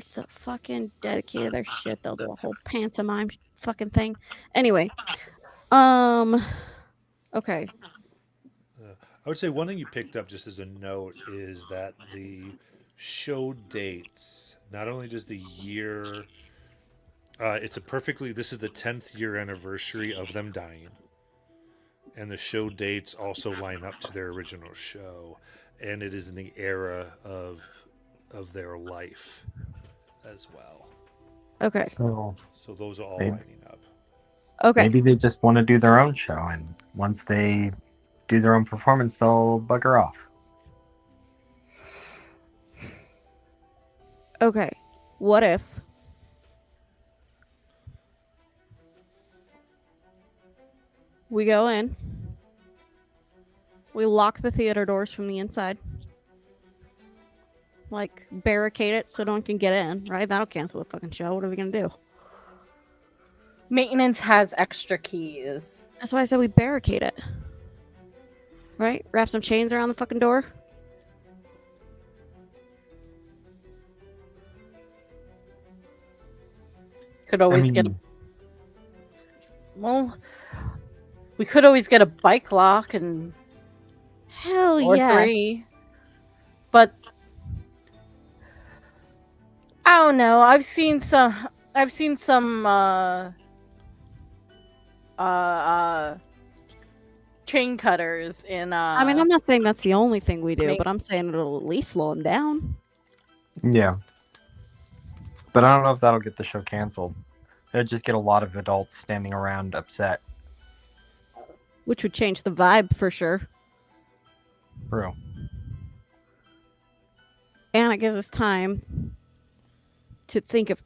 so fucking dedicated to their shit. They'll do a whole pantomime fucking thing. Anyway, okay. I would say one thing you picked up just as a note is that the show dates, not only does the year, this is the 10th year anniversary of them dying. And the show dates also line up to their original show. And it is in the era of their life as well. Okay. So So those are all Maybe. lining up. Okay. Maybe they just want to do their own show, and once they do their own performance, they'll bugger off. Okay. What if we go in, we lock the theater doors from the inside, like barricade it so no one can get in, right? That'll cancel the fucking show. What are we gonna do? Maintenance has extra keys. That's why I said we barricade it. Right? Wrap some chains around the fucking door. Could always get a well. We could always get a bike lock and Hell or yeah. 3. But I don't know. I've seen some chain cutters in I mean, I'm not saying that's the only thing we do, Make- but I'm saying it'll at least slow them down. Yeah. But I don't know if that'll get the show canceled. They'll just get a lot of adults standing around upset. Which would change the vibe for sure. True. And it gives us time to think of,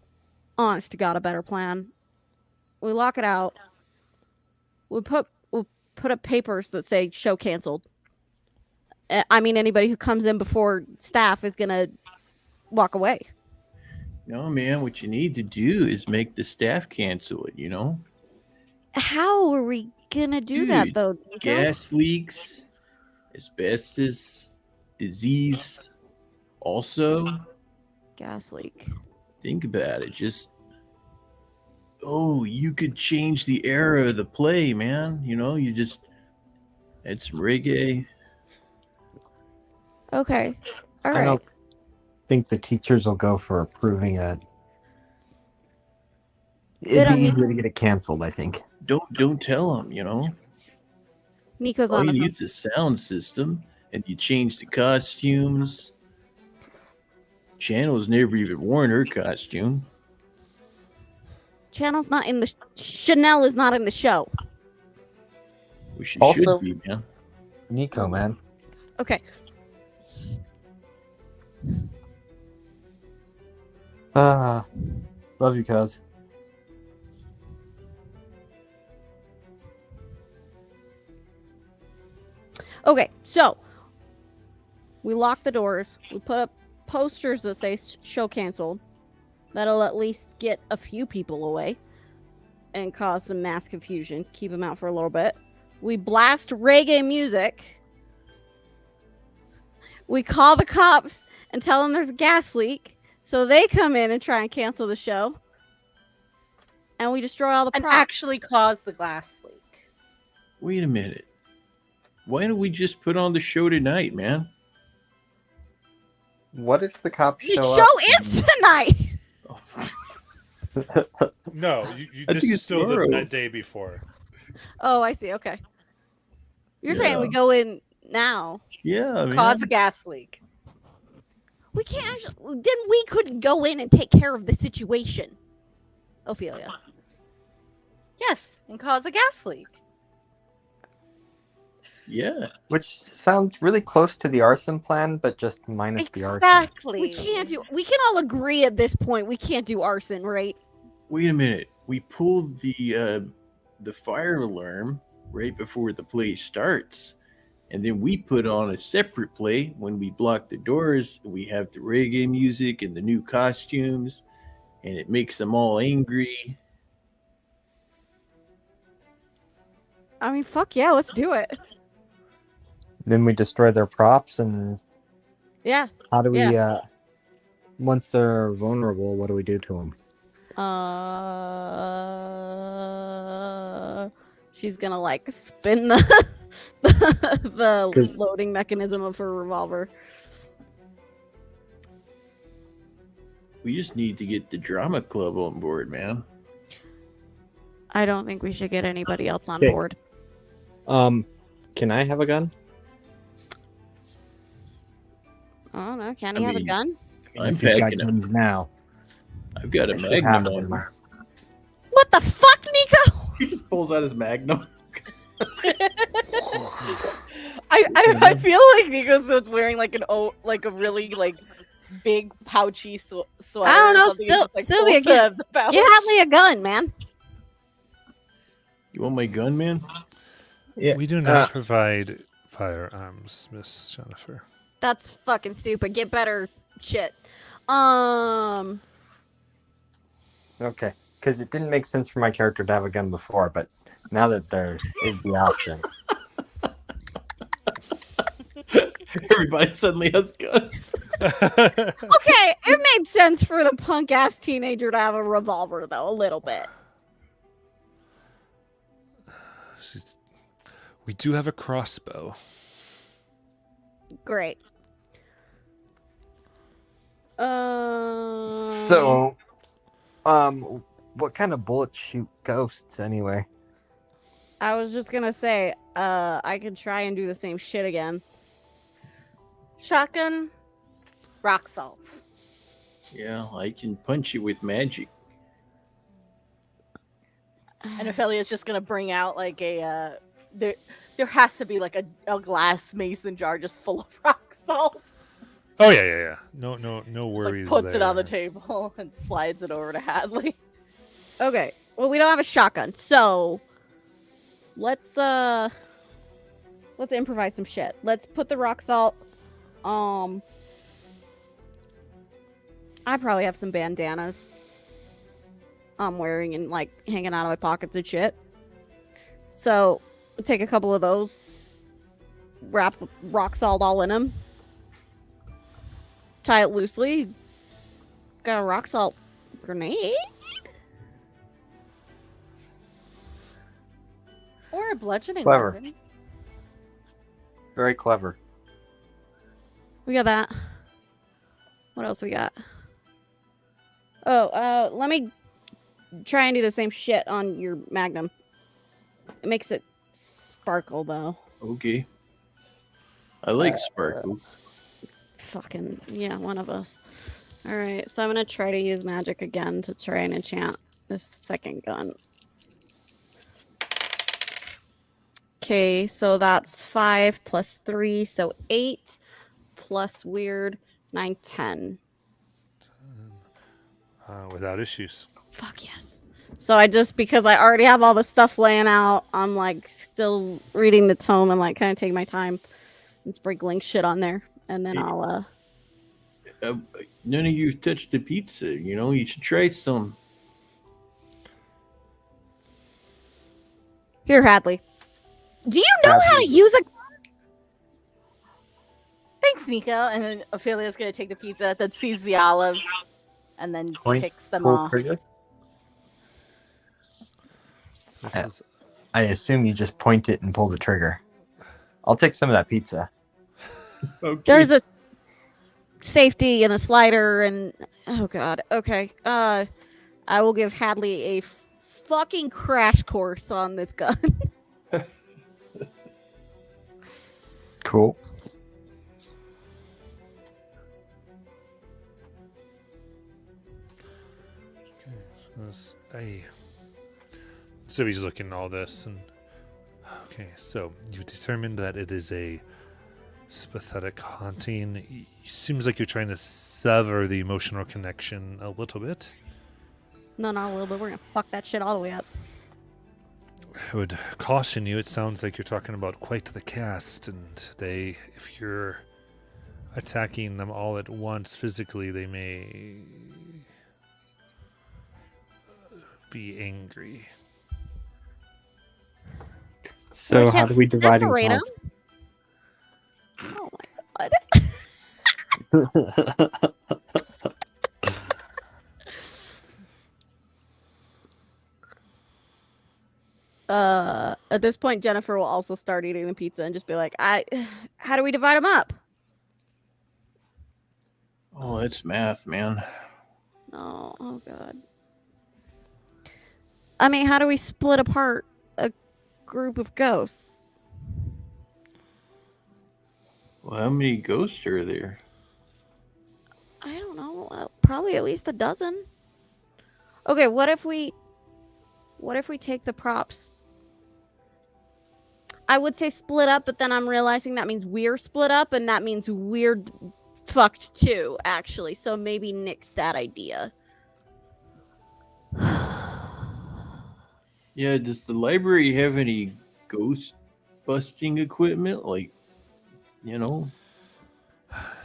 honest to God, a better plan. We lock it out. We'll put up papers that say show canceled. I mean, anybody who comes in before staff is gonna walk away. No, man, what you need to do is make the staff cancel it, you know? How are we gonna do that Dude, though, Nico? Gas leaks, asbestos, disease. Also, Gas leak. think about it. Just, you could change the era of the play, man. You know, you just add some reggae. Okay. All I right. don't think the teachers will go for approving it. It'd I be mean- easier to get it canceled, I think. Don't tell them, you know. Nico's All on you his need own. is a sound system, and you change the costumes. Channel's never even worn her costume. Channel's not in the Chanel is not in the show. Which she Also- should be, man. Nico, man. Okay. Love you, cuz. Okay, so we lock the doors. We put up posters that say show canceled. That'll at least get a few people away and cause some mass confusion. Keep them out for a little bit. We blast reggae music. We call the cops and tell them there's a gas leak. So they come in and try and cancel the show. And we destroy all the and props. actually cause the glass leak. Wait a minute. Why don't we just put on the show tonight, man? What if the cops the show show up? is tonight. No, you I this think is it's still the tomorrow. day before. Oh, I see. Okay. You're saying we Yeah. go in now. Yeah, man. Cause a gas leak. We can't actually. Then we couldn't go in and take care of the situation. Ophelia. Yes, and cause a gas leak. Yeah. Which sounds really close to the arson plan, but just minus the arson. Exactly. We can't do. We can all agree at this point. We can't do arson, right? Wait a minute. We pulled the fire alarm right before the play starts. And then we put on a separate play when we block the doors. We have the reggae music and the new costumes, and it makes them all angry. I mean, fuck yeah, let's do it. Then we destroy their props, and Yeah. how do we, once they're vulnerable, what do we do to them? She's gonna like spin the the 'Cause- loading mechanism of her revolver. We just need to get the drama club on board, man. I don't think we should get anybody else on Okay. board. Can I have a gun? I don't know. Can I he have a mean, gun? I'm If you've got packing up. guns now. I've got a I should have magnum one. on me. What the fuck, Nico? Pulls out his magnum. I feel like Nico's wearing like a really like big pouchy sweater. I don't know, or something, and just, like, Sylvia, pulls out the pouch. Get Hadley a gun, man. You want my gun, man? Yeah. We do not provide firearms, Miss Jennifer. That's fucking stupid. Get better shit. Okay, because it didn't make sense for my character to have a gun before, but now that there is the option. Everybody suddenly has guns. Okay, it made sense for the punk ass teenager to have a revolver, though, a little bit. We do have a crossbow. Great. So, what kind of bullets shoot ghosts anyway? I was just gonna say, I could try and do the same shit again. Shotgun, rock salt. Yeah, I can punch you with magic. And Ophelia's just gonna bring out like a there has to be like a glass mason jar just full of rock salt. Oh yeah. No Just, worries. like, puts it on the there. table and slides it over to Hadley. Okay. Well, we don't have a shotgun, so let's improvise some shit. Let's put the rock salt. I probably have some bandanas I'm wearing and like hanging out of my pockets and shit. So take a couple of those, wrap rock salt all in them, tie it loosely. Got a rock salt grenade. Or a bludgeoning Clever. weapon. Very clever. We got that. What else we got? Oh, let me try and do the same shit on your Magnum. It makes it sparkle, though. Okay. I like sparkles. Fucking, yeah, one of us. Alright, so I'm gonna try to use magic again to try and enchant this second gun. Okay, so that's 5 plus 3, so 8 plus weird, 9, 10. Without issues. Fuck yes. So I just, because I already have all the stuff laying out, I'm like still reading the tome and like kind of taking my time and sprinkling shit on there. And then I'll, None of you touched the pizza. You know, you should try some. Here, Hadley. Do you know how to use a... Thanks, Nico. And then Ophelia's gonna take the pizza, then sees the olives, and then Point, picks them pull off. trigger. So this is- I assume you just point it and pull the trigger. I'll take some of that pizza. Okay. There's a safety and a slider and... Oh, God. Okay. I will give Hadley a fucking crash course on this gun. Cool. So he's looking at all this and okay, so you determined that it is a sympathetic haunting. Seems like you're trying to sever the emotional connection a little bit. No, not a little bit. We're gonna fuck that shit all the way up. I would caution you, it sounds like you're talking about quite the cast, and if you're attacking them all at once physically, they may be angry. So We how can't do we divide and separate 'em. conquer? Oh my god. At this point, Jennifer will also start eating the pizza and just be like, how do we divide them up? Oh, it's math, man. No, oh god. I mean, how do we split apart a group of ghosts? Well, how many ghosts are there? I don't know. Probably at least a dozen. Okay, what if we take the props I would say split up, but then I'm realizing that means we're split up, and that means we're fucked too, actually. So maybe nix that idea. Yeah, does the library have any ghost busting equipment? Like, you know?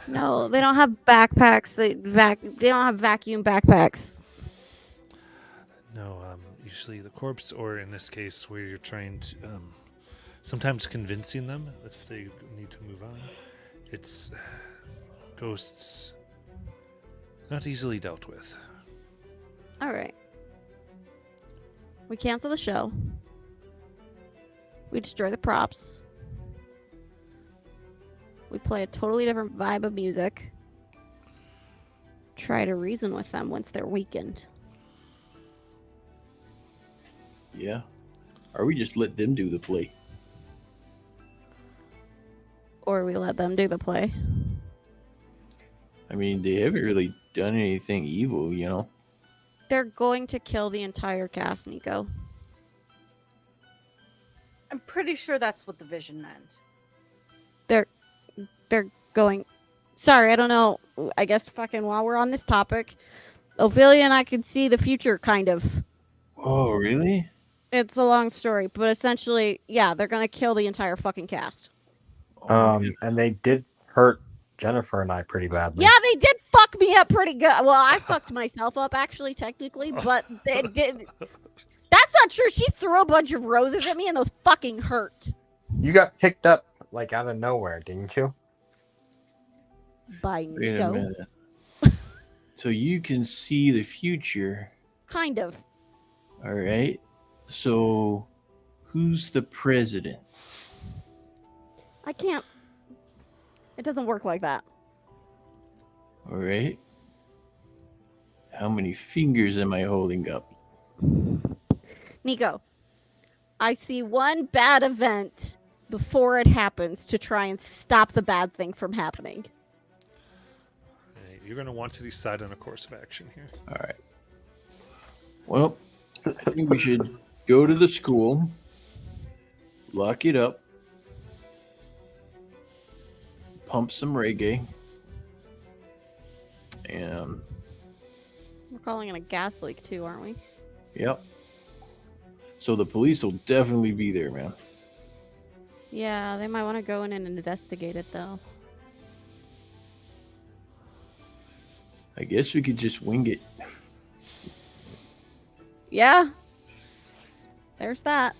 No, they don't have backpacks. They don't have vacuum backpacks. No, usually the corpse, or in this case, where you're trying to, sometimes convincing them if they need to move on. It's ghosts, not easily dealt with. All right. We cancel the show. We destroy the props. We play a totally different vibe of music. Try to reason with them once they're weakened. Yeah. Or we just let them do the play. Or we let them do the play. I mean, they haven't really done anything evil, you know? They're going to kill the entire cast, Nico. I'm pretty sure that's what the vision meant. They're going... Sorry, I don't know. I guess fucking while we're on this topic, Ophelia and I could see the future, kind of. Oh, really? It's a long story, but essentially, yeah, they're gonna kill the entire fucking cast. And they did hurt Jennifer and I pretty badly. Yeah, they did fuck me up pretty good. Well, I fucked myself up, actually, technically, but they did. That's not true. She threw a bunch of roses at me, and those fucking hurt. You got picked up like out of nowhere, didn't you? By Wait a Nico. minute. So you can see the future. Kind of. All right. So who's the president? I can't. It doesn't work like that. All right. How many fingers am I holding up? Nico, I see one bad event before it happens to try and stop the bad thing from happening. Okay, you're going to want to decide on a course of action here. All right. Well, I think we should go to the school, lock it up, pump some reggae, and We're calling it a gas leak too, aren't we? yep. So the police will definitely be there, man. Yeah, they might want to go in and investigate it though. I guess we could just wing it. Yeah. There's that.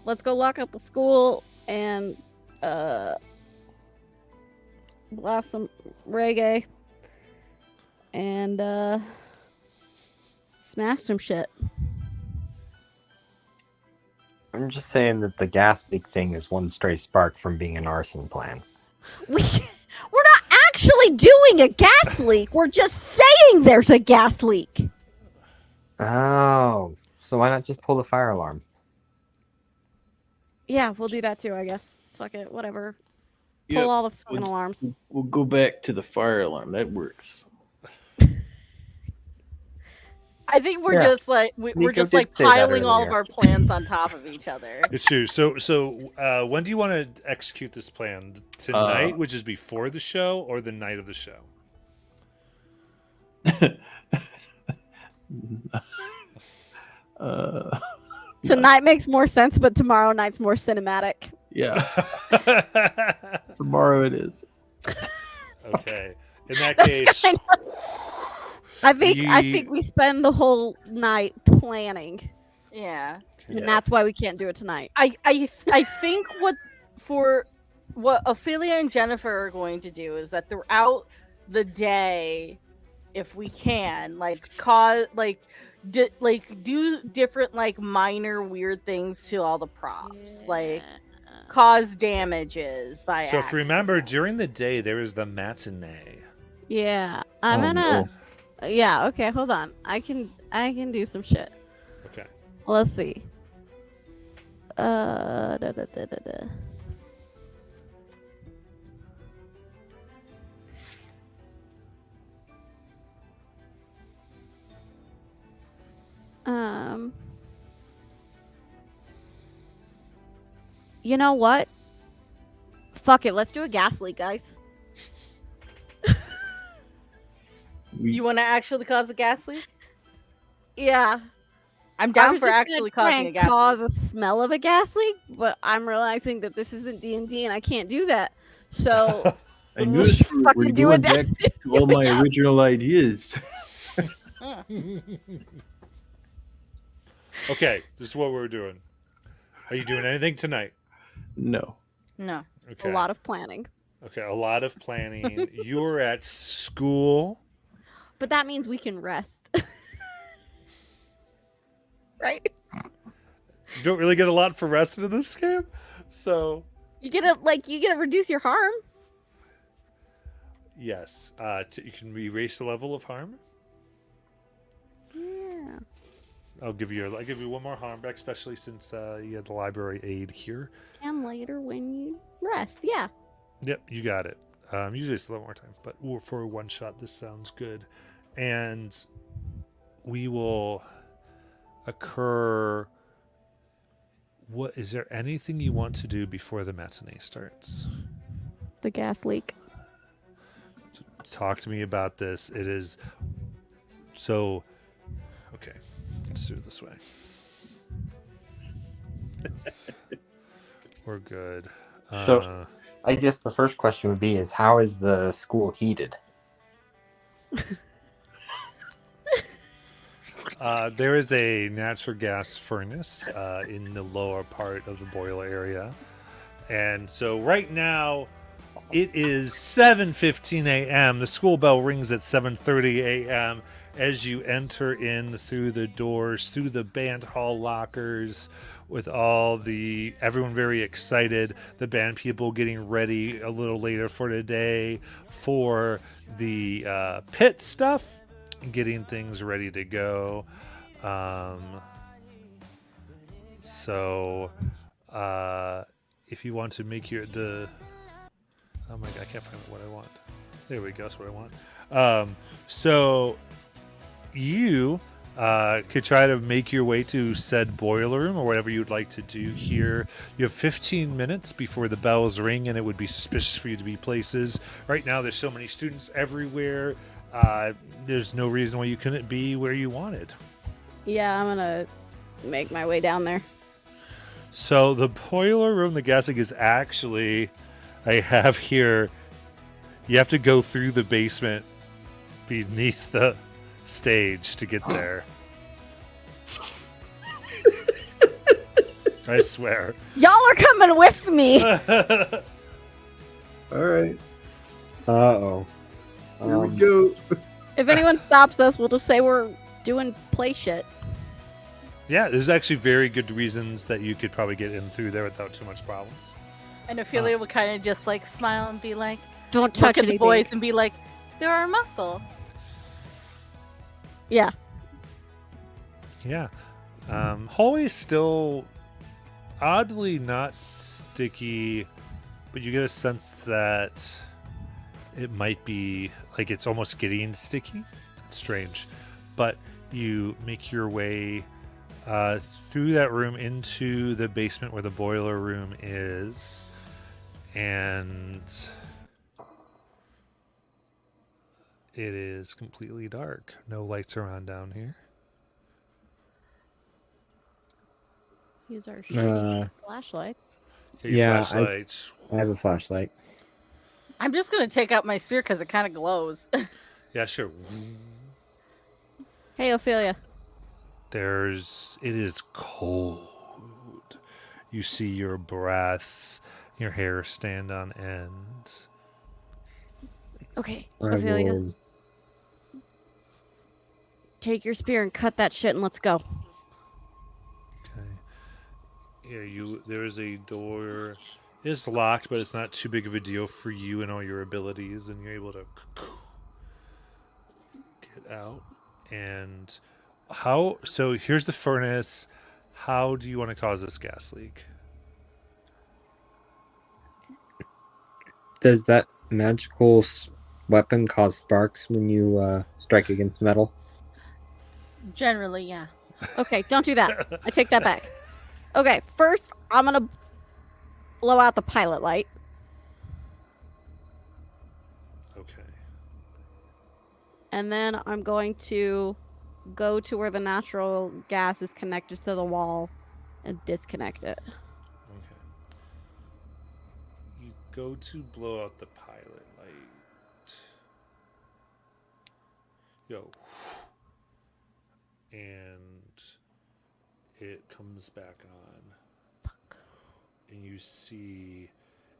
Let's go lock up the school and blast some reggae and smash some shit. I'm just saying that the gas leak thing is one stray spark from being an arson plan. We're not actually doing a gas leak. We're just saying there's a gas leak. Oh, so why not just pull the fire alarm? Yeah, we'll do that too, I guess. Fuck it, whatever. Pull Yep. all the fucking alarms. We'll go back to the fire alarm. That works. I think we're Yeah. just like we're Nico just did like say that piling all of earlier. our plans on top of each other. It's true. So when do you want to execute this plan? Tonight, which is before the show, or the night of the show? Tonight makes more sense, but tomorrow night's more cinematic. Yeah, tomorrow it is. Okay. In that That's case, kind of- I Ye- think we spend the whole night planning, Yeah. and that's why we can't do it tonight. I think what Ophelia and Jennifer are going to do is that throughout the day, if we can, do different like minor weird things to all the props, like cause damages by so if you remember, accident. during the day there is the matinee. Yeah, I'm Oh, gonna. Yeah, okay, hold on. I can do some shit. Okay. Let's see. Da, da, da, da, da. You know what? Fuck it. Let's do a gas leak, guys. You want to actually cause a gas leak? Yeah. I'm I down was for just actually gonna try causing a and gas cause leak. a smell of a gas leak, but I'm realizing that this isn't D&D and I can't do that. So I knew let's this. We're fucking do a going back gas to all my gas- original ideas. Okay, this is what we're doing. Are you doing anything tonight? No. No. Okay. A lot of planning. Okay, a lot of planning. You're at school. But that means we can rest. Right? You don't really get a lot for rest in this game, so You get to reduce your harm. yes. You can erase the level of harm. Yeah. I'll give you one more harm back, especially since you had the library aid here. And later when you rest. Yeah. Yep, you got it. Usually it's a little more time, but for a one shot, this sounds good. And we will occur. What is there anything you want to do before the matinee starts? The gas leak. Talk to me about this. It is so. Okay, let's do it this way. We're good. So- I guess the first question would be: is how is the school heated? There is a natural gas furnace in the lower part of the boiler area. And so right now it is 7:15 a.m. The school bell rings at 7:30 a.m. as you enter in through the doors, through the band hall lockers, with everyone very excited. The band people getting ready a little later for today for the pit stuff, getting things ready to go. If you want to make oh my god, I can't find what I want. There we go, that's what I want. So you could try to make your way to said boiler room or whatever you'd like to do here. You have 15 minutes before the bells ring, and it would be suspicious for you to be places. Right now, there's so many students everywhere. There's no reason why you couldn't be where you wanted. Yeah, I'm gonna make my way down there. So the boiler room, the gas leak is actually, I have here, you have to go through the basement beneath the stage to get there. I swear. Y'all are coming with me. All right. Uh-oh. Here we go. If anyone stops us, we'll just say we're doing play shit. Yeah, there's actually very good reasons that you could probably get in through there without too much problems. And Ophelia would kind of just like smile and be like, Don't look touch at the anything. boys and be like, they're our muscle. Yeah. Yeah. Hallway's still oddly not sticky, but you get a sense that it might be like it's almost getting sticky. It's strange. But you make your way through that room into the basement where the boiler room is, and it is completely dark. No lights are on down here. Use our shitty flashlights. Get your Yeah, flashlights. I have a flashlight. I'm just going to take out my spear because it kind of glows. Yeah, sure. Hey, Ophelia. It is cold. You see your breath, your hair stand on end. Okay, I Ophelia. will- Take your spear and cut that shit and let's go. Okay. Yeah, there is a door. It's locked, but it's not too big of a deal for you and all your abilities, and you're able to get out. And so here's the furnace. How do you want to cause this gas leak? Does that magical weapon cause sparks when you strike against metal? Generally, yeah. Okay, don't do that. I take that back. Okay, first I'm gonna blow out the pilot light. Okay. And then I'm going to go to where the natural gas is connected to the wall and disconnect it. Okay. You go to blow out the pilot light. Go. And it comes back on. And you see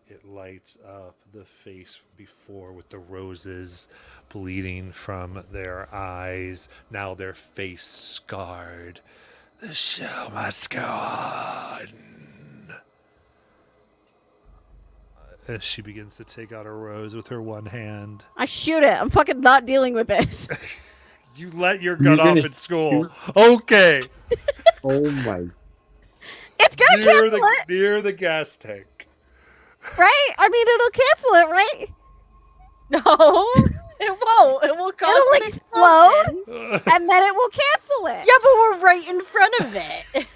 it lights up the face from before with the roses bleeding from their eyes. Now their face scarred. The show must go on. As she begins to take out a rose with her one hand. I shoot it. I'm fucking not dealing with this. You let your gun You're off gonna at school. Okay. Oh my. It's gonna cancel it, Near the gas tank. right? I mean, it'll cancel it, right? No, it won't. It will cause It'll an explode, explosion. and then it will cancel it. Yeah, but we're right in front of it.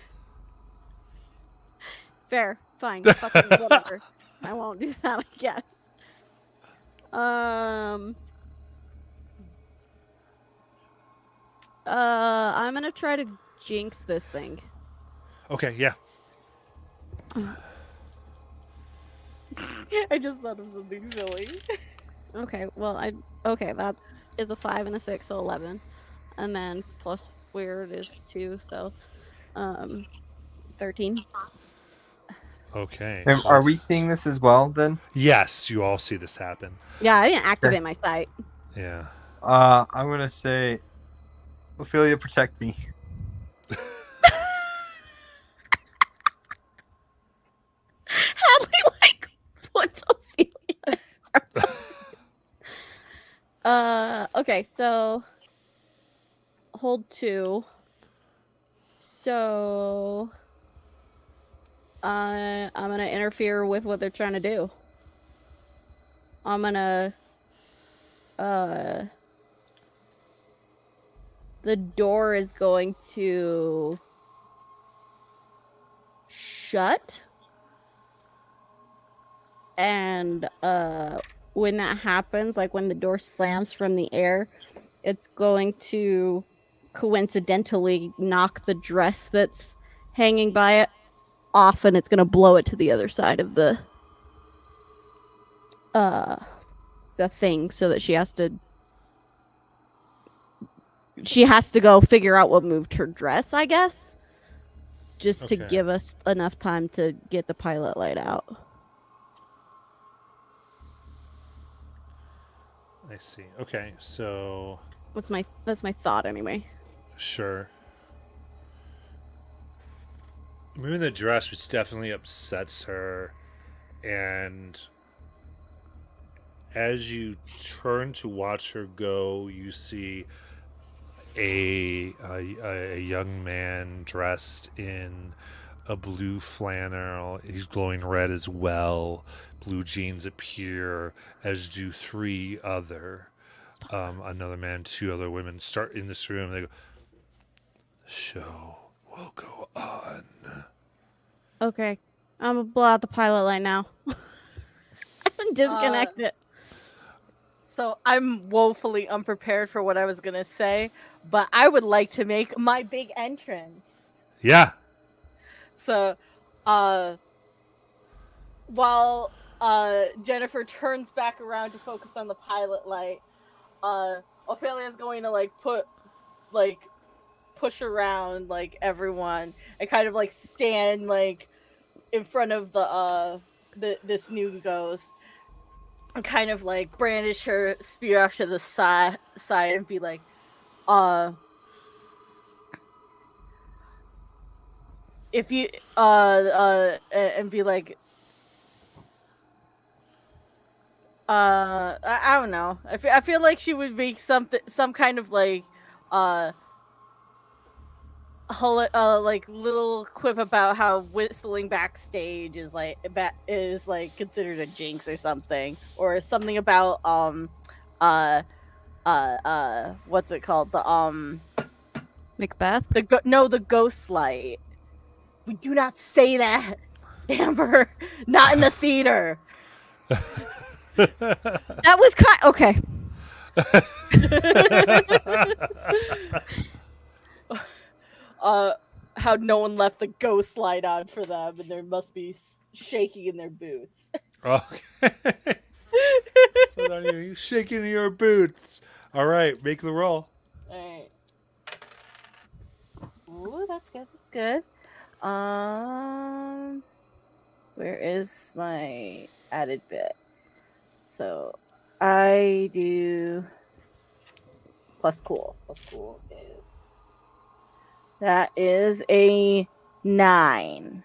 Fair. Fine. Fucking whatever. I won't do that, I guess. I'm gonna try to jinx this thing. Okay, yeah. I just thought of something silly. Okay, well, okay, that is a 5 and a 6, so 11. And then plus weird is 2, so 13. Okay. And are we seeing this as well then? Yes, you all see this happen. Yeah, I didn't activate my sight. Yeah. I'm gonna say, Ophelia, protect me. Hadley, like, what's Ophelia? Okay, so hold 2. So I'm gonna interfere with what they're trying to do. I'm gonna the door is going to shut. And when that happens, like when the door slams from the air, it's going to coincidentally knock the dress that's hanging by it off, and it's going to blow it to the other side of the thing, so that she has to go figure out what moved her dress, I guess, just to Okay. give us enough time to get the pilot light out. I see. Okay, so That's my thought anyway. sure. Moving the dress, which definitely upsets her, and as you turn to watch her go, you see a young man dressed in a blue flannel. He's glowing red as well. Blue jeans appear, as do 3 other. Another man, 2 other women start in this room. They go, "The show will go on." Okay, I'm gonna blow out the pilot light now. I'm disconnect it. So I'm woefully unprepared for what I was gonna say, but I would like to make my big entrance. Yeah. So, while Jennifer turns back around to focus on the pilot light, Ophelia's going to push around everyone and kind of stand in front of this new ghost and kind of brandish her spear off to the side and be like, if you and be like, I don't know. I feel like she would make some kind of little quip about how whistling backstage is considered a jinx or something, or something about what's it called, the Macbeth? the ghost light. We do not say that. Amber, not in the theater. That was okay. How no one left the ghost light on for them, and there must be shaking in their boots. Okay. So now you're shaking in your boots. All right, make the roll. All right. Ooh, that's good. That's good. Where is my added bit? So I do plus cool. Plus cool is a 9.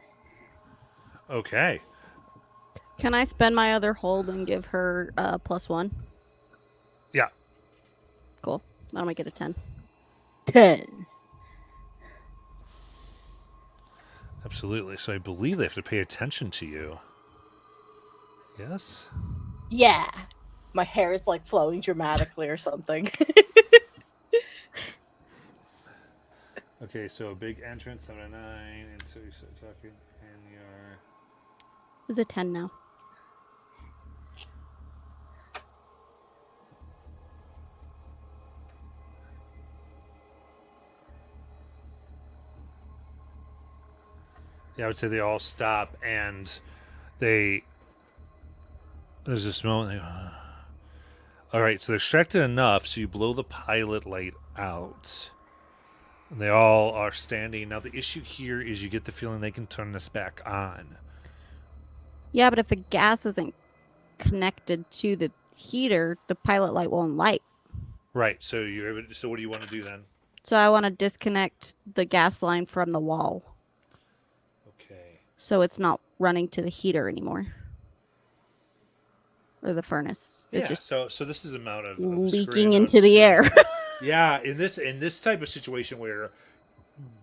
Okay. Can I spend my other hold and give her +1? Yeah. Cool. That'll make it a 10. 10. Absolutely. So I believe they have to pay attention to you. Yes? Yeah. My hair is like flowing dramatically or something. Okay, so a big entrance, 7 to 9, and so you start talking, and you're... It's a 10 now. Yeah, I would say they all stop, and there's this moment, they go, all right, so they're distracted enough, so you blow the pilot light out. And they all are standing. Now, the issue here is you get the feeling they can turn this back on. Yeah, but if the gas isn't connected to the heater, the pilot light won't light. Right, so so what do you want to do then? So I want to disconnect the gas line from the wall. Okay. So it's not running to the heater anymore. Or the furnace. It's Yeah, just so this is amount of leaking screen into the air. Yeah, in this type of situation where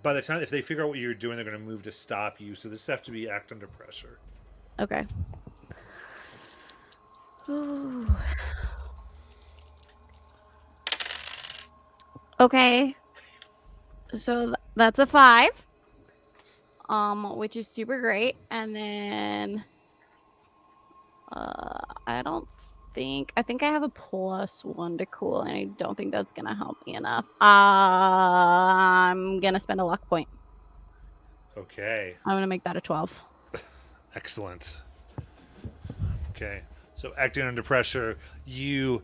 by the time if they figure out what you're doing, they're going to move to stop you. So this have to be act under pressure. Okay. Ooh. Okay. So that's a 5. Which is super great. And then I think I have a +1 to cool, and I don't think that's gonna help me enough. I'm gonna spend a luck point. Okay. I'm gonna make that a 12. Excellent. Okay. So acting under pressure, you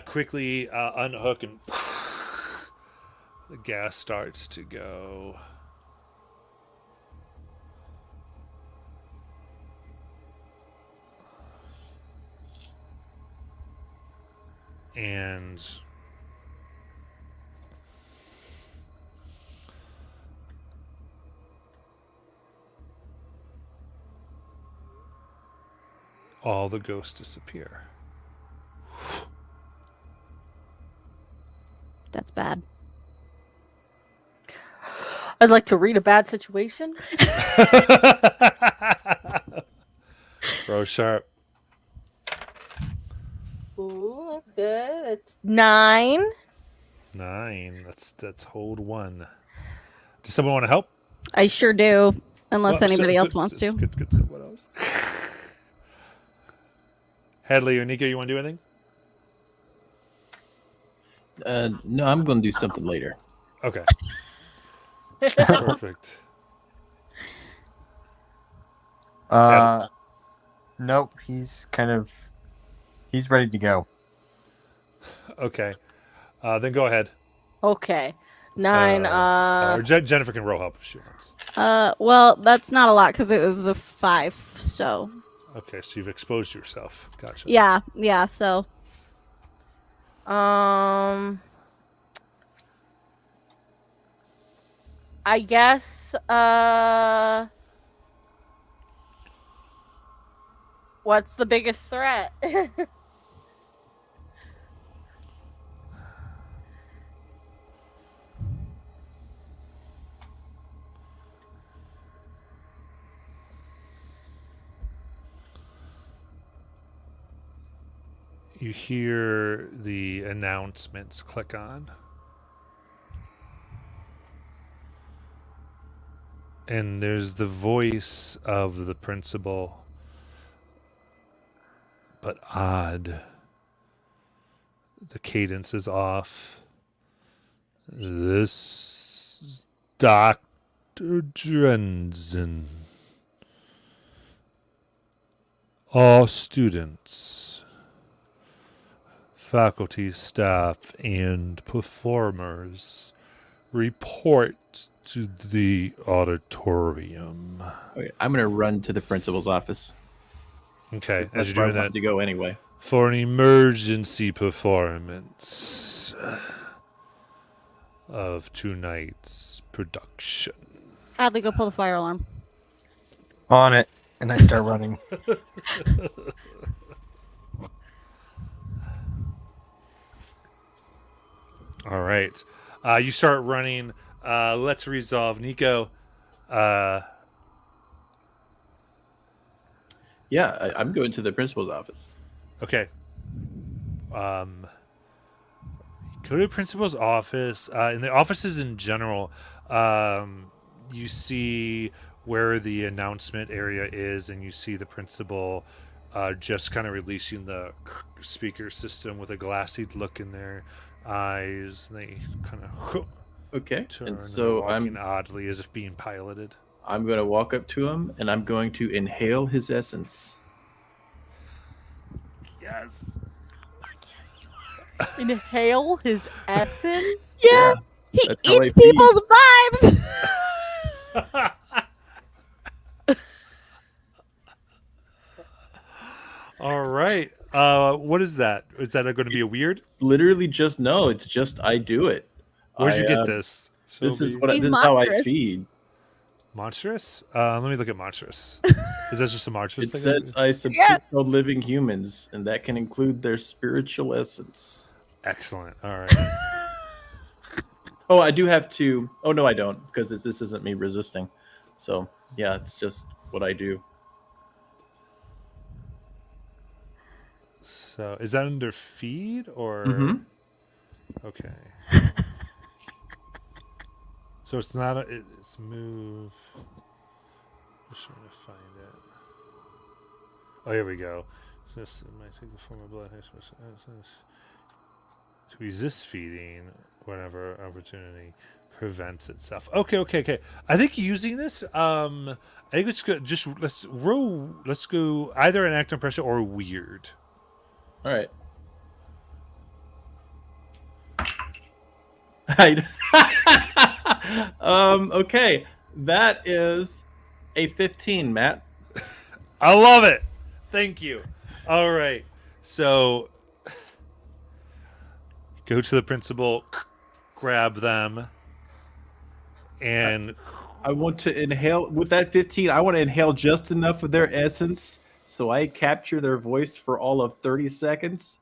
quickly unhook and the gas starts to go. And all the ghosts disappear. That's bad. I'd like to read a bad situation. Row sharp. Ooh, that's good. It's 9. 9. That's hold 1. Does someone want to help? I sure do. Unless Well, anybody so- else wants to. Get someone else. Headley or Nico, you want to do anything? No, I'm going to do something later. Okay. Perfect. Nope. He's ready to go. Okay. Then go ahead. Okay. 9. Or Jennifer can roll help if she wants. Well, that's not a lot because it was a 5. So Okay, so you've exposed yourself. Gotcha. yeah. So I guess what's the biggest threat? You hear the announcements click on. And there's the voice of the principal, but odd. The cadence is off. This Dr. Drenzen. All students, faculty, staff, and performers report to the auditorium. Okay, I'm gonna run to the principal's office. Okay, That's as you're where I doing wanted that, to go anyway. for an emergency performance of tonight's production. Hadley, go pull the fire alarm. On it, and I start running. All right. You start running. Let's resolve. Nico, Yeah, I'm going to the principal's office. okay. Go to the principal's office. In the offices in general, you see where the announcement area is, and you see the principal just kind of releasing the speaker system with a glassy look in their eyes. And they kind of Okay, turn and and so walking oddly as if being piloted. I'm going to walk up to him and I'm going to inhale his essence. Yes. Inhale his essence. Yeah, he that's how I eats people's vibes. All right. What is that? Is that going to be a weird? It's literally just no. It's just I do it. Where'd you I, get this? This is Sylvie? what. He's This is how I monstrous. feed. Monstrous? Let me look at monstrous. Is that just a monstrous It thing? says I subsist on living humans, and that can include their spiritual essence. Excellent. All right. Oh, I do have to. Oh no, I don't, because this isn't me resisting. So yeah, it's just what I do. So is that under feed or? Mhm. Okay. So it's not. It's move. Just trying to find it. Oh, here we go. So this might take the form of blood. To resist feeding whenever opportunity prevents itself. Okay. I think using this, I think it's good. Just let's go either an act of pressure or weird. All right. Okay, that is a 15, Matt. I love it. Thank you. All right. So go to the principal, grab them, and I want to inhale with that 15. I want to inhale just enough of their essence so I capture their voice for all of 30 seconds.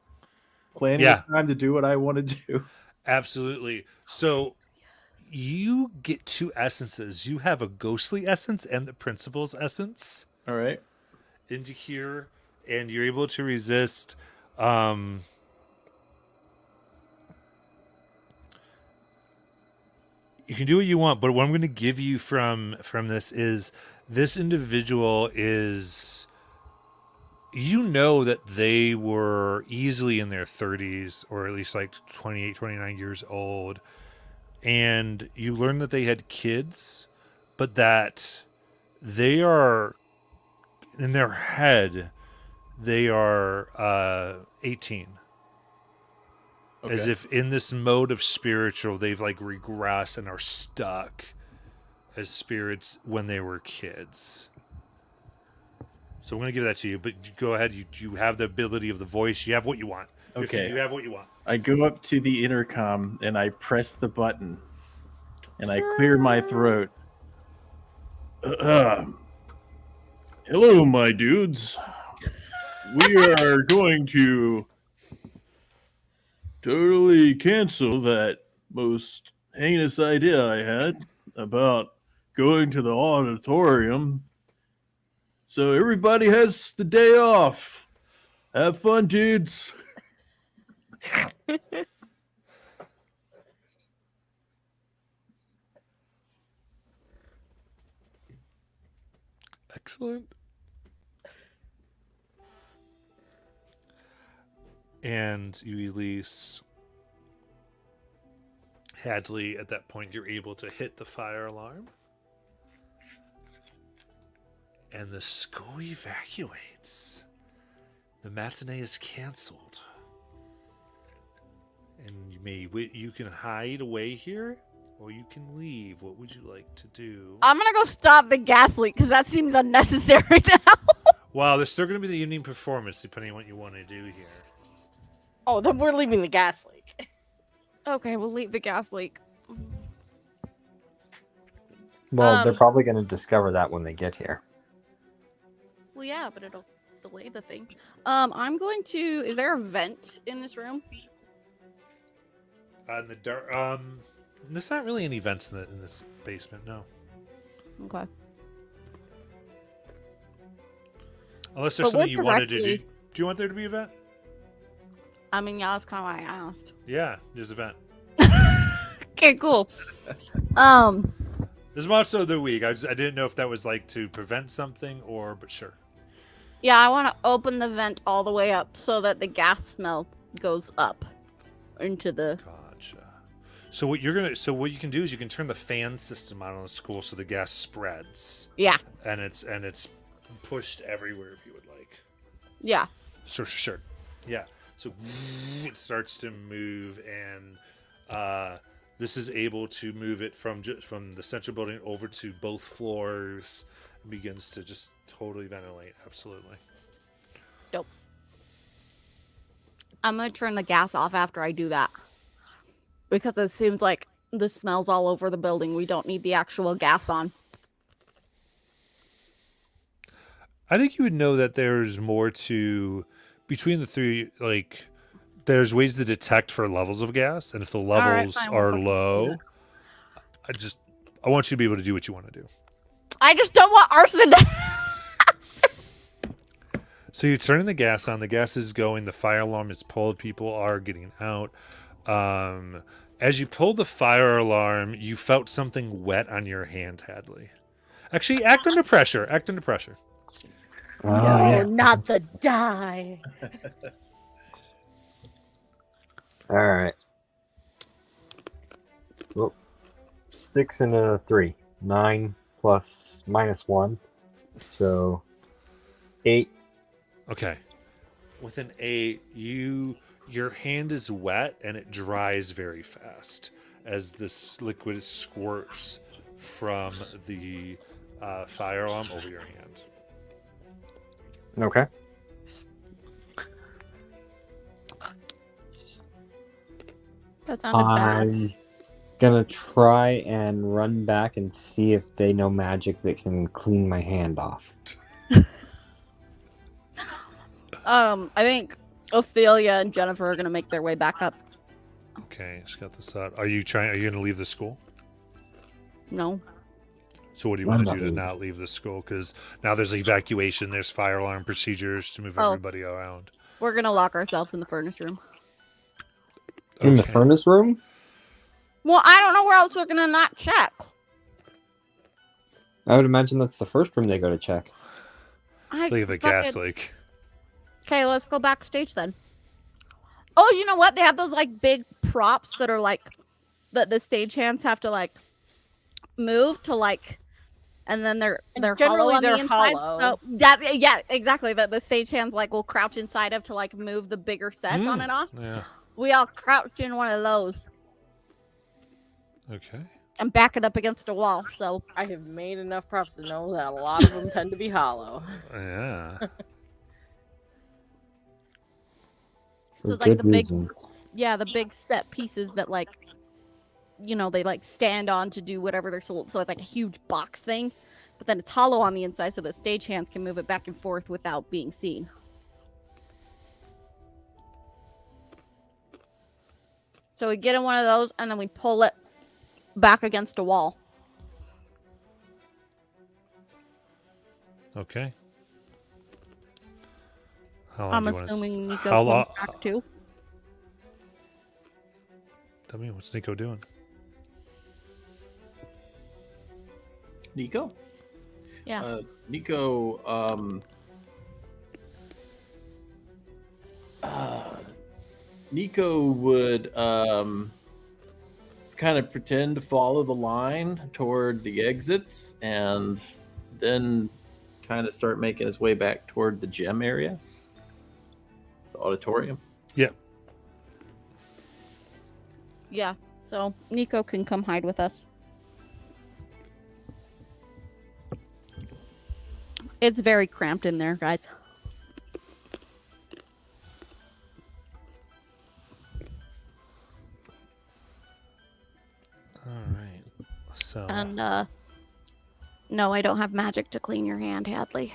Plenty of time to do what I want to do. absolutely. So you get two essences. You have a ghostly essence and the principal's essence. All right. Into here, and you're able to resist. You can do what you want, but what I'm going to give you from this individual is, you know, that they were easily in their 30s, or at least like 28, 29 years old, and you learn that they had kids, but that they are, in their head, they are 18. As if in this mode of spiritual, they've like regressed and are stuck as spirits when they were kids. So I'm going to give that to you, but go ahead. You have the ability of the voice. You have what you want. Okay. You have what you want. I go up to the intercom and I press the button and I clear my throat. Hello, my dudes. We are going to totally cancel that most heinous idea I had about going to the auditorium. So everybody has the day off. Have fun, dudes. Excellent. And you release Hadley. At that point, you're able to hit the fire alarm. And the school evacuates. The matinee is canceled. And you can hide away here, or you can leave. What would you like to do? I'm gonna go stop the gas leak because that seems unnecessary now. Well, there's still going to be the evening performance, depending on what you want to do here. Oh, then we're leaving the gas leak. Okay, we'll leave the gas leak. Well, they're Um, probably going to discover that when they get here. Well, yeah, but it'll delay the thing. I'm going to. Is there a vent in this room? In the dark, there's not really any vents in this basement, no. Okay. Unless there's But something you wanted to do. directly- Do you want there to be a vent? I mean, yeah, that's kind of why I asked. Yeah, there's a vent. Okay, cool. There's monster of the week. I didn't know if that was like to prevent something but sure. Yeah, I want to open the vent all the way up so that the gas smell goes up into the. Gotcha. So what you can do is you can turn the fan system on the school so the gas spreads. Yeah. And it's pushed everywhere if you would like. Yeah. Sure. Yeah. So it starts to move, and this is able to move it from the central building over to both floors, and begins to just totally ventilate. Absolutely. Dope. I'm gonna turn the gas off after I do that because it seems like the smell's all over the building. We don't need the actual gas on. I think you would know that there's more to between the three. Like, there's ways to detect for levels of gas, and if the levels fine, we'll are fucking do low, I want you to be able to do what you want to do. I just don't want arson. So you're turning the gas on. The gas is going. The fire alarm is pulled. People are getting out. As you pulled the fire alarm, you felt something wet on your hand, Hadley. Actually, act under pressure. Act under pressure. Oh, No, yeah. not the die. All right. Well, 6 and a 3. 9 plus -1. So 8. Okay. With an 8, your hand is wet and it dries very fast as this liquid squirts from the fire alarm over your hand. Okay. That sounded I'm bad. gonna try and run back and see if they know magic that can clean my hand off. I think Ophelia and Jennifer are gonna make their way back up. Okay, just got this out. Are you going to leave the school? No. So what do you I'm want to not do to leaving. not leave the school? Because now there's evacuation, there's fire alarm procedures to move Oh. everybody around. We're gonna lock ourselves in the furnace room. In the Okay. furnace room? Well, I don't know where else we're gonna not check. I would imagine that's the first room they go to check. Leave the gas leak. Okay, let's go backstage then. Oh, you know what? They have those like big props that are like that the stagehands have to like move to like, and then they're And hollow generally on the they're inside. hollow. So yeah, exactly. That the stagehands like will crouch inside of to like move the bigger sets on and off. Yeah. We all crouch in one of those Okay. and back it up against a wall. So I have made enough props to know that a lot of them tend to be hollow. Yeah. For it's like good the big- reason. yeah, the big set pieces that like, you know, they like stand on to do whatever they're so it's like a huge box thing, but then it's hollow on the inside so the stagehands can move it back and forth without being seen. So we get in one of those and then we pull it back against a wall. Okay. How long I'm do you wanna assuming Nico how comes long? back too. Tell me, what's Nico doing? Nico? Yeah. Nico, Nico would kind of pretend to follow the line toward the exits and then kind of start making his way back toward the gym area, the auditorium. Yep. Yeah. So Nico can come hide with us. It's very cramped in there, guys. All right. So. And no, I don't have magic to clean your hand, Hadley.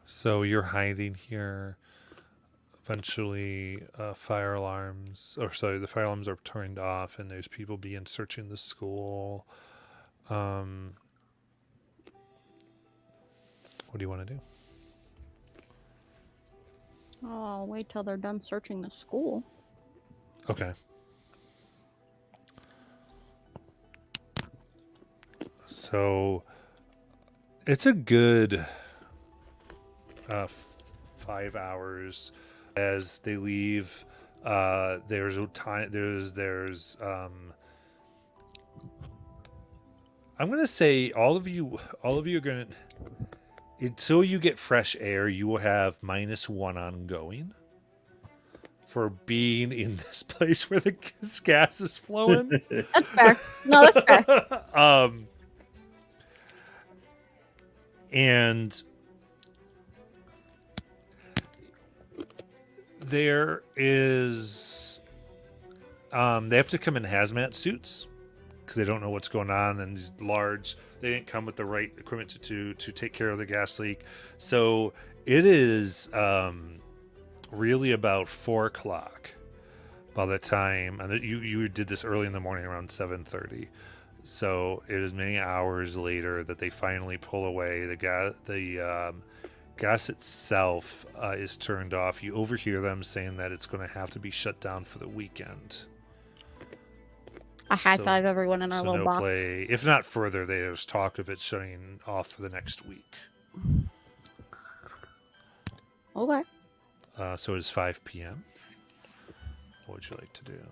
So you're hiding here. Eventually, the fire alarms are turned off, and there's people being searching the school. What do you want to do? Oh, I'll wait till they're done searching the school. Okay. So it's a good 5 hours as they leave. There's a time. There's. I'm gonna say all of you are gonna. Until you get fresh air, you will have -1 ongoing for being in this place where the gas is flowing. That's fair. No, that's fair. And there is they have to come in hazmat suits because they don't know what's going on, and these large, they didn't come with the right equipment to take care of the gas leak. So it is really about 4 o'clock by the time, and you did this early in the morning around 7:30. So it is many hours later that they finally pull away. The gas itself is turned off. You overhear them saying that it's going to have to be shut down for the weekend. I high five everyone in our So little no box. play. If not further, there's talk of it shutting off for the next week. Okay. So it is 5 p.m. What would you like to do?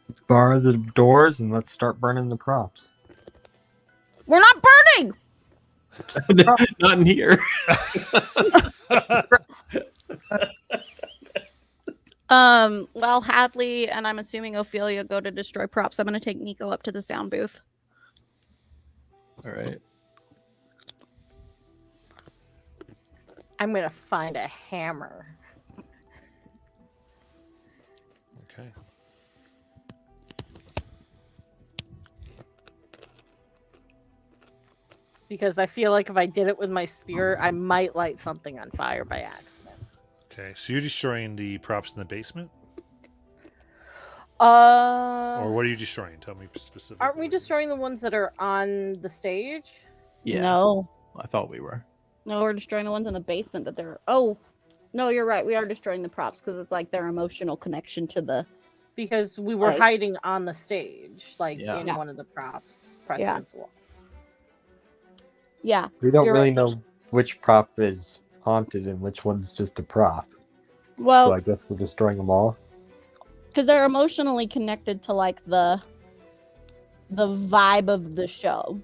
Let's bar the doors and let's start burning the props. We're not burning. Not in here. Well, Hadley and I'm assuming Ophelia go to destroy props. I'm gonna take Nico up to the sound booth. All right. I'm gonna find a hammer. Okay. Because I feel like if I did it with my spear, I might light something on fire by accident. Okay. So you're destroying the props in the basement? Or what are you destroying? Tell me specifically. Aren't we destroying the ones that are on the stage? Yeah. No. I thought we were. No, we're destroying the ones in the basement that they're. Oh, no, you're right. We are destroying the props because it's like their emotional connection to the. Because we were Right. hiding on the stage, like Yeah. in Yeah. one of the props. Precedence wall. Yeah. We don't You're really right. know which prop is haunted and which one's just a prop. Well, So I guess we're destroying them all. because they're emotionally connected to like the vibe of the show.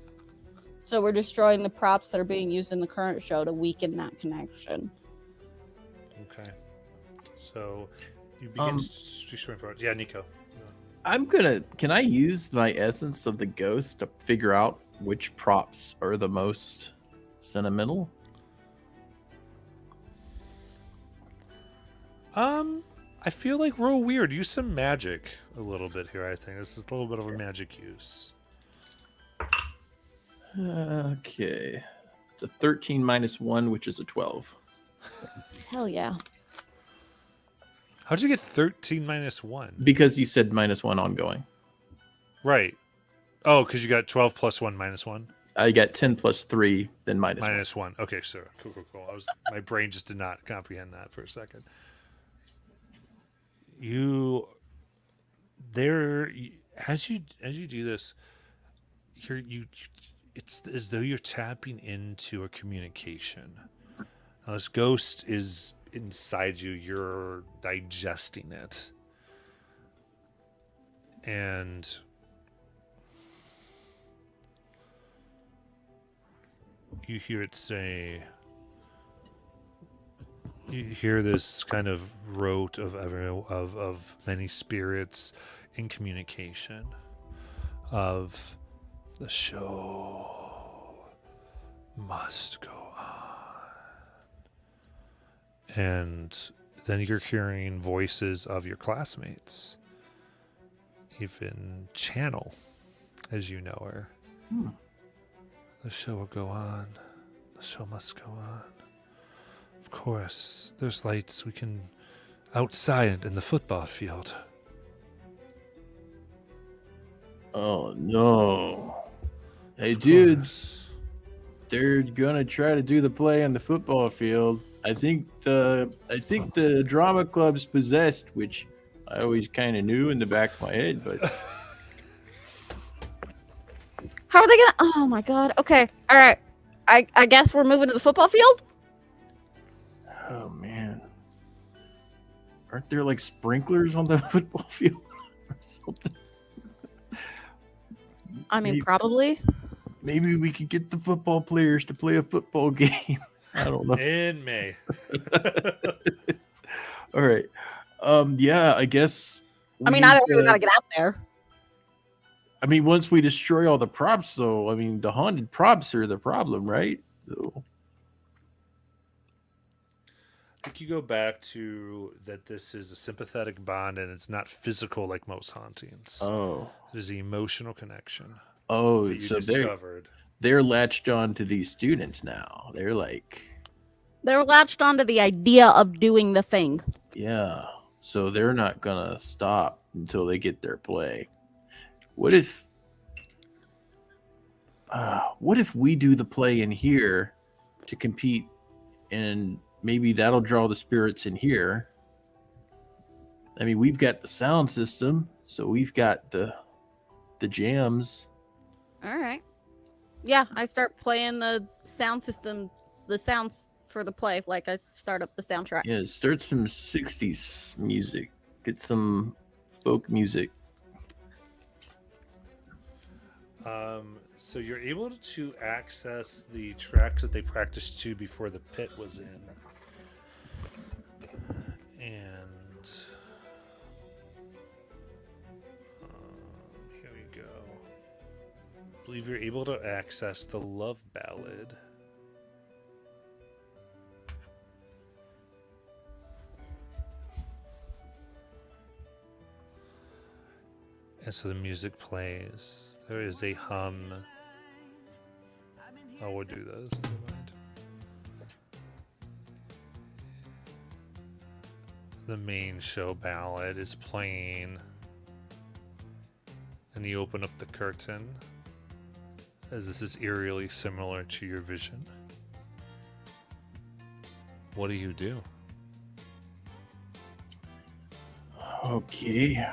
So we're destroying the props that are being used in the current show to weaken that connection. Okay. So you begin destroying props. Yeah, Nico. Can I use my essence of the ghost to figure out which props are the most sentimental? I feel like real weird. Use some magic a little bit here, I think. This is a little bit of a magic use. Okay. It's a 13 minus 1, which is a 12. Hell yeah. How'd you get 13 minus 1? Because you said minus 1 ongoing. Right. Oh, because you got 12 plus 1 minus 1? I got 10 plus 3, then minus 1. Minus 1. Okay, sure. Cool. My brain just did not comprehend that for a second. You there, as you do this, it's as though you're tapping into a communication. Now, this ghost is inside you. You're digesting it, and you hear it say. You hear this kind of rote of many spirits in communication, of the show must go on, and then you're hearing voices of your classmates, even Channel, as you know her. The show will go on. The show must go on. Of course, there's lights. We can outside in the football field. Oh no. Hey Of dudes, they're gonna try to do the play on the football field. I think the drama club's possessed, which I always kind of knew in the back of my head, but How are they gonna? Oh my god. Okay. All right. I guess we're moving to the football field. oh man. Aren't there like sprinklers on the football field or something? I mean, Maybe- probably. Maybe we could get the football players to play a football game. I don't know. In May. All right. Yeah, I guess. I mean, need either way, we to- gotta get out there. I mean, once we destroy all the props, though, I mean, the haunted props are the problem, right? So, I think you go back to that this is a sympathetic bond and it's not physical like most hauntings. oh, It is an emotional connection oh, that you so discovered. they're latched on to these students now. They're like, They're latched onto the idea of doing the thing. yeah. So they're not gonna stop until they get their play. What if we do the play in here to compete, and maybe that'll draw the spirits in here? I mean, we've got the sound system, so we've got the jams. All right. Yeah, I start playing the sound system, the sounds for the play. Like I start up the soundtrack. Yeah, start some 60s music. Get some folk music. So you're able to access the tracks that they practiced to before the pit was in. And here we go. I believe you're able to access the love ballad. And so the music plays. There is a hum. Oh, we'll do this. Never mind. The main show ballad is playing. And you open up the curtain. As this is eerily similar to your vision. What do you do? Okay.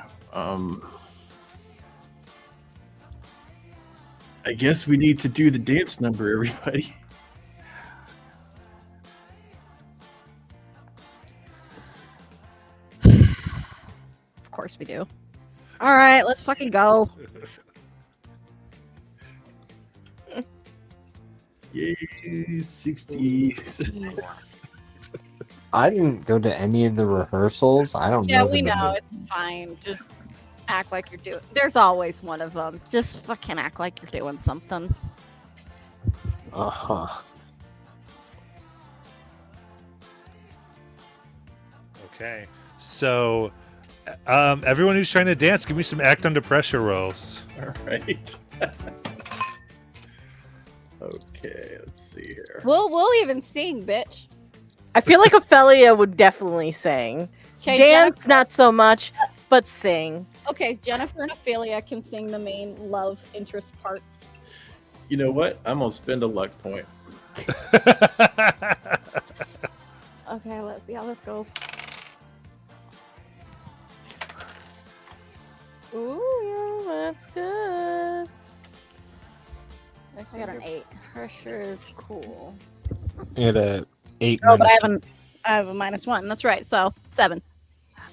I guess we need to do the dance number, everybody. Of course we do. All right, let's fucking go. Yay, 60s. I didn't go to any of the rehearsals. I don't Yeah, know. we the know. It's fine. Just act like you're doing. There's always one of them. Just fucking act like you're doing something. Uh-huh. Okay. So, everyone who's trying to dance, give me some act under pressure rolls. All right. Okay, let's see here. We'll even sing, bitch. I feel like Ophelia would definitely sing. Okay, Dance, not so much, but sing. Okay, Jennifer and Ophelia can sing the main love interest parts. You know what? I'm gonna spend a luck point. Okay, let's go. Ooh, that's good. I got an 8. Pressure is cool. I had a 8. Oh, but I minus have a -1. That's right. So 7.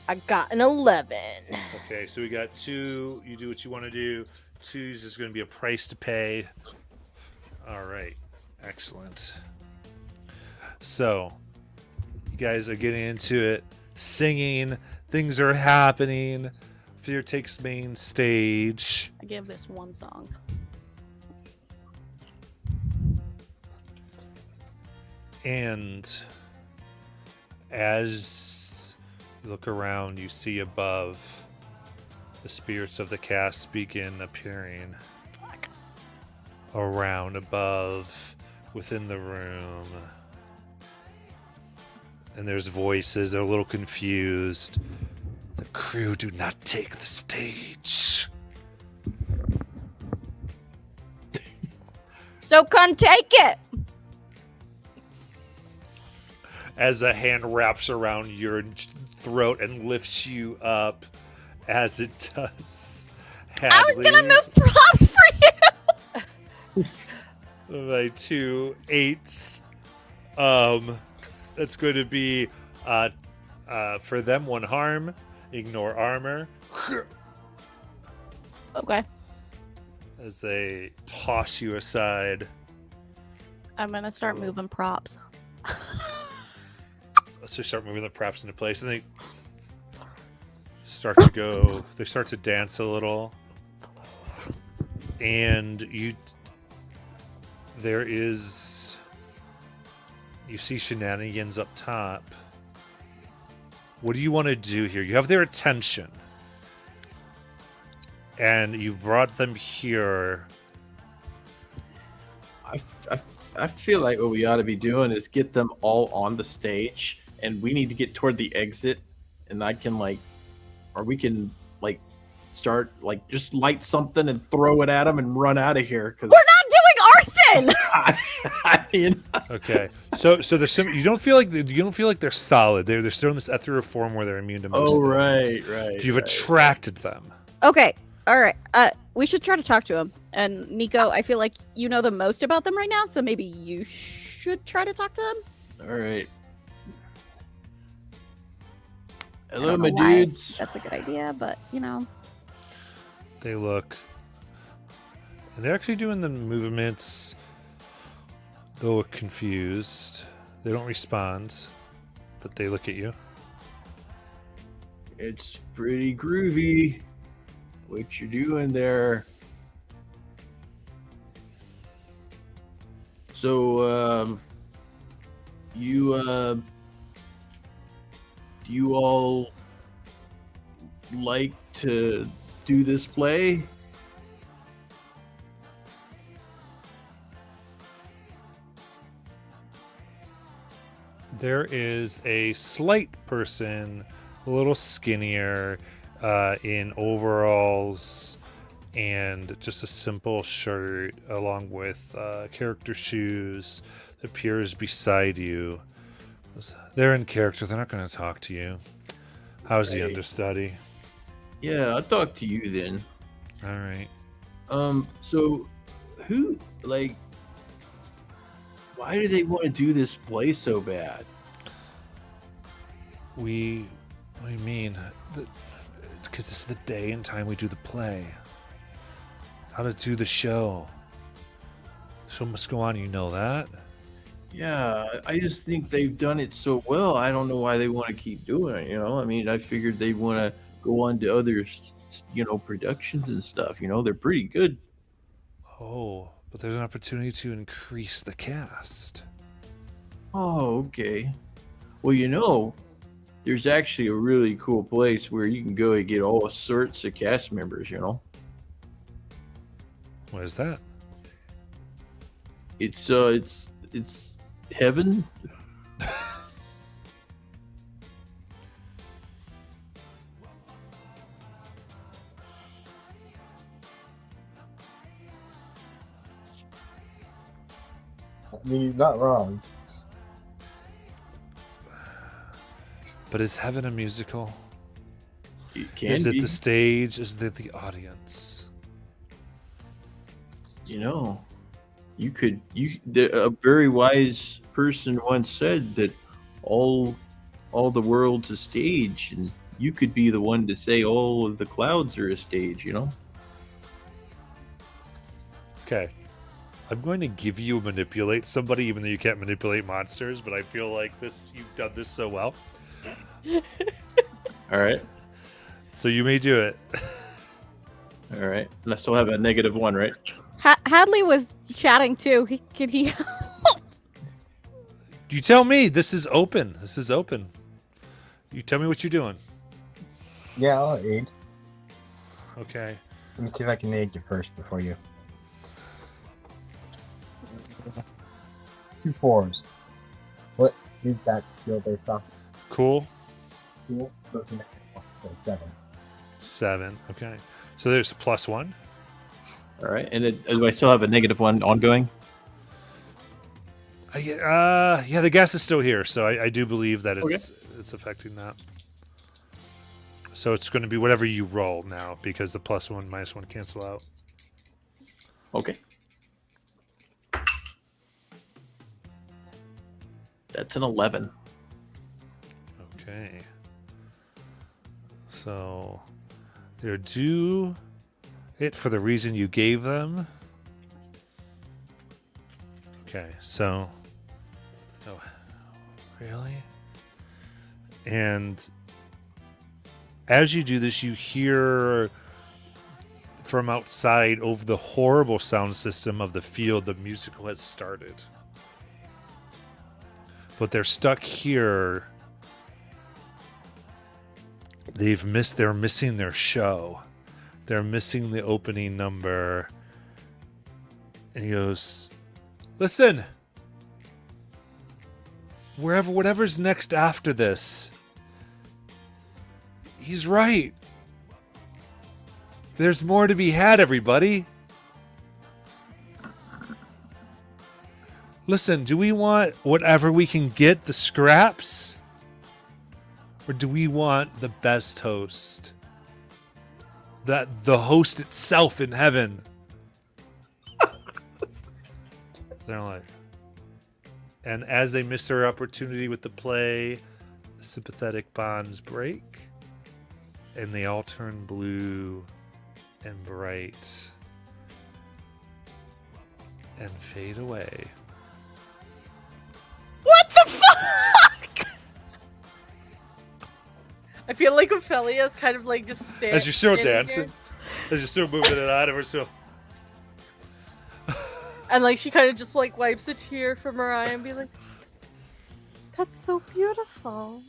I got an 11. Okay, so we got 2. You do what you want to do. 2 is just going to be a price to pay. All right. Excellent. So, you guys are getting into it, singing. Things are happening. Fear takes main stage. I give this one song. And as you look around, you see above the spirits of the cast begin appearing around, above, within the room. And there's voices, they're a little confused. The crew do not take the stage. So come take it. As a hand wraps around your throat and lifts you up, as it does. I was gonna move props for you. By 2 8s. That's going to be for them 1 harm. Ignore armor. Okay. As they toss you aside. I'm gonna start moving props. So start moving the props into place, and they start to go. They start to dance a little, and there is. You see shenanigans up top. What do you want to do here? You have their attention, and you've brought them here. I feel like what we ought to be doing is get them all on the stage, and we need to get toward the exit, and I can we can start just light something and throw it at them and run out of here. Cause We're not doing arson. I mean, Okay, so there's you don't feel like they're solid. They're still in this ethereal form where they're immune to most oh things. right. You've attracted them. Okay. All right. We should try to talk to him. And Nico, I feel like you know the most about them right now, so maybe you should try to talk to them. All right. I Hello, don't my know why dudes. That's a good idea, but They look, and they're actually doing the movements. They look confused. They don't respond, but they look at you. It's pretty groovy. What you doing there? So, do you all like to do this play? There is a slight person, a little skinnier, in overalls and just a simple shirt, along with character shoes, that appears beside you. They're in character. They're not going to talk to you. How's the Right. understudy? Yeah, I'll talk to you then. All right. So who why do they want to do this play so bad? What do you mean? Because this is the day and time we do the play. How to do the show. Show must go on, you know that? Yeah, I just think they've done it so well. I don't know why they want to keep doing it. I mean, I figured they'd want to go on to other, productions and stuff. They're pretty good. Oh, but there's an opportunity to increase the cast. Oh, okay. Well, there's actually a really cool place where you can go and get all sorts of cast members. What is that? It's heaven. I mean, he's not wrong. But is Heaven a musical? Can is it be. the stage? Is it the audience? You know, a very wise person once said that all the world's a stage, and you could be the one to say all of the clouds are a stage, you know? Okay. I'm going to give you manipulate somebody, even though you can't manipulate monsters, but I feel like you've done this so well. All right. So you may do it. All right. And I still have a -1, right? Hadley was chatting too. Could he? You tell me. This is open. This is open. You tell me what you're doing. Yeah, I'll aid. Okay. Let me see if I can aid you first before you. 2 4s. What is that skill based off? Cool. Cool. So 7. 7. Okay. So there's a +1. All right. And do I still have a -1 ongoing? Yeah, the gas is still here, so I do believe that it's affecting that. So it's going to be whatever you roll now, because the +1, -1 cancel out. Okay. That's an 11. Okay. So they're due it for the reason you gave them. Okay, so oh, really? And as you do this, you hear from outside over the horrible sound system of the field, the musical has started. But they're stuck here. They're missing their show. They're missing the opening number. And he goes, listen, whatever's next after this, he's right. There's more to be had, everybody. Listen, do we want whatever we can get, the scraps? Or do we want the best host? The host itself in heaven? They're like... And as they miss their opportunity with the play, the sympathetic bonds break. And they all turn blue and bright. And fade away. What the fuck? I feel like Ophelia's kind of like just standing. As you're still dancing, as you're still moving it out of her, so. And like she kind of just like wipes a tear from her eye and be like, "That's so beautiful."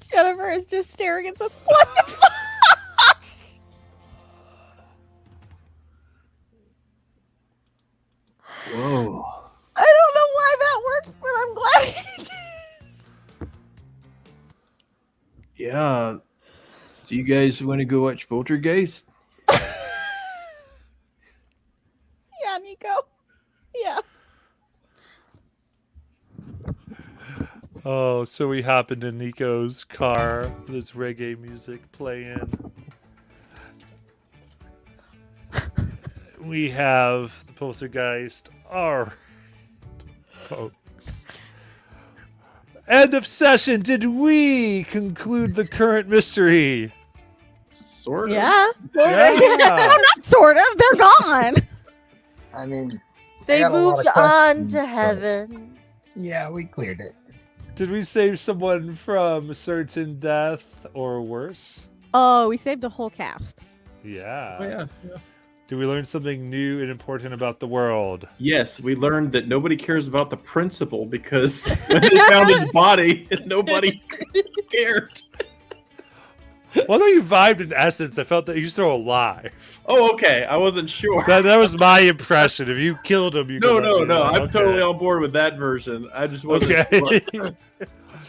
Jennifer is just staring and says, "What the fuck?" Whoa. I don't know why that works, but I'm glad it did. Yeah. So you guys want to go watch Poltergeist? Yeah, Nico. Yeah. Oh, so we hop into Nico's car. There's reggae music playing. We have the Poltergeist. All right, folks. End of session. Did we conclude the current mystery? Sort of. Yeah. Yeah. No, not sort of. They're gone. I mean, They got a lot moved of on questions, to so- heaven. yeah, we cleared it. Did we save someone from certain death or worse? Oh, we saved a whole cast. Yeah. Oh, yeah. Did we learn something new and important about the world? Yes, we learned that nobody cares about the principal because when they found his body, nobody cared. Although you vibed in essence, I felt that you're still alive. Oh, okay. I wasn't sure. That was my impression. If you killed him, you No. could have- I'm Okay. totally on board with that version. I just wasn't Okay. sure.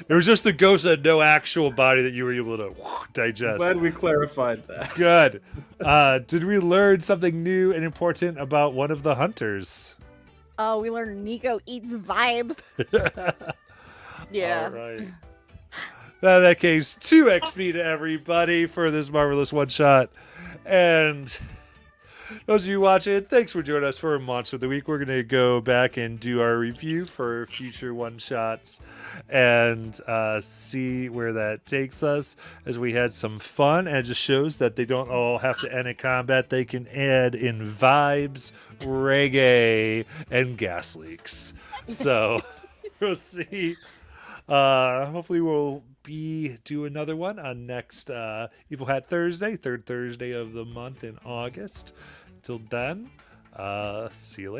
It was just the ghost and no actual body that you were able to digest. Glad we clarified that. Good. Did we learn something new and important about one of the hunters? Oh, we learned Nico eats vibes. Yeah. All right. In that case, 2 XP to everybody for this marvelous one shot. And those of you watching, thanks for joining us for Monster of the Week. We're going to go back and do our review for future one shots and see where that takes us, as we had some fun. And it just shows that they don't all have to end in combat. They can add in vibes, reggae, and gas leaks. So we'll see. Hopefully we'll do another one on next Evil Hat Thursday, 3rd Thursday of the month in August. Till then, see you later.